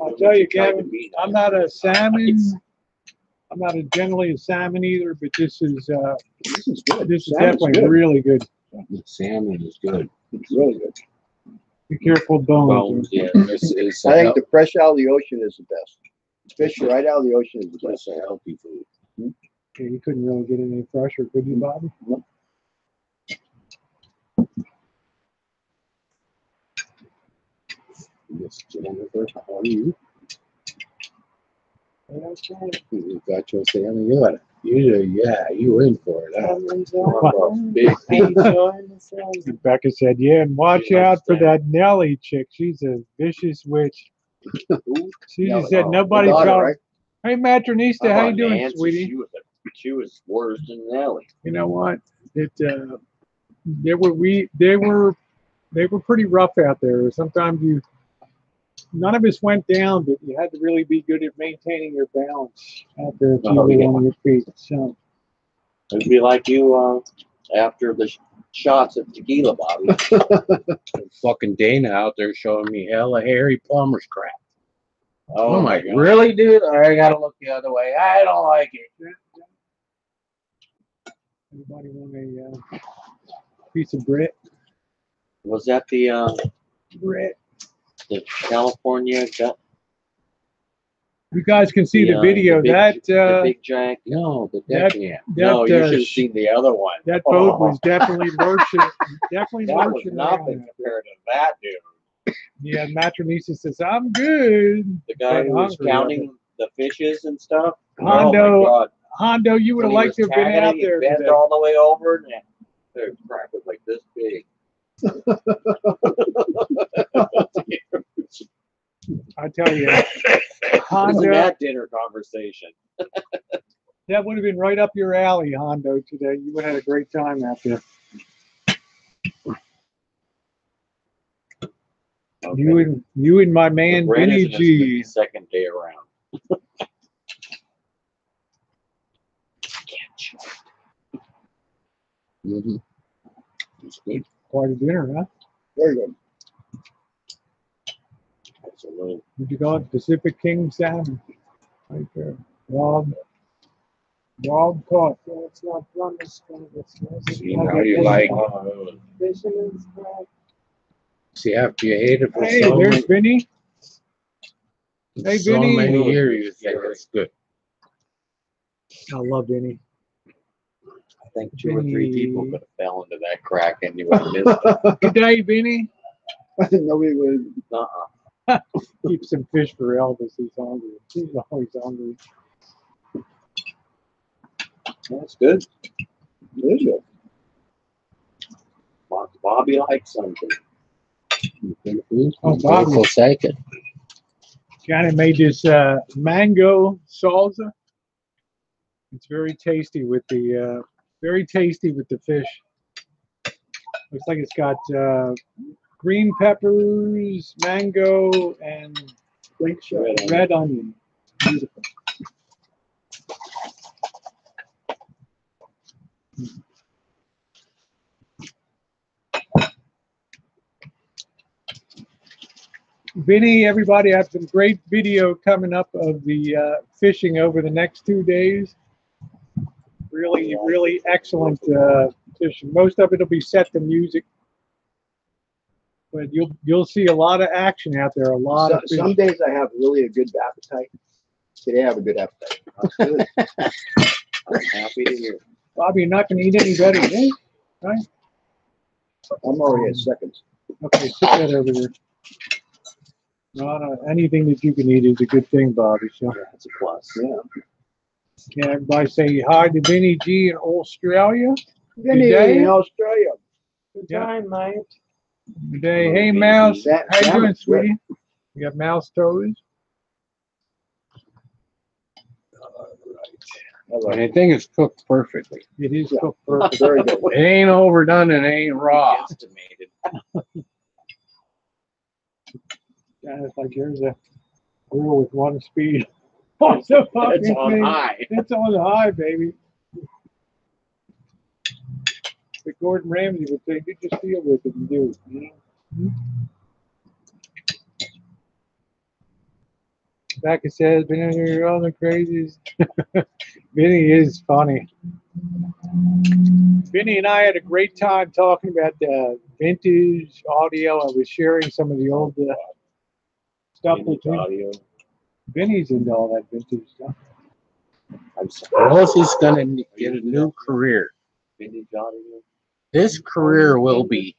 I'll tell you, She tried to Kevin, be I'm nice. not a salmon. I'm not generally a salmon either, but this is This is good. this is Salmon's definitely good. really good. The salmon is good. It's really good. Be careful, bones. Bones, yeah. It's I think the fresh out of the ocean is the best. Fish right out of the ocean is the best. a healthy food. Yeah, you couldn't really get any fresher, could you, Bobby? Miss Jennifer, how are you? You got your salmon. You in for it. Huh? I'm enjoying Big I'm enjoying the salmon. Becca said, "Yeah, and watch She likes out for that. that Nelly chick. She's a vicious witch." She Nelly. just said, Oh, "Nobody daughter, tell her." right? Hey, Matronista, how you doing, Nancy, sweetie? She was worse than Nelly. You know what? They were pretty rough out there. Sometimes none of us went down, but you had to really be good at maintaining your balance out there if you Oh, were yeah. on your feet. So It'd be like you after the shots of tequila, Bobby. Fucking Dana out there showing me hella Harry Plummer's crap. Oh I'm my like, God. really, dude? I gotta look the other way. I don't like it. anybody want a piece of Brit? Was that the Brit. California? You guys can see the video. The big jack. No, but that- yeah. No, you that, should have seen the other one. That boat was definitely lurching. Definitely That was lurching nothing around. compared to that dude. Yeah, Matronisa says, "I'm good." The guy But who was hungry, counting the fishes and stuff. Hondo, Oh my God. Hondo, you would When have he liked to was have been tagging out it, he there bent today. all the way over, and the crap was like this big. I tell you, Isn't Hondo, that dinner conversation? that would have been right up your alley, Hondo. Today, you would have had a great time out there. Okay. You and my man Brent Vinny isn't his G. second day around. Mm-hmm. It's good. Quite a dinner, huh? Very good. It's a little. Would you call it Pacific King salmon? Right there. Rob caught. So it's not plumber's crab, it's See, now you like. fisherman's crab. See, after you hate it for Hey, so there's many, Vinny. Hey, so Vinny. many years, you think it's good. I love Vinny. I think 2 or 3 people could have fell into that crack and you would have missed it. Good day, Vinny. Nobody would. Keep some fish for Elvis. He's hungry. He's always hungry. That's good. It is good. Bobby likes something. Oh, Bobby. Forsaken. Janet made this mango salsa. It's very tasty with the fish. Looks like it's got green peppers, mango, and red onion. Beautiful. Vinny, everybody, I have some great video coming up of the fishing over the next 2 days. Really, really excellent fishing. Most of it will be set to music, but you'll see a lot of action out there. A lot of fish. Some days I have really a good appetite. Today I have a good appetite. That's good. I'm happy to hear. Bobby, you're not going to eat any better than me, right? I'm already at seconds. Okay, sit that over there. No, anything that you can eat is a good thing, Bobby. So That's a plus. Yeah. can everybody say hi to Vinny G in Australia? Vinny day. in Australia. Good Yeah. time, mate. Good day. Hey, Mouse. That How you doing, salmon's good. sweetie? You got mouse toes? And I think it's cooked perfectly. It is Yeah. cooked perfect. Very good. It ain't overdone and it ain't raw. Estimated. Yeah, it's like here's a grill with one speed. Oh, the fucking It's on thing. high. It's on high, baby. But Gordon Ramsay would say, you just deal with it and do it. You know? Becca says, Vinny, you're all the crazies. Vinny is funny. Vinny and I had a great time talking about vintage audio. I was sharing some of the old stuff with him. Audio. Vinny's into all that vintage stuff. I'm sorry. Rosie's gonna get a new career. Vintage audio. This career will be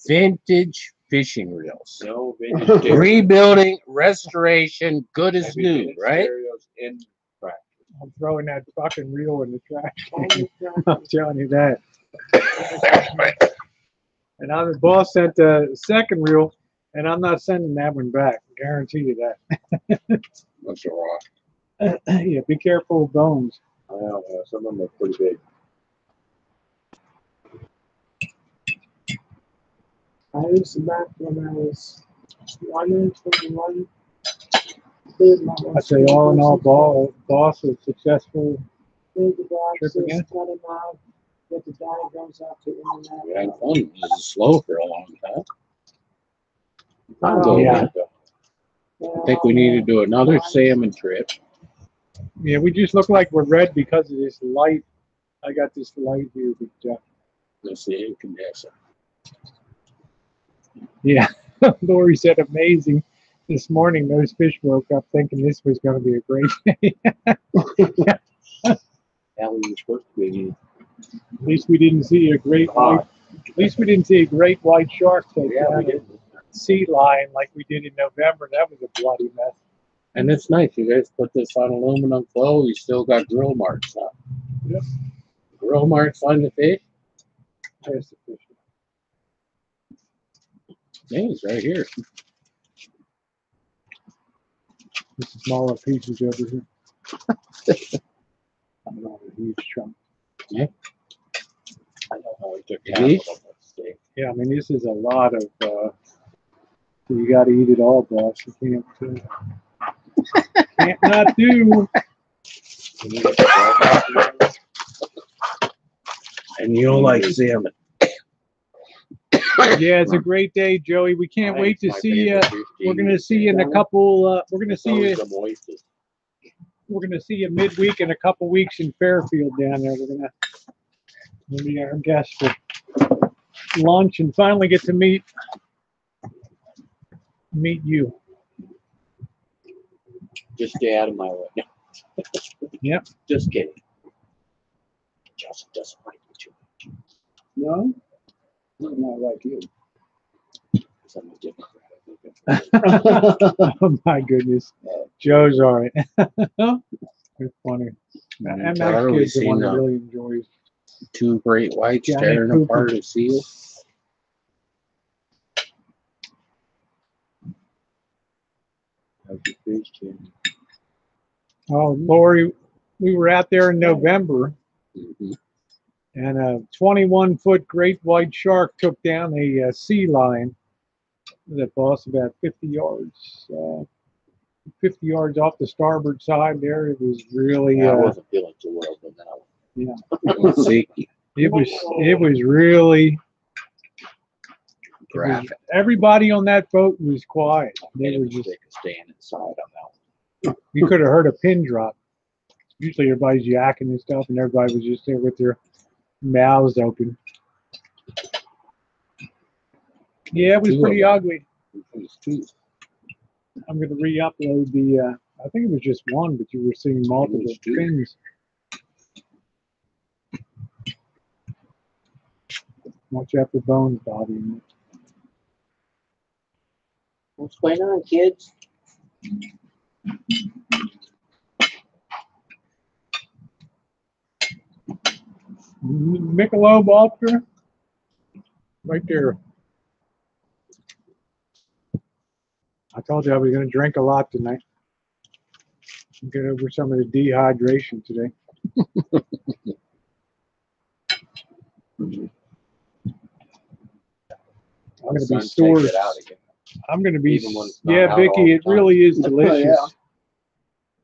vintage fishing reels. No vintage. Rebuilding, restoration, good as new, right? Stereos in practice. I'm throwing that fucking reel in the trash. I'm telling you that. And I'm the boss sent the second reel, and I'm not sending that one back. Guarantee you that. That's all right. Yeah, be careful of bones. I know, some of them are pretty big. I used to back when I was 21. Did my I say all in all, boss is successful. Big the box, Trip just again? cut him out. Get the diagrams out to We had internet. fun. This is slow for a long time. I'll go Yeah. with it. I think we need to do another salmon trip. Yeah, we just look like we're red because of this light. I got this light here, but Let's see, incandescent. yeah, Lori said amazing. This morning, those fish woke up thinking this was going to be a great day. Ellie was supposed to be. At least we didn't see a great white. At least we didn't see a great white shark take Yeah, we down did. a sea lion like we did in November. That was a bloody mess. And it's nice. You guys put this on aluminum foil. You still got grill marks on. Yep. Grill marks on the fish? There's the fish. Yeah, it's right here. The smaller pieces over here. I don't know, a huge chunk. Yeah. I don't know. He took It half is? of them. Steak. Yeah, I mean, this is a lot of, you got to eat it all, boss. You can't not do. Can you get the bread? And you'll like salmon. Yeah, it's a great day, Joey. We can't wait to My see you. favorite fish to We're gonna eat. see you in a couple. We're gonna see you. Those are the moistest. We're gonna see you midweek in a couple weeks in Fairfield down there. We'll be our guest for lunch and finally get to meet you. Just stay out of my way. Yep. Just kidding. Just doesn't like me too much. No? Not like you. 'Cause I'm a Democrat. Oh my goodness, Joe's all right. It's funny. And that Tara, we kid's the one seen that really enjoys. two great whites Johnny tearing Cooper. apart a seal. Oh, Lori, we were out there in November, and a 21-foot great white shark took down a sea lion that lost about 50 yards. 50 yards off the starboard side there. It was really. I wasn't feeling too well with that one. Yeah. See, It was really. Everybody on that boat was quiet. They were just staying inside on that one. you could have heard a pin drop. Usually everybody's yakking and stuff, and everybody was just there with their mouths open. Yeah, it was pretty ugly. I'm going to re-upload the. I think it was just one, but you were seeing multiple things. Watch out for bones, Bobby. What's going on, kids? Michelob Ultra, right there. I told you I was going to drink a lot tonight. Get over some of the dehydration today. I'm going to be sore. I'm going to be, yeah, Vicky, it really is delicious. Yeah.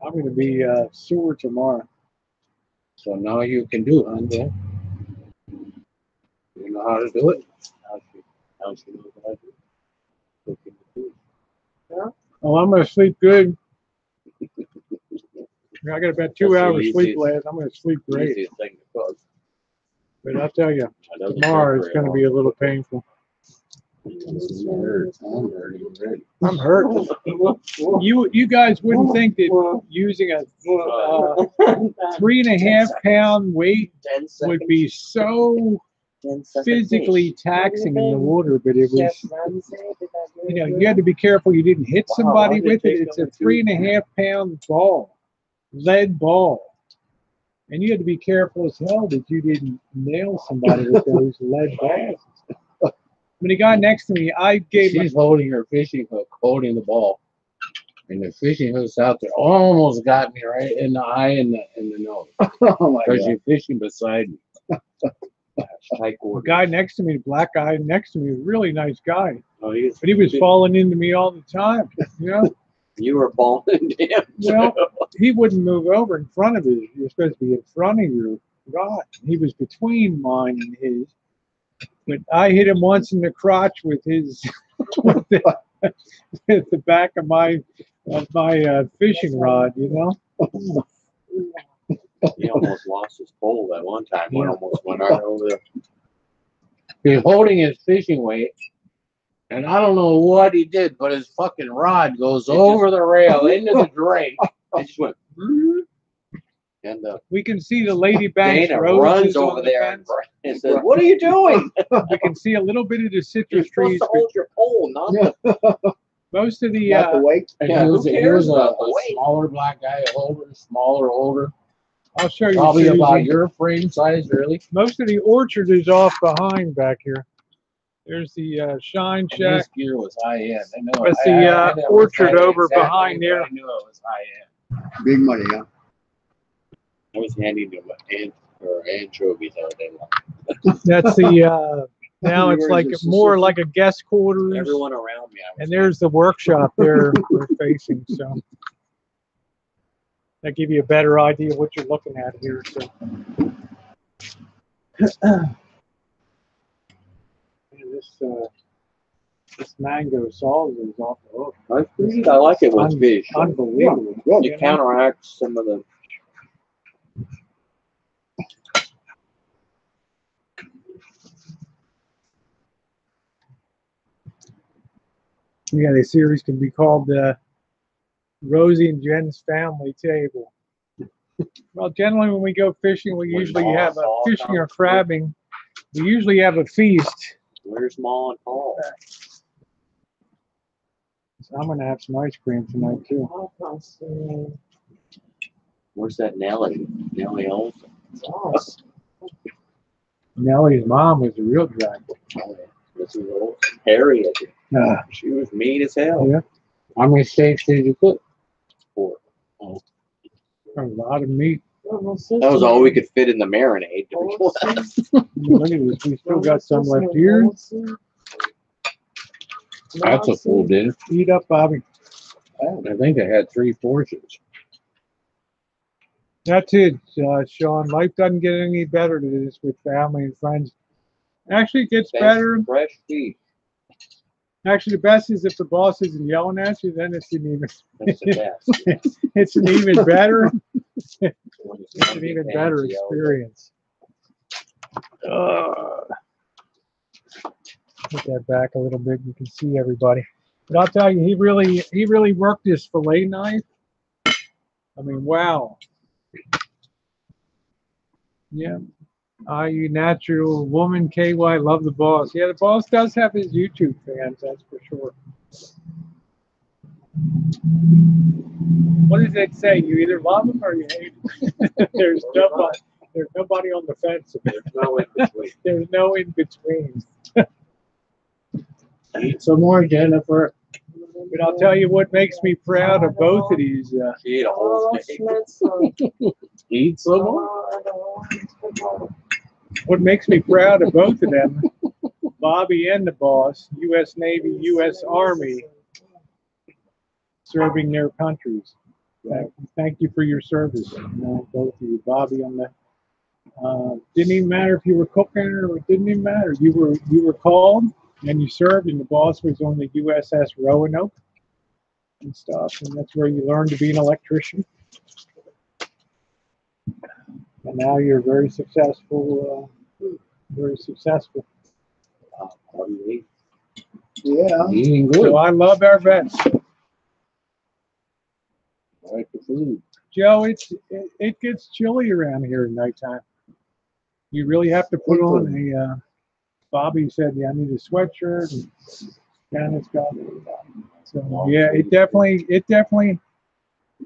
I'm going to be sore tomorrow. So now you can do it, huh? You know how to do it? Oh, I'm going to sleep good. I got about 2 hours sleep left. I'm going to sleep great. But I'll tell you, tomorrow it's going to be a little painful. I'm hurt. You guys wouldn't think that using a 3.5 pound weight would be so physically taxing in the water, but it was, you know, you had to be careful you didn't hit somebody with it. It's a 3.5 pound ball, lead ball. And you had to be careful as hell that you didn't nail somebody with those lead balls. When the guy next to me, I gave She's holding her fishing hook, holding the ball. And the fishing hook's out there. Almost got me right in the eye and the nose. Oh my God. Because you're fishing beside me. The guy next to me, the black guy next to me, was a really nice guy. Oh, but he was falling into me all the time, you know? You were falling into him. Well, he wouldn't move over in front of his. You're supposed to be in front of your rod. He was between mine and his. But I hit him once in the crotch with his, with the back of my fishing rod, you know? He almost lost his pole at one time. One almost went right over there. He's holding his fishing weight, and I don't know what he did, but his fucking rod goes over the rail into the drake. It just went. And we can see the Lady Banks Dana roses runs over there and says, "What are you doing?" We can see a little bit of the citrus You're trees. supposed to hold your pole, not most of the the weight. And Yeah, he was who a cares about the weight? smaller black guy, older. I'll show you. Probably Susie. about your frame size, really. Most of the orchard is off behind back here. There's the Shine And Shack. this gear was high end. I know. That's I the never orchard said it over exactly, behind but there. I knew it was high end. Big money, huh? I was handing him anchovies all day long. That's the now it's like more like a guest quarters. Everyone around me. And there's the workshop there we're facing. So that give you a better idea of what you're looking at here. So this mango salsa is off the hook. I like it with fish. Unbelievable. It counteracts some of the. Yeah, the series can be called the Rosie and Jen's Family Table. Well, generally when we go fishing, we usually have a fishing or crabbing. We usually have a feast. Where's Ma and Paul? So I'm gonna have some ice cream tonight too. Where's that Nellie? Nellie Olsen. Nellie's mom was a real drag. This is old Harriet. She was mean as hell. Yeah. How many steaks did you cook? 4. A lot of meat. That was all we could fit in the marinade. To be honest. Look at this. We still got some left here. That's a full dinner. Eat up, Bobby. I think I had 3 portions. That's it, Sean. Life doesn't get any better than this with family and friends. Actually, it gets better. Fresh beef. Actually, the best is if the boss isn't yelling at you, then it's an even. That's the best. It's an even better. When It's an even better experience. Put that back a little bit. You can see everybody. But I'll tell you, he really worked this fillet knife. I mean, wow. Yeah. You natural woman, KY, love the boss. Yeah, the boss does have his YouTube fans, that's for sure. What does it say? You either love him or you hate him. There's nobody on the fence. There's no in between. There's no in between. Eat some more, Jennifer. But I'll tell you what makes me proud of both of these. She ate a whole steak. Eat some more. What makes me proud of both of them, Bobby and the boss, U.S. Navy, U.S. Army, serving their countries. Thank you for your service, both of you. Bobby on the didn't even matter if you were cooking or it didn't even matter. You were called and you served, and the boss was on the USS Roanoke and stuff, and that's where you learned to be an electrician. And now you're very successful. Very successful. Yeah. Eating good. So I love our vets. I like the food. Joe, it gets chilly around here at nighttime. You really have to put on a. Bobby said, "Yeah, I need a sweatshirt." And Janet's got it. So yeah, it definitely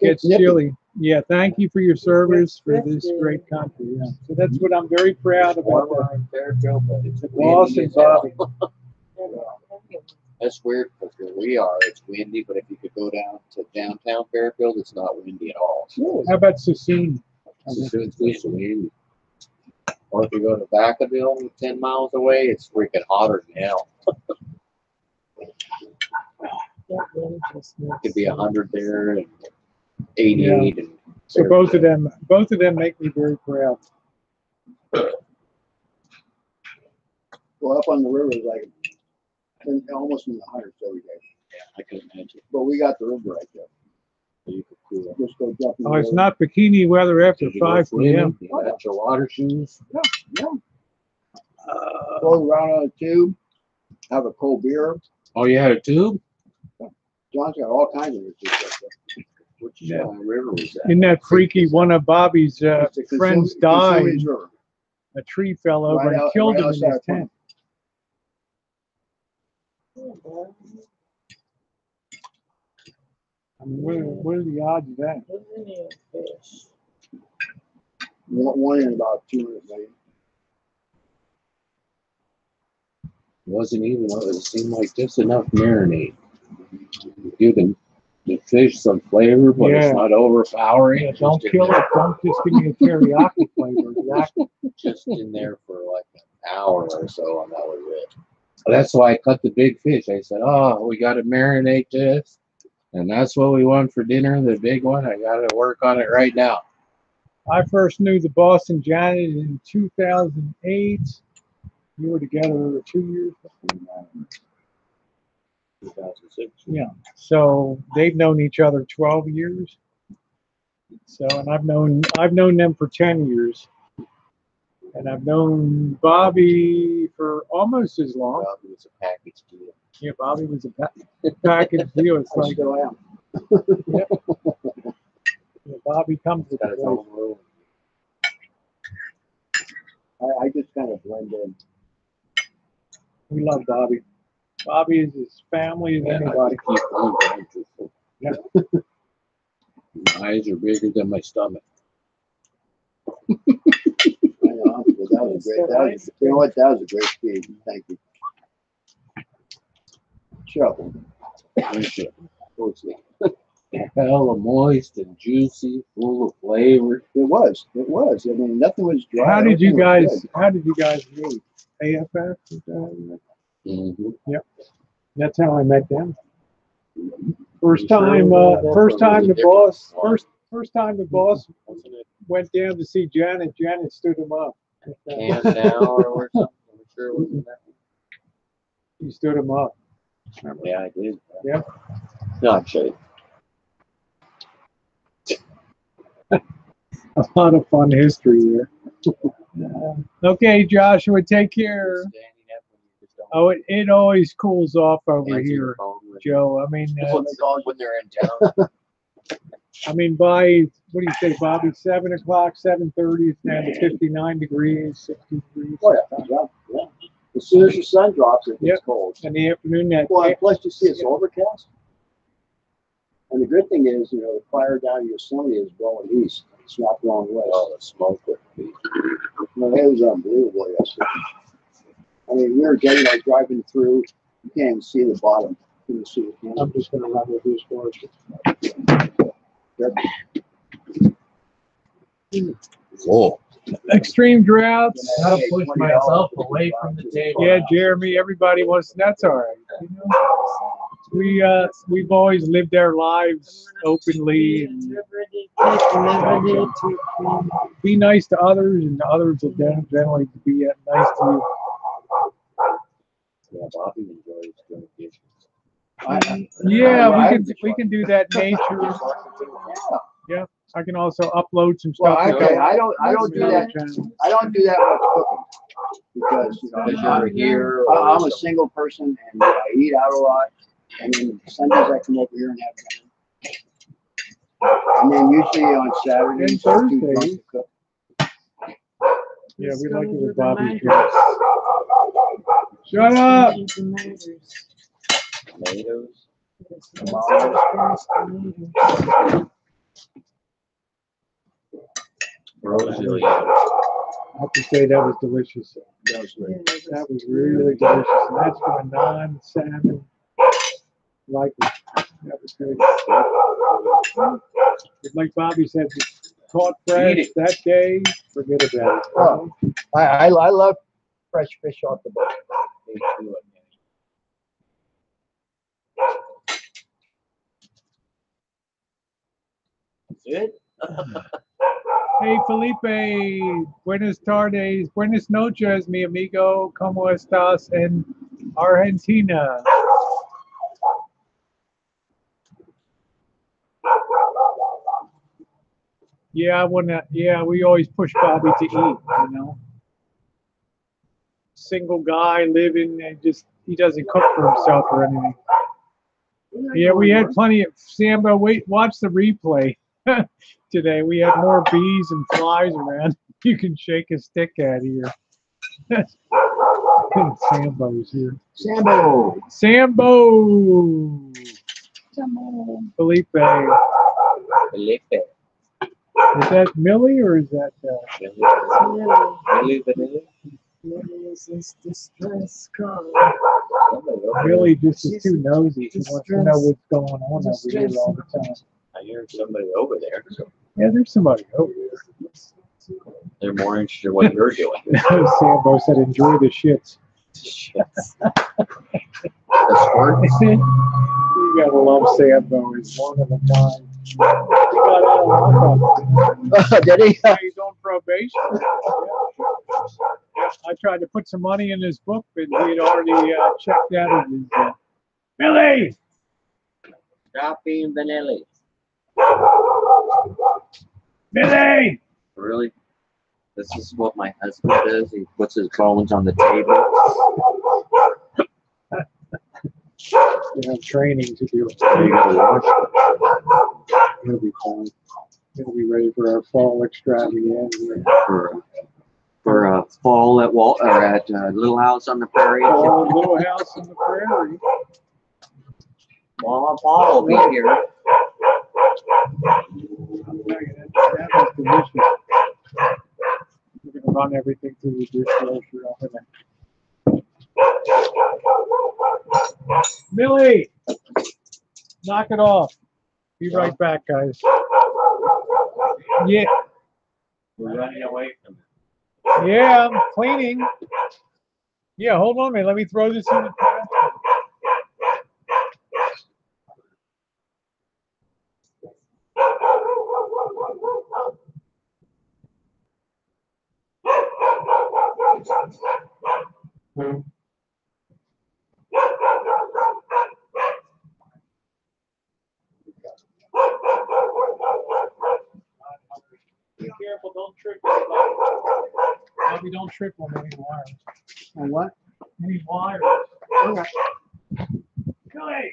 gets chilly. Yeah, thank you for your service for this great country. Yeah, so that's what I'm very proud about. The boss and Bobby. That's weird because where we are, it's windy, but if you could go down to downtown Fairfield, it's not windy at all. How about Cecine? It's windy. Or if you go to Vacaville, 10 miles away, it's freaking hotter than hell. It could be 100 there and 88. And so both of them make me very proud. Well, up on the river is like almost in the hundreds every day. Yeah, I can imagine. But we got the river right there. You could cool. Just go jump in the Oh, it's river. not bikini weather after Did you go 5 p.m. swimming? You got your water shoes. Yeah. Go around on a tube, have a cold beer. Oh, you had a tube? John's got all kinds of receipts. Which Yeah. river was that? Isn't that freaky? One of Bobby's It's a friends Consumnes died. River. A tree fell over Right and out- killed right him in his outside tent. I mean, what are the odds of that? One in about 200 million. Wasn't even, it seemed like just enough marinade. Give the fish some flavor, but Yeah. it's not overpowering. Yeah, don't kill it. Don't just give me a teriyaki flavor. Exactly. Just in there for like an hour or so, and that was it. That's why I cut the big fish. I said, oh, we got to marinate this. And that's what we want for dinner, the big one. I got to work on it right now. I first knew the boss and Janet in 2008. You were together 2 years before that. 2006. Yeah. So they've known each other 12 years. So, and I've known them for 10 years. And I've known Bobby for almost as long. Well, it was a package deal. Yeah, Bobby was a package deal. It's I like, still am. yeah, Bobby comes with Got the its place. own room. I just kind of blend in. We love Bobby. Bobby is as family as anybody. I keep going, but I'm too full. Yeah. My eyes are bigger than my stomach. I know, but that was great. You know what? That was a great speed. Thank you. Sure. Thank you. Mostly. Hella moist and juicy, full of flavor. It was. It was. I mean, nothing was dry. How did you everything was guys? good. How did you guys meet? AFF. Mm-hmm. That's how I met them. First time the boss went down to see Janet. Janet stood him up. Hands down or something. I'm sure it wasn't that. He stood him up. Yeah, I did. Yeah. No, I'm sure. A lot of fun history here. Okay, Joshua, take care. Oh, it always cools off over here, Joe. I mean, when they're in town. I mean, by what do you say, Bobby? 7 o'clock, 7:30. It's down to 59 degrees, 60 degrees. Oh, yeah. As soon as the sun drops, it gets Yep. cold. In the afternoon, that Well, and plus you see it's overcast. And the good thing is, the fire down Yosemite is blowing east. It's not blowing west. Oh, the smoke would be. No, it was unbelievable yesterday. I mean, we were getting like driving through. You can't even see the bottom. You can see the canyon. I'm just going to run with this horse. Whoa. Extreme droughts. Gotta push myself away from the table. Yeah, Jeremy, everybody wants, that's all right. We've always lived our lives openly and be nice to others, and others will generally be nice to you. Yeah, Bobby enjoys doing dishes. Yeah, we can do that in nature. Yeah, I can also upload some Well, stuff. I don't do that. I don't do that much cooking because Because you're here. I'm a single person and I eat out a lot. And then Sundays I come over here and have dinner. And then usually on Saturdays And I'm too Thursdays. drunk to cook. Yeah, we like it with Bobby's here. Shut up! Tomatoes. Rosalie. I have to say that was delicious. That was really delicious. And that's for a non-salmon. Like it. That was good. Like Bobby said, caught fresh that day, forget about it. Oh, I love fresh fish off the boat. That's it? Hey Felipe, buenas tardes, buenas noches, mi amigo, ¿cómo estás en Argentina? Yeah, we always push Bobby to eat, Single guy living and he doesn't cook for himself or anything. Yeah, we had plenty of Sambo. Watch the replay today. We had more bees and flies around. You can shake a stick at here. Sambo's here. Sambo. Sambo. Felipe. Felipe. Is that Millie or is that Millie Vanilla? Millie's distress call. Millie just is too nosy. She wants to know what's going on over here all the time. I hear somebody over there. So Yeah, there's somebody over there. they're more interested in what you're doing. Sambo said, enjoy the shits. The squirt. You gotta love Sambo. He's one of a kind. He got out of lockup. Did he? He's on probation. Yeah, I tried to put some money in his book, but he had already checked out of his. Billy! Stop being vanilla. Billy! Really? This is what my husband does. He puts his bones on the table. You have training to do. You gotta wash He'll be fine. He'll be ready for our fall extravaganza. for fall at Little House on the Prairie. Fall at Little House on the Prairie. Well, Paul will be here. That was delicious. We're gonna run everything through the dishwasher up in there. Millie! Knock it off. Be right back, guys. Yeah, We're running away from it. yeah, I'm cleaning. Yeah, hold on a minute. Let me throw this in the trash. Be careful, don't trip. Bobby, don't trip on any wires. On what? Any wires. Okay. Good.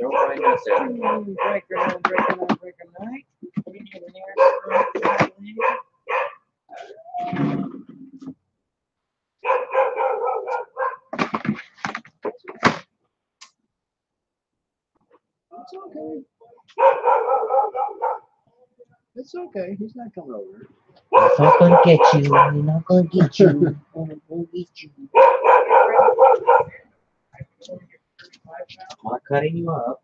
Don't mind us out. Breaker night. It's okay. It's okay. He's not coming over. He's not gonna get you. He's not gonna get you. He's gonna go get you. I'm not cutting you up.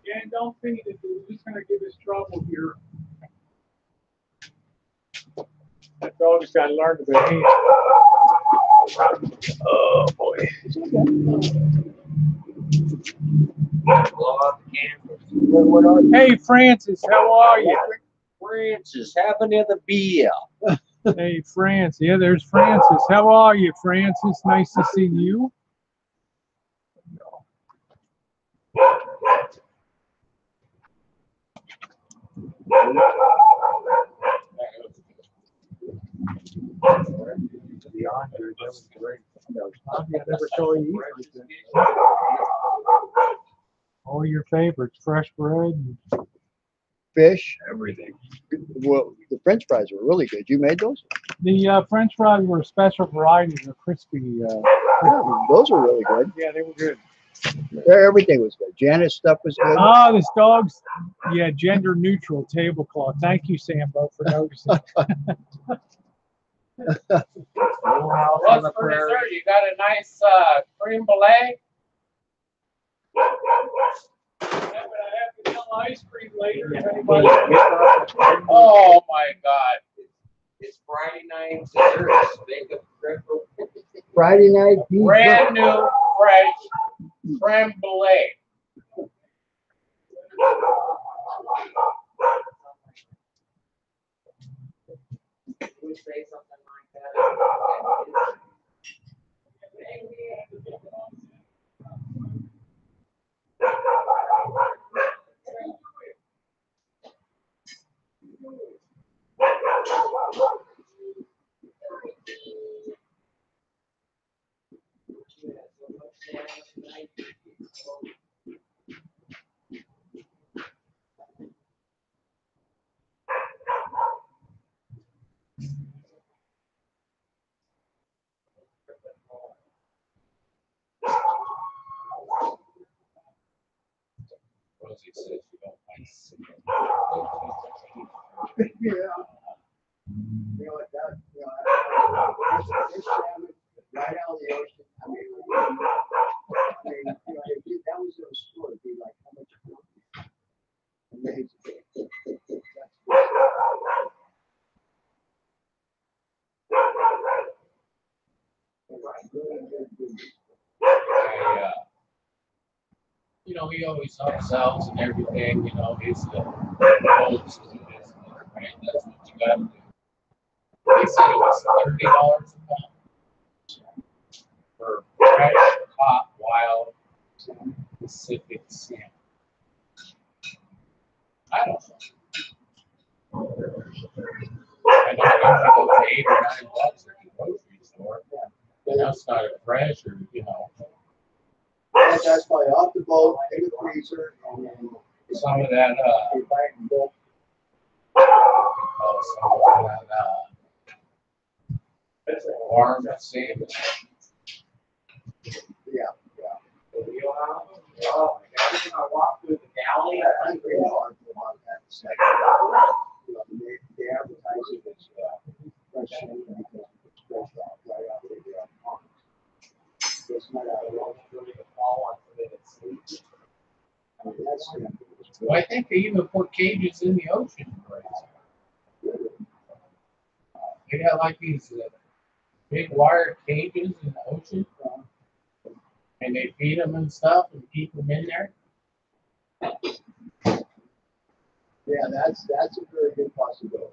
Yeah, don't feed it, dude. He's gonna give us trouble here. That dog's got to learn to behave. Oh boy. Blow out the candles. Hey Francis, how are you? Francis, have another beer. Hey Francis, yeah, there's Francis. How are you, Francis? Nice to see you. Bobby, I never saw you eat like that. All your favorites, fresh bread. Fish. Everything. Well, the French fries were really good. You made those? The French fries were a special variety. They're crispy. Yeah, those were really good. Yeah, they were good. Everything was good. Janet's stuff was good. Ah, this dog's, yeah, gender neutral tablecloth. Thank you, Sambo, for noticing. What's for dessert? You got a nice cream brulee? Yeah, but I have vanilla ice cream later. If anybody Oh my God. It's Friday night desserts. Make a preference. Friday night beef. Brand new, fresh creme brulee. We say something like that. Rosie says you don't ice. Yeah. You know what that, you know, fish salmon right out of the ocean. I mean, you know, if that was in a store, it'd be like how much? You know, he always upsells and everything. You know, he's the host of the business, right? That's what you got to do. They said it was $30 a pound for fresh, caught, wild Pacific salmon. I don't know. I know it goes to $8 or $9 at the grocery store. But that's not a fresh or, you know. That's probably off the boat, in the freezer, and then Some of that, they buy it in bulk. some of that, warm salmon. Yeah. Oh, I walked through the galley. I'm pretty hard about that. It's like, you know, they advertise it as fresh salmon because it's fresh out right out of the pond. It's not out of the Fall on some of it sleep. I mean, that's Well, I think they even put cages in the ocean. They got like these big wire cages in the ocean, and they feed them and stuff and keep them in there. yeah, that's a very good possibility.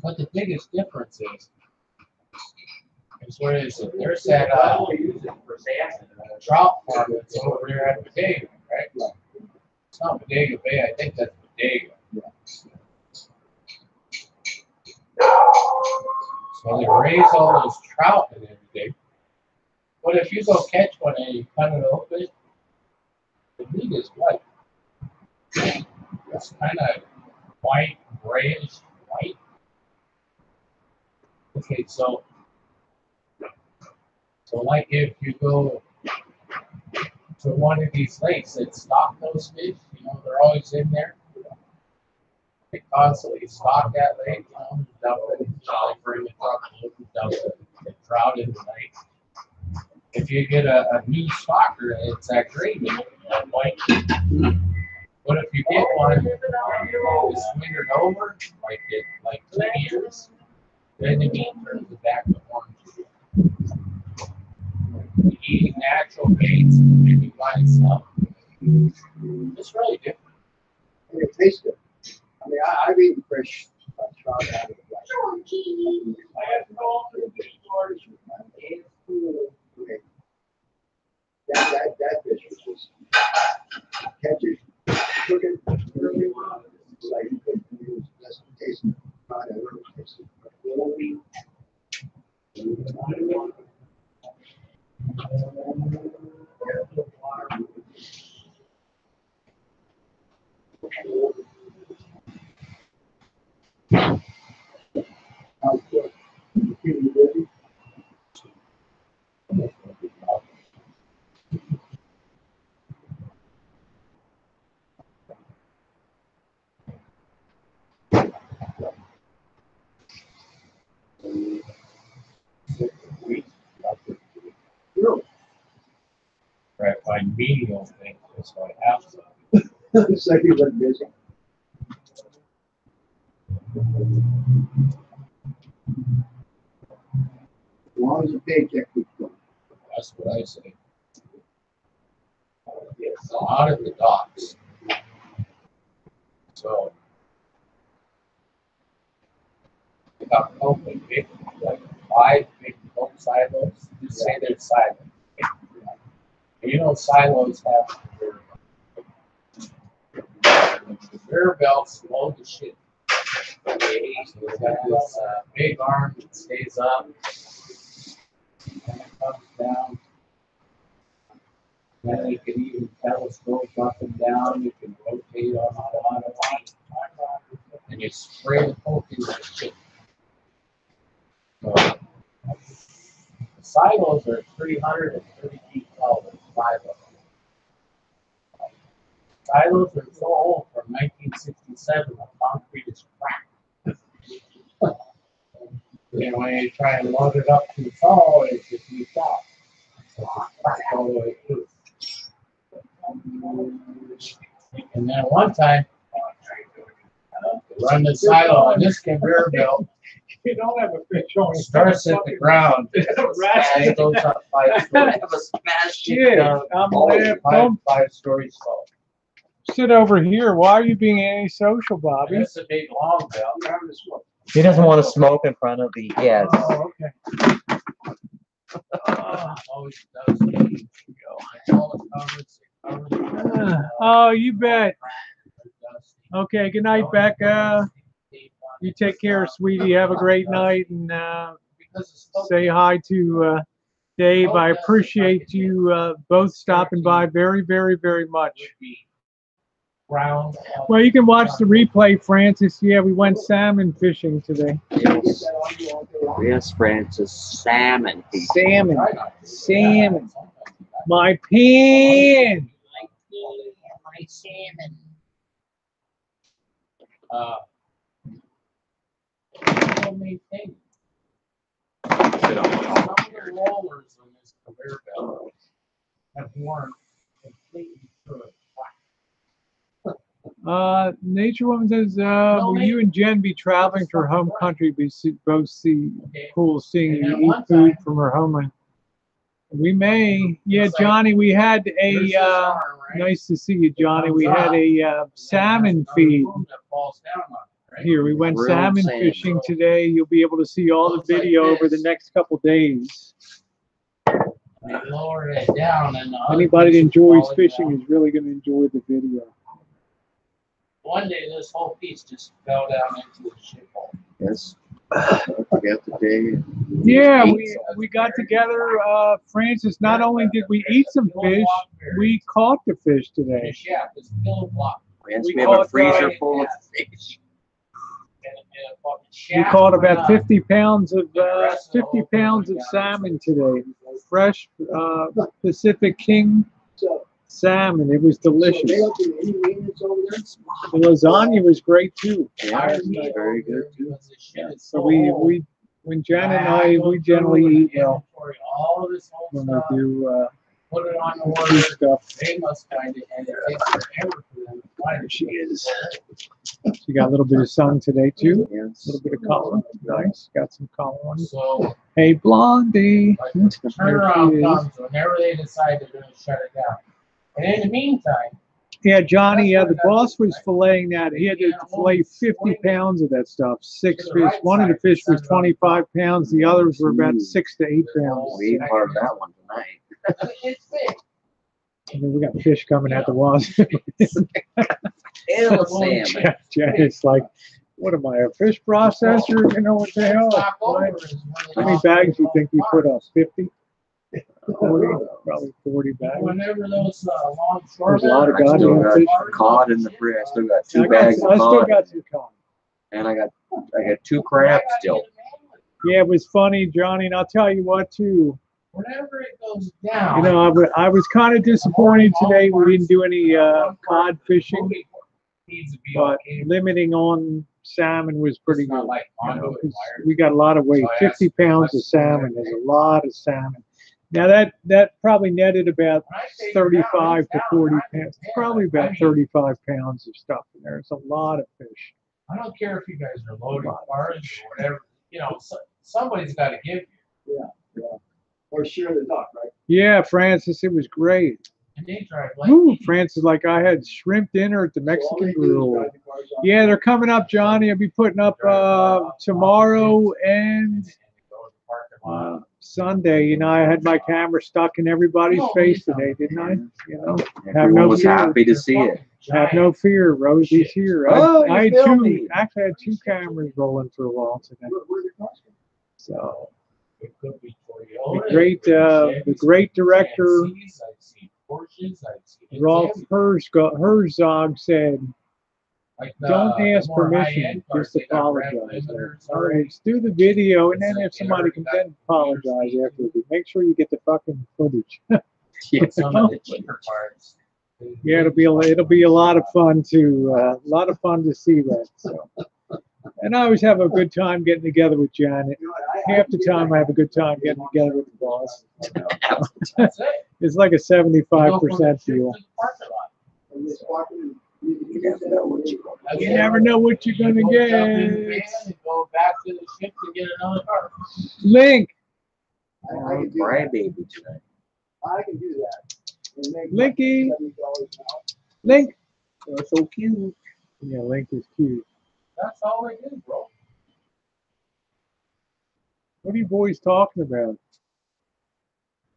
But the biggest difference is where is it? There's that We use it for salmon. trout farm that's over there at Bodega, right? It's not Bodega Bay. I think that's Bodega. So they raise all those trout and everything. But if you go catch one and you cut it open, the meat is white. It's kind of white, grayish white. Okay, so like if you go to one of these lakes that stock those fish, you know, they're always in there. They constantly stock that lake, you know, dump it, bring the truck, dump the trout in the lake. If you get a new stocker, it's that gray meat, that white meat. But if you get one that's wintered over, like 2 years, then the meat turns back to orange. Eating natural baits, maybe by itself, it's really different. And it tastes good. I mean, I've eaten fresh trout out of the that fish was just catch it, cook it, it's like you could use less taste trout I've ever tasted. How's it? You feeling busy? No. Right, find medial things, so I have some. It's like you look busy. As long as the paycheck keeps going. That's what I say. It's out of the docks. So we got open big, like 5 big coke silos. Just say they're silos. You know, silos have the rear belts load the shit. So it's got this big arm that stays up, and it comes down. Then you can even telescope up and down. You can rotate on the bottom, and you spray the coke in that shit. So, the silos are 330 feet tall. There's 5 of them. Silos are so old from 1967. The concrete is cracked. And when you try and load it up too tall, it just leaks out. So it's cracked all the way through. And then one time, run the silo on this conveyor belt, You don't have a fish on you. Starts at the ground. Rascal. And goes up 5 stories. Have a smash Shit, I'm live. Don't 5 stories tall. sit over here. Why are you being antisocial, Bobby? That's a big long bell. He doesn't want to smoke in front of the. Yes. Oh, okay. Always does. All the covers. Oh, you bet. Okay, good night, Becca. You take care, sweetie. Have a great night, and say hi to Dave. I appreciate you both stopping by very, very, very much. Well, you can watch the replay, Francis. Yeah, we went salmon fishing today. Yes. Yes, Francis. Salmon. Salmon. Salmon. My pen. My salmon. So many things. Some of the rollers on this conveyor belt have worn completely through it. Nature Woman says, will you and Jen be traveling to her home country? We both see cool seeing you eat food from her homeland. We may. Yeah, Johnny, we had a, nice to see you, Johnny. We had a salmon feed here. We went salmon fishing today. You'll be able to see all the video over the next couple days. Lower it down and Anybody that enjoys fishing is really going to enjoy the video. One day this whole piece just fell down into the ship hole. Yes. I forget the day. Yeah, we got together, Francis. Not only did we eat some fish, we caught the fish today. Yeah, it's still a block. Yes, We we have a caught, freezer full of fish. We caught about 50 pounds of 50 pounds of salmon today. Fresh Pacific King salmon. It was delicious. The lasagna was great too. Yeah, it's very good too. So we when Jen and I, we generally eat well when we do Put it on the order. stuff. They must find it, and it takes forever for them to find There it. she is. She got a little bit of sun today too. A Yes. little bit of color. Nice. Got some color on it. So, Hey, Blondie. like, There she turnaround is. comes whenever they decide they're going to shut it down. And in the meantime, Yeah, Johnny, the boss was filleting that. He had to fillet 50 pounds of that stuff. 6 fish. One of the fish was 25 pounds. The others were about 6 to 8 pounds. We ate part of that one tonight. it's big. And then we got fish coming at the walls. Hell of salmon. It's like, what am I, a fish processor? You know what the hell? How many bags do you think you put up? 50? 40? Probably 40 bags. Whenever those long There's a lot of I still goddamn got fish. cod in the fridge. I still got I 2 bags of still cod. got some cod. And I got 2 crabs still. Yeah, it was funny, Johnny, and I'll tell you what, too. Whenever it goes down. You know, I was kind of disappointed today. We didn't do any cod fishing, but limiting on salmon was pretty It's not good. like You know, conduit 'cause wire. we got a lot of weight. 50 pounds of salmon is a lot of salmon. Now that probably netted about 35 to 40 pounds. Probably about 35 pounds of stuff in there. It's a lot of fish. I don't care if you guys are loading cars or whatever. You know, somebody's got to give you. Or share the dock, right? Yeah, Francis, it was great. And they drive like Ooh, Francis, like I had shrimp dinner at the Mexican Grill. Yeah, they're coming up, Johnny. I'll be putting up tomorrow and Sunday. You know, I had my camera stuck in everybody's face today, didn't I? You know, have Everyone no was fear. happy to see it. Have no fear. Rosie's here. Oh, I had you filmed me. actually had 2 cameras rolling for a while today. So It could be the great director Rolf Herzog said, "Don't ask permission, just apologize." All right, let's do the video, and then if somebody can then apologize afterwards, make sure you get the fucking footage. Some of the cheaper parts. Yeah, it'll be a lot of fun to see that. So. And I always have a good time getting together with Janet. Half the time I have a good time getting together with the boss. That's it. It's like a 75% deal. You never know what you're going to You never know what you're gonna Go get. jump in the van and go back to the ship to get another car. Link, I can do Cry that. baby tonight. I can do that. And make Linky. $70 an hour. Link. You're so cute. Yeah, Link is cute. That's all they do, bro. What are you boys talking about?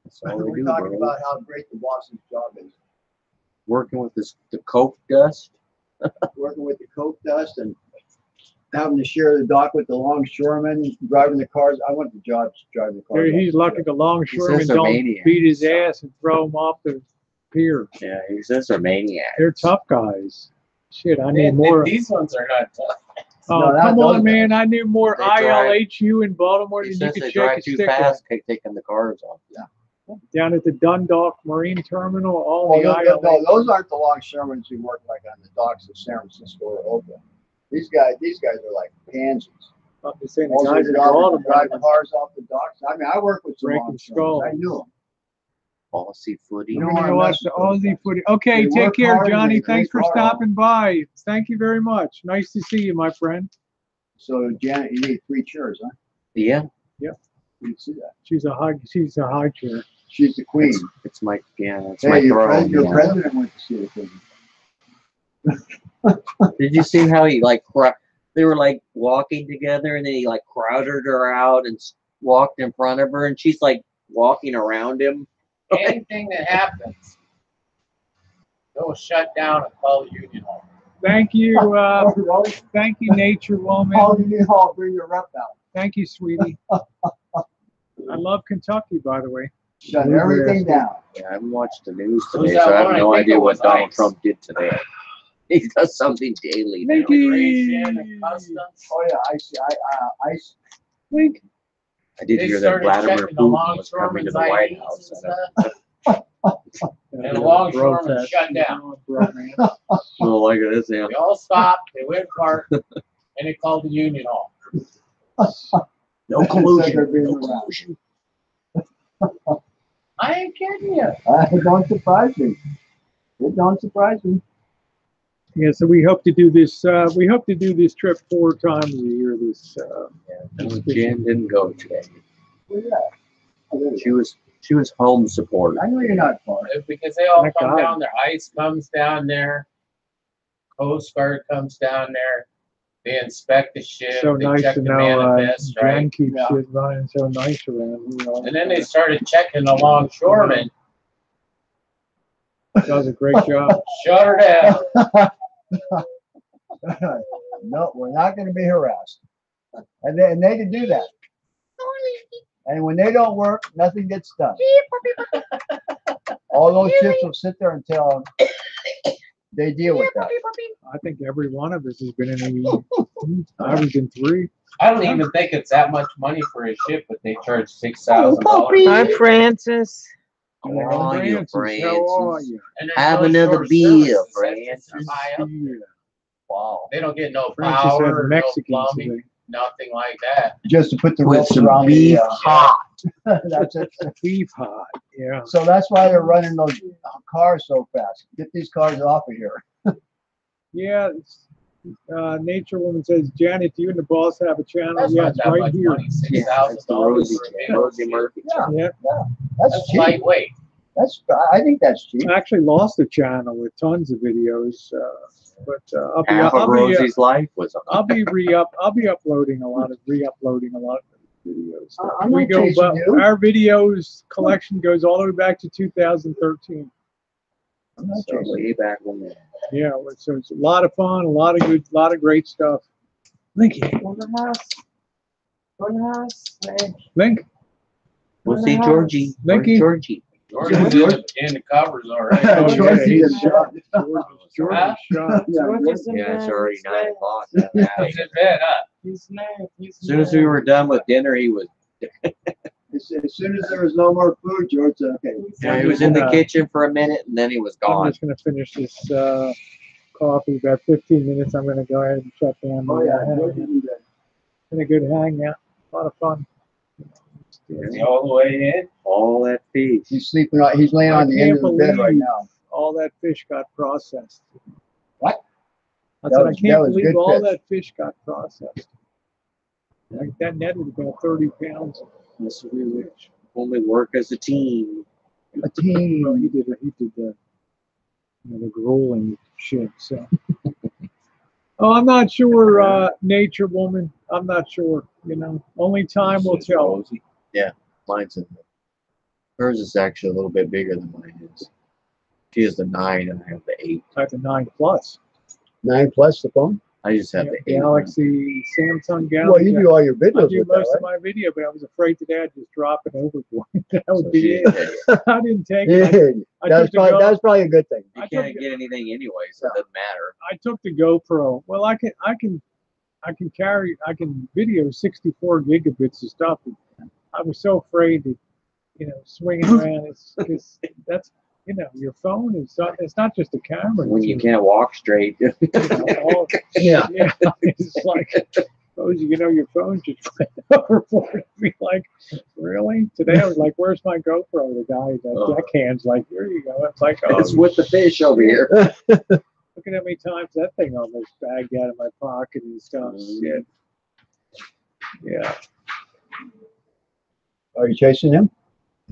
That's all they We're do, talking bro. about how great the boss's job is. Working with the coke dust. Working with the coke dust and having to share the dock with the longshoremen, driving the cars. I want the job driving the cars. He's lucky the longshoremen says they're don't maniacs. beat his ass and throw him off the pier. Yeah, he says they're maniacs. They're tough guys. Shit, I Man, need more. these ones are not tough. Oh, No, not come those on, man. I need more They drive- ILHU in Baltimore He than you says can they shake drive a too stick fast, taking the cars off. down at the Dundalk Marine Terminal. All Well, the no, ILH. those aren't the longshoremen who work like on the docks of San Francisco or Oakland. These guys are like pansies. I'm just saying All the their guys in job is to Baltimore drive cars off the docks. I mean, I work with some Breaking longshoremen. I skulls. knew them. Aussie footy. You don't don't wanna want to watch mess the with those Aussie footy. Okay, They take work care, hard and Johnny. they Thanks for great car. stopping by. Thank you very much. Nice to see you, my friend. So Janet, you need 3 chairs, huh? Yeah, You can see that. She's a high chair. She's the queen. it's my it's Hey, my your, throne. your you know. president went to see the queen. Did you see how he like they were like walking together and then he like crowded her out and walked in front of her and she's like walking around him. Anything that happens, go shut down and call the union hall. Thank you. Really? Thank you, Nature Woman. Call the union hall, bring your rep out. Thank you, sweetie. I love Kentucky, by the way. Shut Move everything your down. Yeah, I haven't watched the news Who's today, that so I one? have I no think idea it what was Donald ICE. Trump did today. He does something daily now. Nikki. Immigration and customs. Oh yeah, I see. I Link. I did They hear that started Vladimir checking the Putin was coming to longshoremen's the White IDs House. and And stuff. And the longshoremen shut down. so like this, yeah. They all stopped, they went park, and they called the union hall. No Said they're collusion. being No around. collusion. I ain't kidding you. It don't surprise me. It don't surprise me. Yeah, so we hope to do this. We hope to do this trip 4 times a year. This. No, Jen didn't go today. Well, yeah. She was home support. I know you're not far. Because they all Thank come God. down there. ICE comes down there. Coast Guard comes down there. They inspect the ship. So they nice check to the know manifest, Jen right? keeps Yeah. shit running so nice around here. And then they started checking the longshoremen. Does a great job. Shut her down. No, we're not going to be harassed. And they can do that. And when they don't work, nothing gets done. All those ships will sit there until they deal with that. I think every one of us has been in a. I was in 3. I don't even think it's that much money for a ship, but they charge $6,000. Hi, Francis. How are you, Francis, how are Francis? you? And there's Have no another shore beer, service. Francis. It's high up. Yeah. Wow. They don't get no Francis power, had no Mexican plumbing, today. nothing like that. Just to put the With ropes some around beef the. hot. That's it. Beef hot. Yeah. So that's why they're running those cars so fast. Get these cars off of here. Yeah. Nature Woman says, Janet, do you and the boss have a channel? That's Yeah, not it's that right much here. money. Yeah, that's the $6,000 Rosie, for a big Rosie ship. Murphy. Yeah. Yeah. That's That's cheap. lightweight. I think that's cheap. I actually lost a channel with tons of videos, but Half of Rosie's life was on. I'll be uploading a lot of videos. I'm not chasing you. Our videos collection goes all the way back to 2013. I'm not So chasing way back when. Yeah, so it's a lot of fun, a lot of great stuff. Link, Go to the house. Go to the house. Hey. Link, We'll see Georgie. Where's Linky. Georgie. George's in the covers already. Oh, yeah, George he's is shot. shot. George Huh? is shot. George is in Yeah, bed. it's already He's 9 late. o'clock. He's in bed, huh? He's late. He's As soon as we were done with dinner, he was. As soon as there was no more food, George said, okay. Yeah, he was in the kitchen for a minute and then he was I'm gone. just going to finish this coffee. About 15 minutes. I'm going to go ahead and shut down. Oh yeah, the, George is good. been a good hangout. A lot of fun. Is he all the way in? All that fish. He's sleeping. He's laying I on the end can't of the bed right believe now. all that fish got processed. What? I That said, I was can't good believe all fish. that fish got processed. Like that net was about 30 pounds. Yes, we would only work as a team. A team. Well, he did the, the grueling shit. So, oh, I'm not sure, nature woman. I'm not sure. Only time will tell. Rosie. Yeah, mine's in there. Hers is actually a little bit bigger than mine is. She has the 9 and I have the 8. I have the 9+. 9+ the phone. I just have the 8. Galaxy, Samsung Galaxy. Well, you do all your I videos do with most that, of my video, but I was afraid that I'd just drop it overboard. That would So be she it. didn't take it. I didn't take right? it. I took the That was probably a good thing. You I can't took- get anything anyway, so it doesn't matter. I took the GoPro. Well, I can video 64 gigabits of stuff. I was so afraid that, swinging around. It's because that's, your phone is not, it's not just a camera. When you it's can't walk straight. yeah. It's like, suppose your phone just went overboard. Be like, really? Today I was like, where's my GoPro? The guy, the deckhand's like, here you go. It's like, oh, It's with the fish over here. look at how many times that thing almost bagged out of my pocket and stuff. Shit. Yeah. Are you chasing him?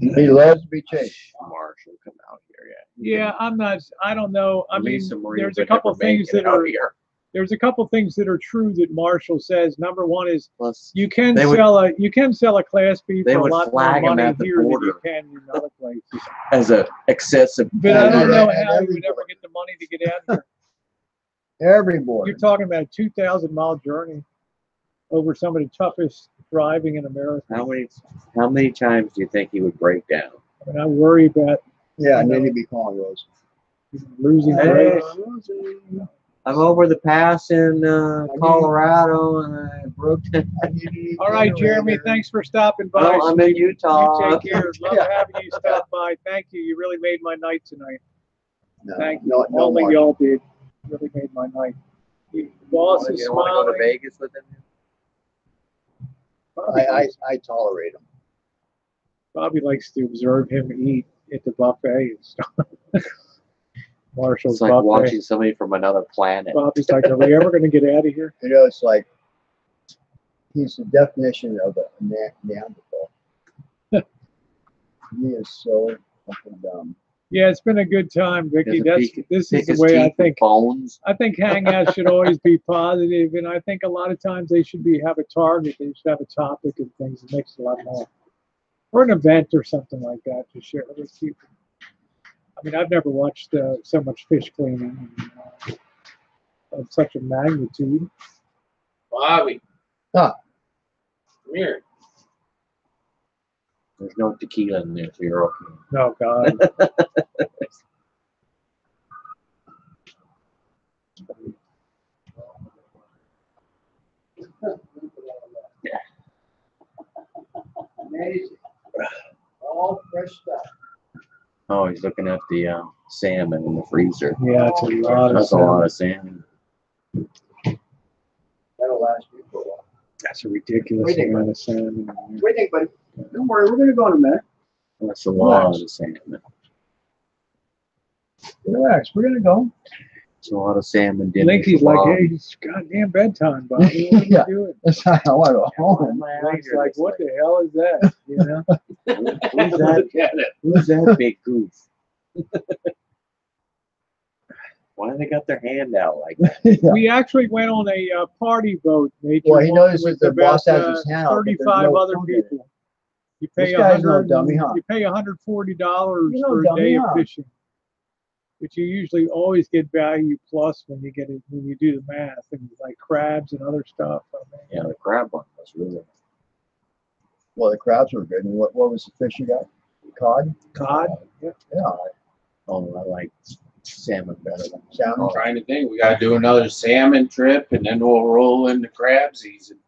He loves to be chased. Marshall, come out here, Yeah, I don't know. I mean, Lisa Marie there's a would couple never make things it that out are here. there's a couple things that are true that Marshall says. Number one is Plus, you can They would- sell a Class B they for a would lot more flag 'em money at the here than you border. can in other places. as a excessive. But I don't know Yeah, how you would ever get the money to get out of here. Every board. You're talking about a 2,000-mile journey over some of the toughest driving in America. How many times do you think he would break down? I mean, I worry about Yeah, and then he'd be calling Rose. losing Hey. brakes. I'm over the pass in Colorado and I broke down. All right, Jeremy, thanks for stopping by. Well, I'm in You Utah. take care. Love having you stop by. Thank you. You really made my night tonight. No, Thank you. no, no Only more. y'all did. Really made my night. The boss is You don't want to go to smiling. Vegas with him? I tolerate him. Bobby likes to observe him eat at the buffet and stuff. Marshall's It's like buffet. watching somebody from another planet. Bobby's like, are we ever going to get out of here? It's like he's the definition of a Neanderthal. He is so fucking dumb. Yeah, it's been a good time, Vicky. Doesn't This Pick is the his way I teeth with think. bones. I think hangouts should always be positive, and I think a lot of times they should have a target. They should have a topic and things. It makes it a lot more, or an event or something like that to share with people. I mean, I've never watched so much fish cleaning of such a magnitude. Bobby. Huh. Come here. There's no tequila in there, so you're okay. Oh God. Amazing. All fresh stuff. Oh, he's looking at the salmon in the freezer. Yeah, it's a lot of That's a lot of salmon. That'll last you for a while. That's a ridiculous Waiting. amount of salmon. Waiting, buddy. Don't worry, we're gonna go in a minute. That's a lot of salmon. Relax, we're gonna go. It's a lot of salmon I dinner. think he's for like, Bob. hey, it's goddamn bedtime, Bobby. What are Yeah. you doing? That's how I want to go home. He's like, what the hell is that? You know? Who's that? Who's that big goof? Why they got their hand out like that? Yeah. We actually went on a party boat. Nature Well, he One notices with the boss about, has his hand out, but there's 35 no other food in it. people. You pay This guy's no 100. dummy, huh? You pay $140 You're no for a dummy, day of huh? fishing, but you usually always get value plus when you get it when you do the math and like crabs and other stuff. I mean, Yeah, the crab one was really. Well, the crabs were good. And what was the fish you got? Cod? cod. Yeah. Yeah. Oh, I like salmon better than Salmon. I'm trying to think. We got to do another salmon trip, and then we'll roll into crab season.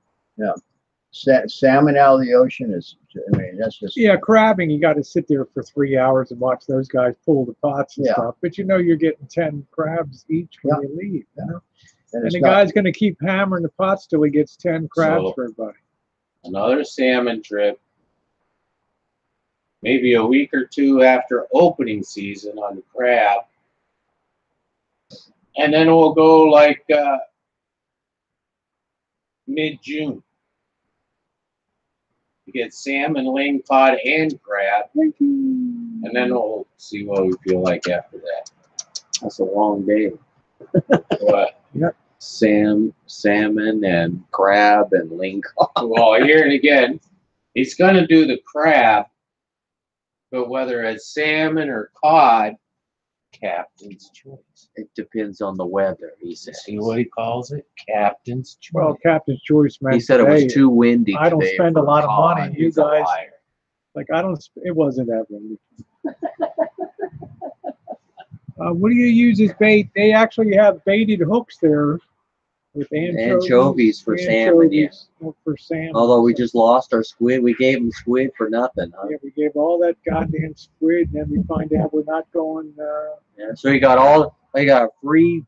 Salmon out of the ocean is, I mean, that's just. Yeah, crabbing, you got to sit there for 3 hours and watch those guys pull the pots and Yeah. stuff. But you know you're getting 10 crabs each when you leave. You know? And And it's the not, guy's going to keep hammering the pots till he gets 10 crabs So- for everybody. Another salmon trip. Maybe a week or two after opening season on the crab. And then we'll go like mid-June. You get salmon, ling, cod, and crab. And then we'll see what we feel like after that. That's a long day. What? Salmon and crab and ling cod. Well, here and again, he's going to do the crab, but whether it's salmon or cod, captain's choice. It depends on the weather, he says. See what he calls it? Captain's choice. Well, Captain's Choice, man. He said it was too windy I don't today spend a for lot of cod. money. You He's a guys, liar. like, it wasn't that windy. What do you use as bait? They actually have baited hooks there with Anchovies for salmon, yeah. For salmon. Although we just lost our squid. We gave them squid for nothing, huh? Yeah, we gave all that goddamn squid, and then we find out we're not going. Yeah, so he got free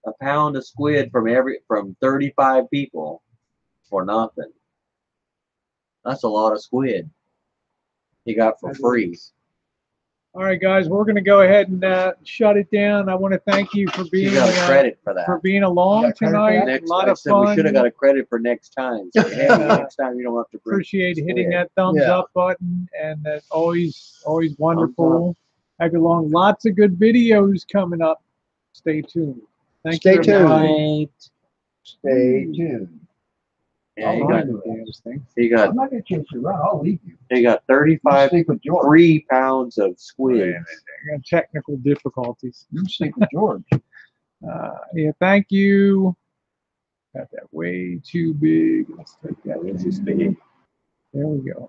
a pound of squid from 35 people for nothing. That's a lot of squid he got for free. All right, guys, we're going to go ahead and shut it down. I want to thank you for being You got a credit for that. along tonight. A lot of fun. We should have got a credit for next time. So next time you don't have to bring Appreciate squid. hitting that thumbs up button, and that's always wonderful. Have you along. Lots of good videos coming up. Stay tuned. Thank you. Stay tuned. Everybody. Stay tuned. Yeah, I'm not gonna chase you around. I'll leave you. he got You 35 stick with George. free pounds of squid. Technical difficulties. You stick with George. Yeah, thank you. Got that way too big. Let's take that. There we go.